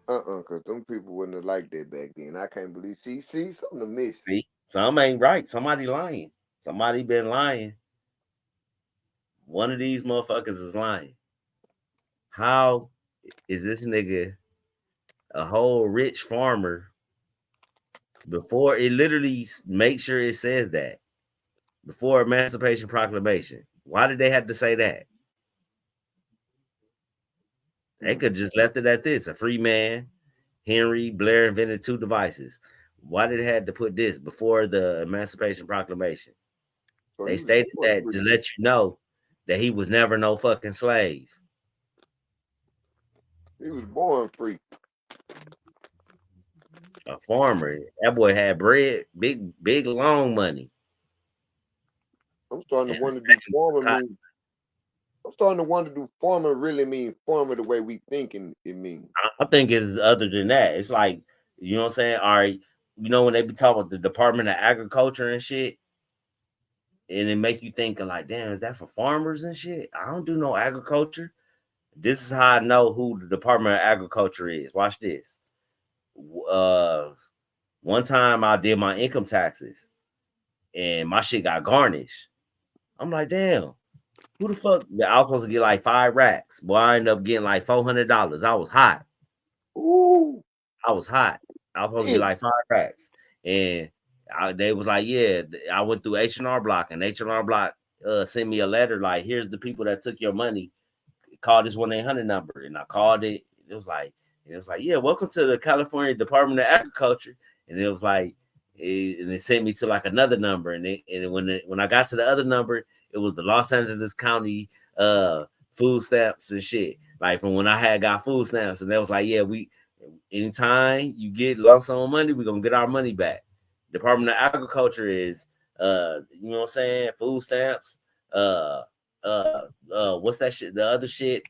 Because them people wouldn't have liked that back then. I can't believe. See, something to miss. See, some ain't right. Somebody lying. Somebody been lying. One of these motherfuckers is lying. How is this nigga a whole rich farmer before it literally make sure it says that before Emancipation Proclamation? Why did they have to say that? They could just left it at this: a free man. Henry Blair invented 2 devices. Why did they have to put this before the Emancipation Proclamation? So they stated that to let you know that he was never no fucking slave. He was born free. A farmer. That boy had bread, big long money. I'm starting to wonder, do farmer mean? I'm starting to wonder, do farmer really mean farmer the way we thinking it means? I think it's other than that. It's like, you know what I'm saying? All right, you know when they be talking about the Department of Agriculture and shit, and it make you thinking like, damn, is that for farmers and shit? I don't do no agriculture. This is how I know who the Department of Agriculture is. Watch this. One time I did my income taxes and my shit got garnished. I'm like, damn, who the fuck? I was supposed to get like 5 racks. Boy, I ended up getting like $400. I was hot. Ooh. I was supposed to get like 5 racks. And they was like, yeah, I went through H&R Block, and H&R Block sent me a letter like, here's the people that took your money. Call this 1-800 number. And I called it. It was like, yeah, welcome to the California Department of Agriculture. And it was like, and it sent me to like another number, and when I got to the other number, it was the Los Angeles County food stamps and shit. Like from when I had got food stamps, and they was like, yeah, we anytime you get lump sum money, we're gonna get our money back. Department of Agriculture is you know what I'm saying, food stamps, what's that shit? The other shit,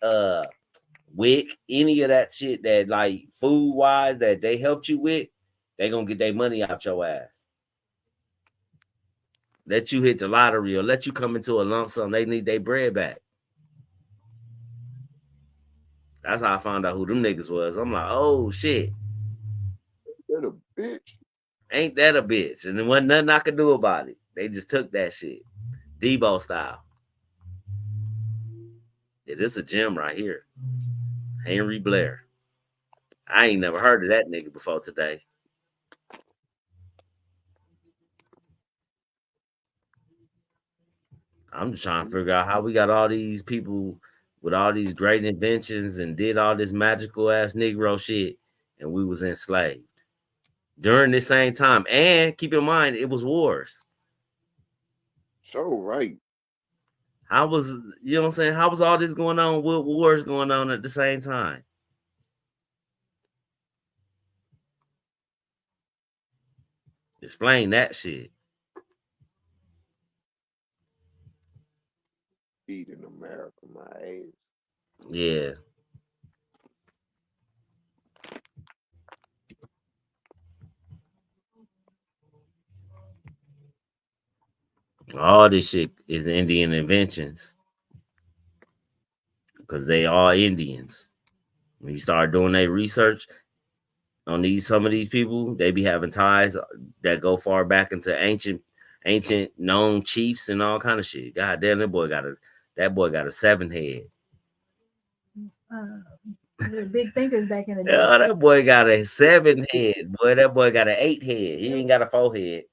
WIC, any of that shit that like food wise that they helped you with, they gonna get their money out your ass. Let you hit the lottery or let you come into a lump sum, they need their bread back. That's how I found out who them niggas was. I'm like, oh shit. That a bitch. Ain't that a bitch? And there wasn't nothing I could do about it. They just took that shit. Debo style. Yeah, this a gem right here. Henry Blair. I ain't never heard of that nigga before today. I'm just trying to figure out how we got all these people with all these great inventions and did all this magical ass Negro shit, and we was enslaved during this same time. And keep in mind, it was wars. So right. How was, you know what I'm saying? How was all this going on with wars going on at the same time? Explain that shit. Feeding America, my ass. Yeah. All this shit is Indian inventions because they are Indians. When you start doing their research on some of these people, they be having ties that go far back into ancient known chiefs and all kind of shit. God damn, that boy got a 7 head. Big thinkers back in the day. Yeah, that boy got a 7 head. Boy, that boy got an 8 head. He ain't got a 4 head.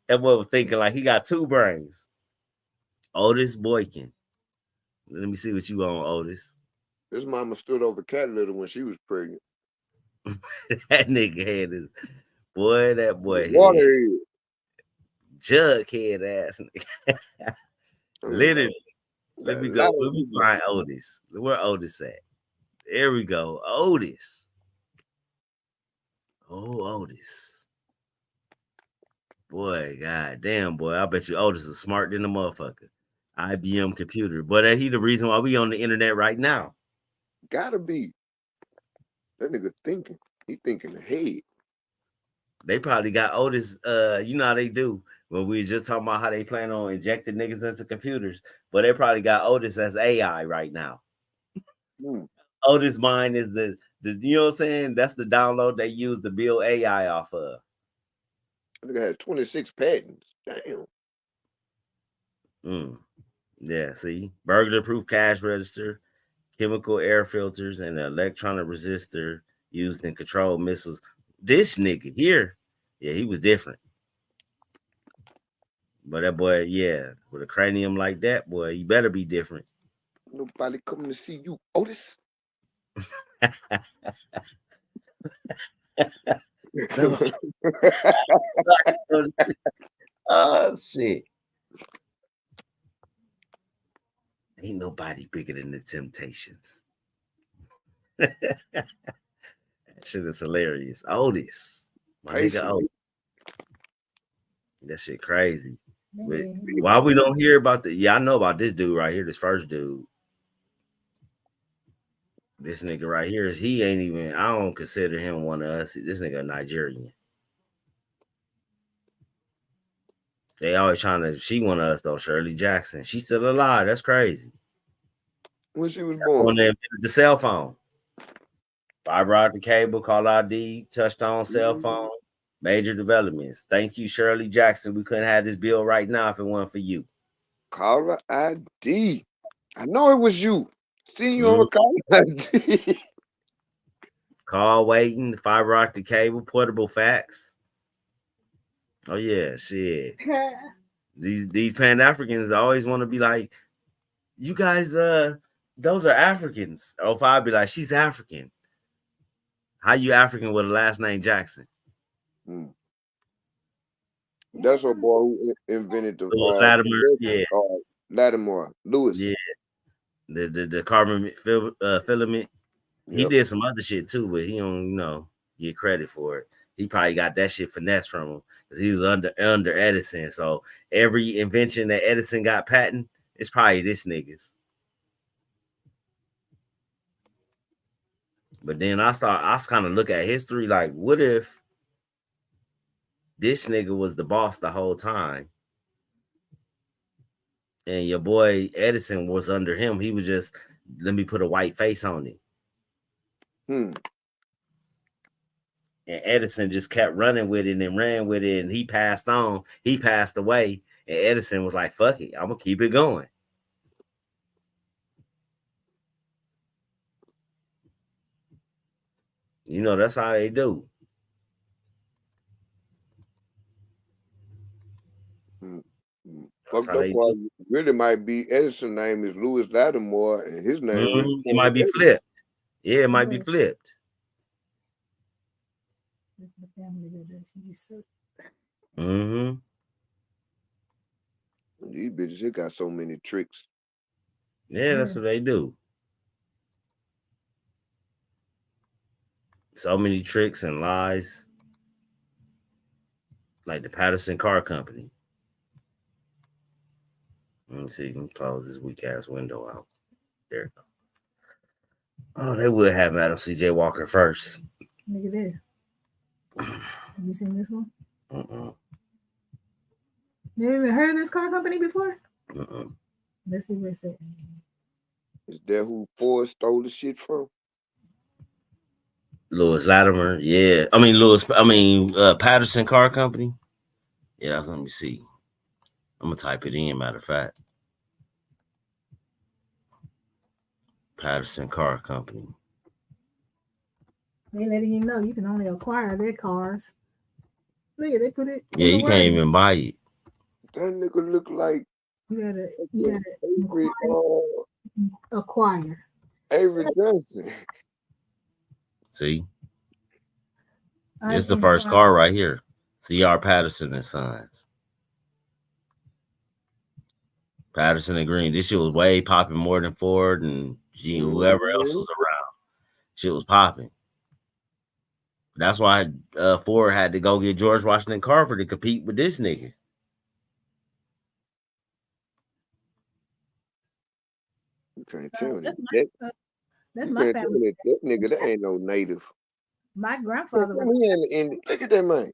That boy was thinking like he got 2 brains. Otis Boykin. Let me see what you on, Otis. His mama stood over cat litter when she was pregnant. That nigga had his boy. That boy Waterhead. Jug head ass nigga. Literally. Let me go. Let me find Otis. Where Otis at? There we go. Otis. Oh, Otis. Boy, god damn, boy. I bet you Otis is smart than a motherfucker. IBM computer. But he the reason why we on the internet right now. Gotta be. That nigga thinking. He thinking ahead. They probably got Otis, you know how they do. When we just talking about how they plan on injecting niggas into computers, but they probably got Otis as AI right now. Otis mind is the you know what I'm saying? That's the download they use to build AI off of. I think I had 26 patents. Damn. Yeah, see, burglar-proof cash register, chemical air filters, and an electronic resistor used in controlled missiles. This nigga here, yeah, he was different. But that boy, yeah, with a cranium like that, boy, you better be different. Nobody coming to see you, Otis. Oh shit. Ain't nobody bigger than the Temptations. That shit is hilarious. Otis. My nigga Otis. That shit crazy. Why we don't hear about I know about this dude right here, this first dude. This nigga right here, he ain't even, I don't consider him one of us. This nigga a Nigerian. They always trying to, she one of us though, Shirley Jackson. She's still alive. That's crazy. When she was born. The cell phone. Fiber optic cable, call ID, touchstone cell phone, major developments. Thank you, Shirley Jackson. We couldn't have this bill right now if it wasn't for you. Caller ID. I know it was you. Seen you on a caller ID. Call waiting, fiber optic cable, portable fax. Oh yeah, shit. These Pan Africans always want to be like, you guys, those are Africans. Or if I'd be like, she's African. How you African with a last name Jackson? Mm. That's a boy who invented the Louis Latimer, yeah, Lattimore, Lewis. yeah. The carbon filament. He Yep. did some other shit too, but he don't, get credit for it. He probably got that shit finesse from him because he was under Edison. So every invention that Edison got patent, it's probably this nigga's. But then I kind of look at history like, what if this nigga was the boss the whole time? And your boy Edison was under him. He was just, let me put a white face on it. Hmm. And Edison just kept running with it and ran with it. And he passed on. He passed away. And Edison was like, fuck it. I'm going to keep it going. That's how they do. Fucked up part really might be Edison's name is Louis Lattimore and his name really it might be flipped. Yeah, it might be flipped. Mm-hmm. These bitches, they got so many tricks. Yeah, that's what they do. So many tricks and lies. Like the Patterson Car Company. Let me see. You can close this weak ass window out. There you go. Oh, they would have Madam CJ Walker first. Look at that. Have you seen this one? You ever heard of this car company before? Let's see what it says. Is that who Ford stole the shit from? Louis Latimer, yeah. Patterson Car Company. Yeah, let me see. I'm gonna type it in, matter of fact. Patterson Car Company. They letting you know you can only acquire their cars. Look at they put it. Yeah, you can't even buy it. That nigga look like you gotta acquire. Avery Johnson. See? It's the first car right here. C.R. Patterson and Sons. Patterson and Green. This shit was way popping more than Ford and whoever else was around. Shit was popping. That's why Ford had to go get George Washington Carver to compete with this nigga. You can't tell me that's my family. That nigga, that ain't no native. My grandfather was. Look at that man.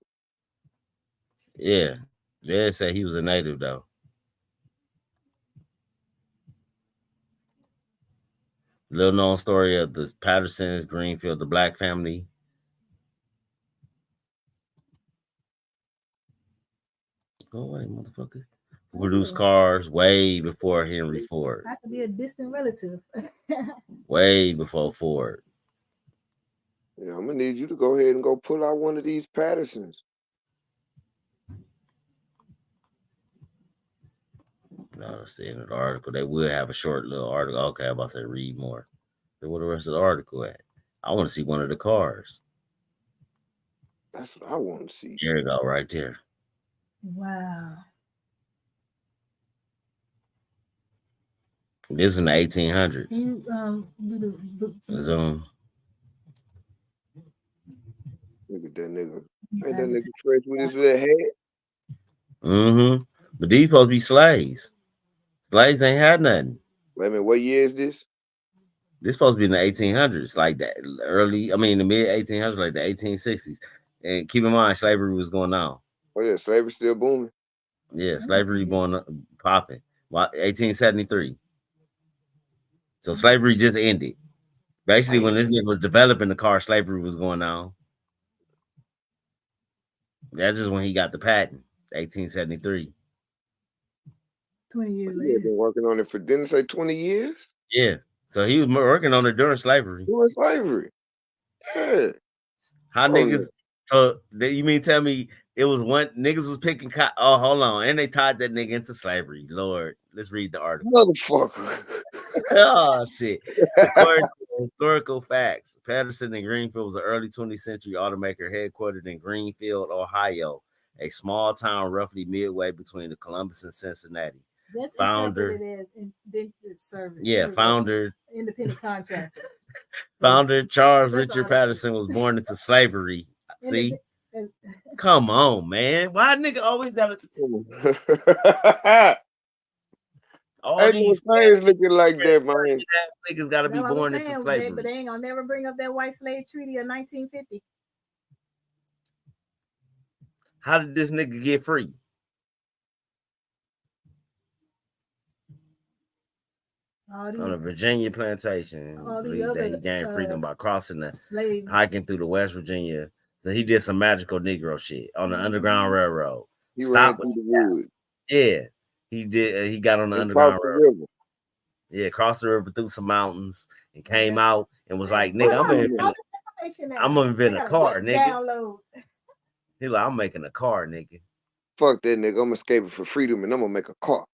Yeah. They say he was a native though. Little known story of the Pattersons, Greenfield, the Black family. Go away, motherfucker. Produced cars way before Henry Ford. I could be a distant relative. Way before Ford. Yeah, I'm gonna need you to go ahead and go pull out one of these Pattersons. No, it's the end of the article. They will have a short little article. Okay, I'm about to say read more. Then where the rest of the article at? I want to see one of the cars. That's what I want to see. There you go, right there. Wow. This is in the 1800s. You do the Zoom. Look at that nigga. Ain't that nigga fresh with his little head? Mm-hmm. But these supposed to be slaves. Slaves ain't had nothing. Wait a minute, what year is this? This supposed to be in the 1800s, like that the mid 1800s, like the 1860s. And keep in mind, slavery was going on. Oh yeah, slavery still booming. Yeah, slavery popping. 1873. So slavery just ended. Basically, when this nigga was developing the car, slavery was going on. That's just when he got the patent, 1873. 20 years later. Been working on it for, didn't it say 20 years? Yeah. So he was working on it during slavery. During slavery. Yeah. How niggas, so you mean tell me it was one, niggas was picking cotton. Oh, hold on. And they tied that nigga into slavery. Lord, let's read the article. Motherfucker. Oh, shit. Historical facts. Patterson and Greenfield was an early 20th century automaker headquartered in Greenfield, Ohio, a small town roughly midway between the Columbus and Cincinnati. Just Founder- interpreted as indentured service. Yeah, He was a founder independent contractor. Charles That's Richard all. Patterson was born into slavery. See, Indep- come on, man. Why nigga always gotta all Ain't no these things looking like that, man. ass niggas gotta be That's what I'm born into saying, slavery? but they ain't gonna never bring up that white slave treaty of 1950. How did this nigga get free? All these On a Virginia plantation. All these Believe that other, he gained freedom by crossing the slave. hiking through the West Virginia. So he did some magical Negro shit on the Underground Railroad. He Stop ran through the woods. Yeah, he did. He got on the and Underground crossed the Railroad. river. Yeah, crossed the river through some mountains and came Yeah. out and was like, "Nigga, Hold on, I'm gonna invent a car, nigga." Download. He like, "I'm making a car, nigga." Fuck that nigga. I'm escaping for freedom and I'm gonna make a car.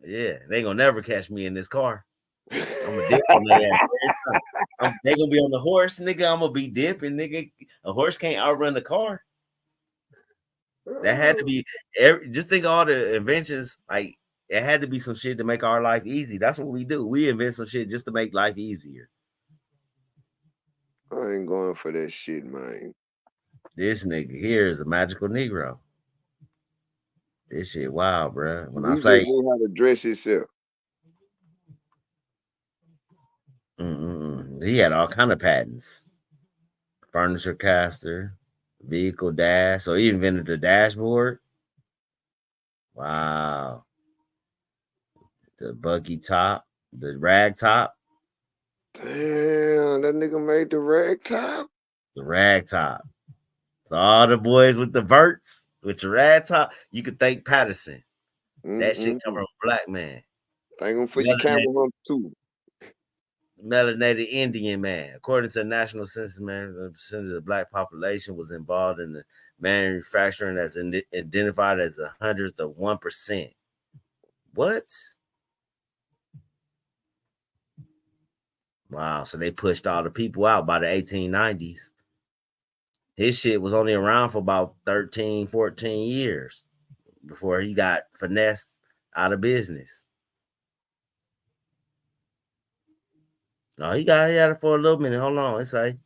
Yeah, they ain't gonna never catch me in this car. I'm gonna dip on their ass. They gonna be on the horse, nigga. I'm gonna be dipping, nigga. A horse can't outrun the car. That had to be just think of all the inventions. Like it had to be some shit to make our life easy. That's what we do. We invent some shit just to make life easier. I ain't going for that shit, man. This nigga here is a magical Negro. This shit wild, bro. When He I just say know how to dress himself. he had all kind of patents. Furniture caster, vehicle dash, so he invented the dashboard. Wow. The buggy top, the rag top. Damn, that nigga made the rag top. The rag top. So all the boys with the verts, with your rag top, you could thank Patterson. That shit come from a black man. Thank him for your camel hump too. Melanated Indian man. According to the National Census, man, the percentage of the black population was involved in the manufacturing as identified as 100th of 1%. What? Wow, so they pushed all the people out by the 1890s. His shit was only around for about 13, 14 years before he got finessed out of business. No, he had it for a little minute. Hold on, it's like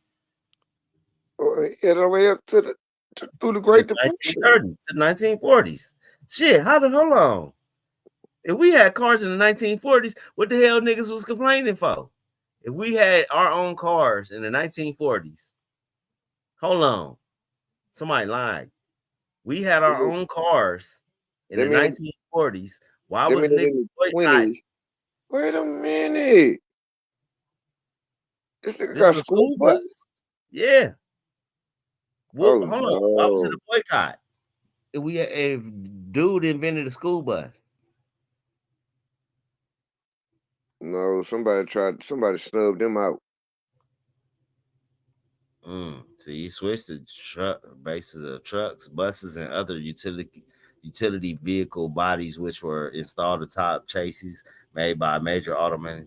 he had all the way up to through the Great Depression. 1930s to 1940s. Shit, hold on. If we had cars in the 1940s, what the hell niggas was complaining for? If we had our own cars in the 1940s, hold on. Somebody lied. We had our own cars in the 1940s. Why was niggas boycotting? Wait a minute. This nigga got school buses? Yeah. Well, hold on. Why was it No. a boycott? If dude invented a school bus. No, somebody snubbed him out. So you switched to bases of trucks, buses, and other utility vehicle bodies, which were installed atop chassis made by a major automaker.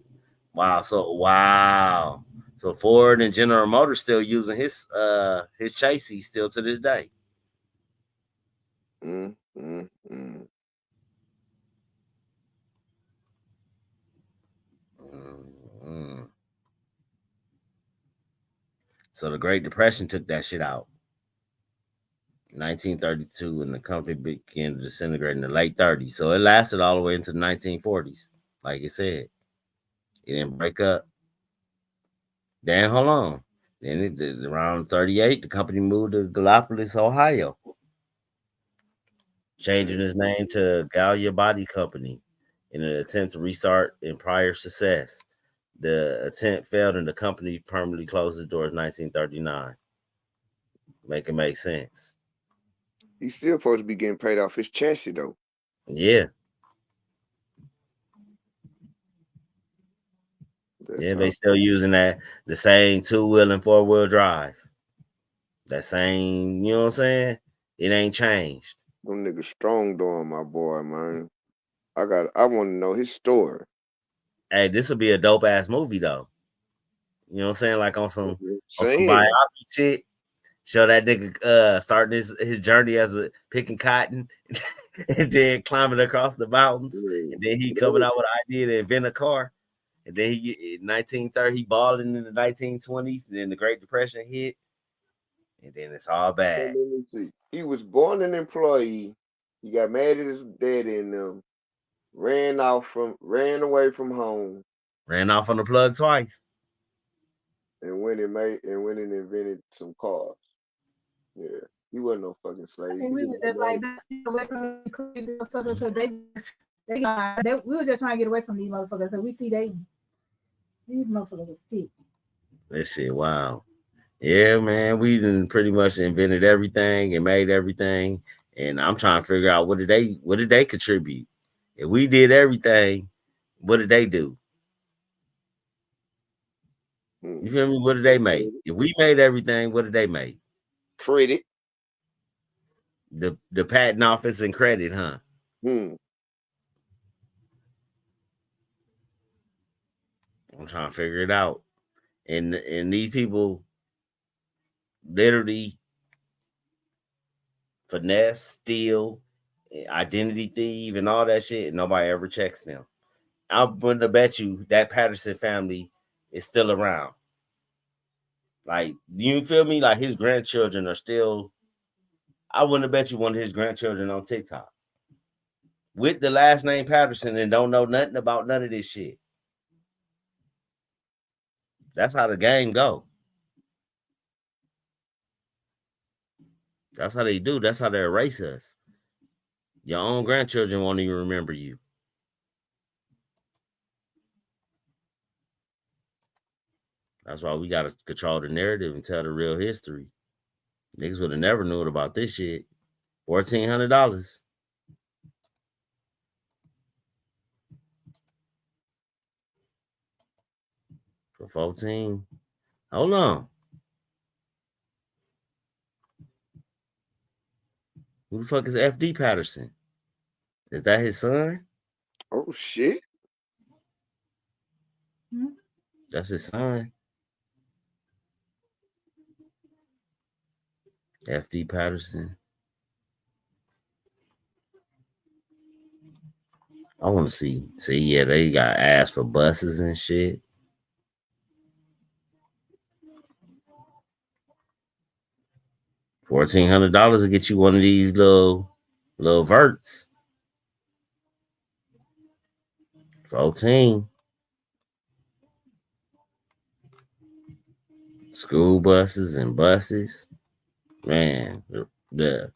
Wow. So Ford and General Motors still using his chassis still to this day. So the Great Depression took that shit out. 1932, and the company began to disintegrate in the late 30s. So it lasted all the way into the 1940s. Like it said, it didn't break up. Then hold on. Then around 38, the company moved to Gallipolis, Ohio, changing its name to Gallia Body Company in an attempt to restart in prior success. The attempt failed, and the company permanently closed its doors in 1939. Make it make sense. He's still supposed to be getting paid off his chassis, though. Yeah. They still using the same 2-wheel and 4-wheel drive. That same, you know what I'm saying? It ain't changed. Them niggas strong doing my boy, man. I want to know his story. Hey, this will be a dope ass movie though. You know what I'm saying? Like on some Saying. biography shit. Show that nigga starting his journey as a picking cotton and then climbing across the mountains. And then he coming out with an idea to invent a car. And then in 1930, he balling in the 1920s. And then the Great Depression hit. And then it's all bad. Let me see. He was born an employee. He got mad at his daddy and them. Ran away from home. Ran off on the plug twice. And went and invented some cars. Yeah. He wasn't no fucking slave. And we was just like that, away from these crazy motherfuckers because we were just trying to get away from these motherfuckers because we see these motherfuckers sick. That shit, wow. Yeah, man, we done pretty much invented everything and made everything. And I'm trying to figure out what did they contribute? If we did everything, what did they do? You feel me? What did they make? If we made everything, what did they make? Credit. The patent office and credit, huh? I'm trying to figure it out. And these people literally finesse, steal, identity thieve, and all that shit, and nobody ever checks them. I'm going to bet you that Patterson family is still around. Like, you feel me? Like his grandchildren are still. I wouldn't have bet you one of his grandchildren on TikTok with the last name Patterson and don't know nothing about none of this shit. That's how the game go. That's how they do. That's how they erase us. Your own grandchildren won't even remember you. That's why we gotta control the narrative and tell the real history. Niggas would have never knew about this shit. $1,400. For 14. Hold on. Who the fuck is FD Patterson? Is that his son? Oh shit. That's his son. FD Patterson. I want to see. See, yeah, they got ass for buses and shit. $1,400 to get you one of these little verts. 14. School buses and buses. Man, the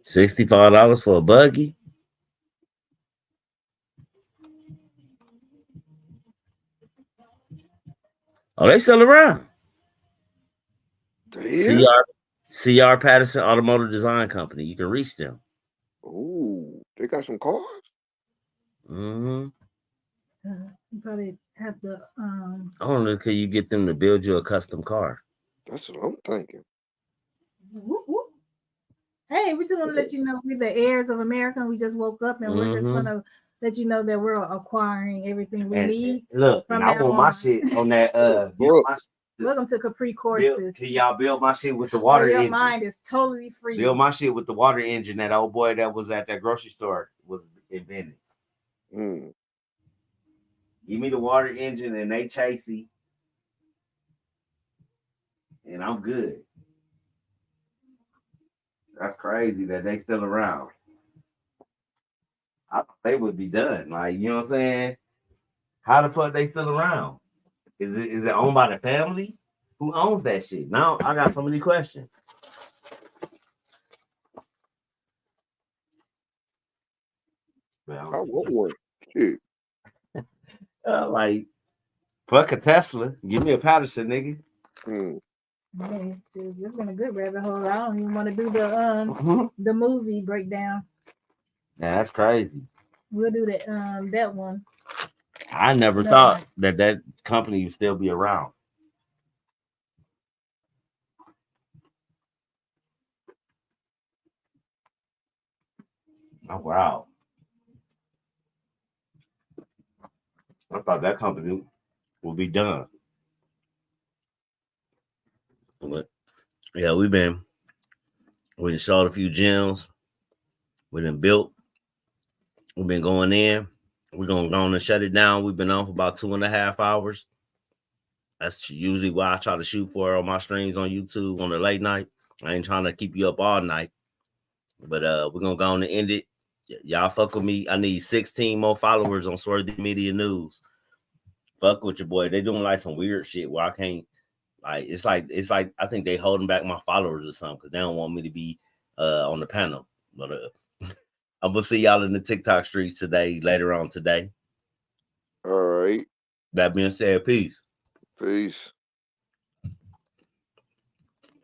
$65 for a buggy. Oh, they still around. Yeah. CR Patterson Automotive Design Company. You can reach them. Ooh, they got some cars. You probably have to. I don't know. Could you get them to build you a custom car? That's what I'm thinking. Whoop, whoop. Hey, we just want to let you know we're the heirs of America. We just woke up and we're just gonna let you know that we're acquiring everything we need. Look, and I want my shit on that. Welcome to Capri Courses. Can y'all build my shit with the water engine? Your mind is totally free. Build my shit with the water engine that old boy that was at that grocery store was invented. Give me the water engine and they chasey, and I'm good. That's crazy that they still around. I thought they would be done. Like, you know what I'm saying? How the fuck they still around? Is it owned by the family? Who owns that shit? Now I got so many questions. I want one. Shit. Like, fuck a Tesla. Give me a Patterson, nigga. Man, it's been a good rabbit hole. I don't even want to do the movie breakdown. Yeah, that's crazy. We'll do that one. I never thought that company would still be around. Oh wow. I thought that company would be done. But yeah, we done sold a few gyms. We done built. We've been going in. We're gonna go on and shut it down. We've been on for about 2.5 hours. That's usually why I try to shoot for on my streams on YouTube on the late night. I ain't trying to keep you up all night. But we're gonna go on and end it. Y'all fuck with me. I need 16 more followers on Sworthy Media News. Fuck with your boy. They doing like some weird shit where I can't. Like it's like I think they holding back my followers or something because they don't want me to be on the panel. But I'm gonna see y'all in the TikTok streets today, later on today. All right. That being said, peace. Peace.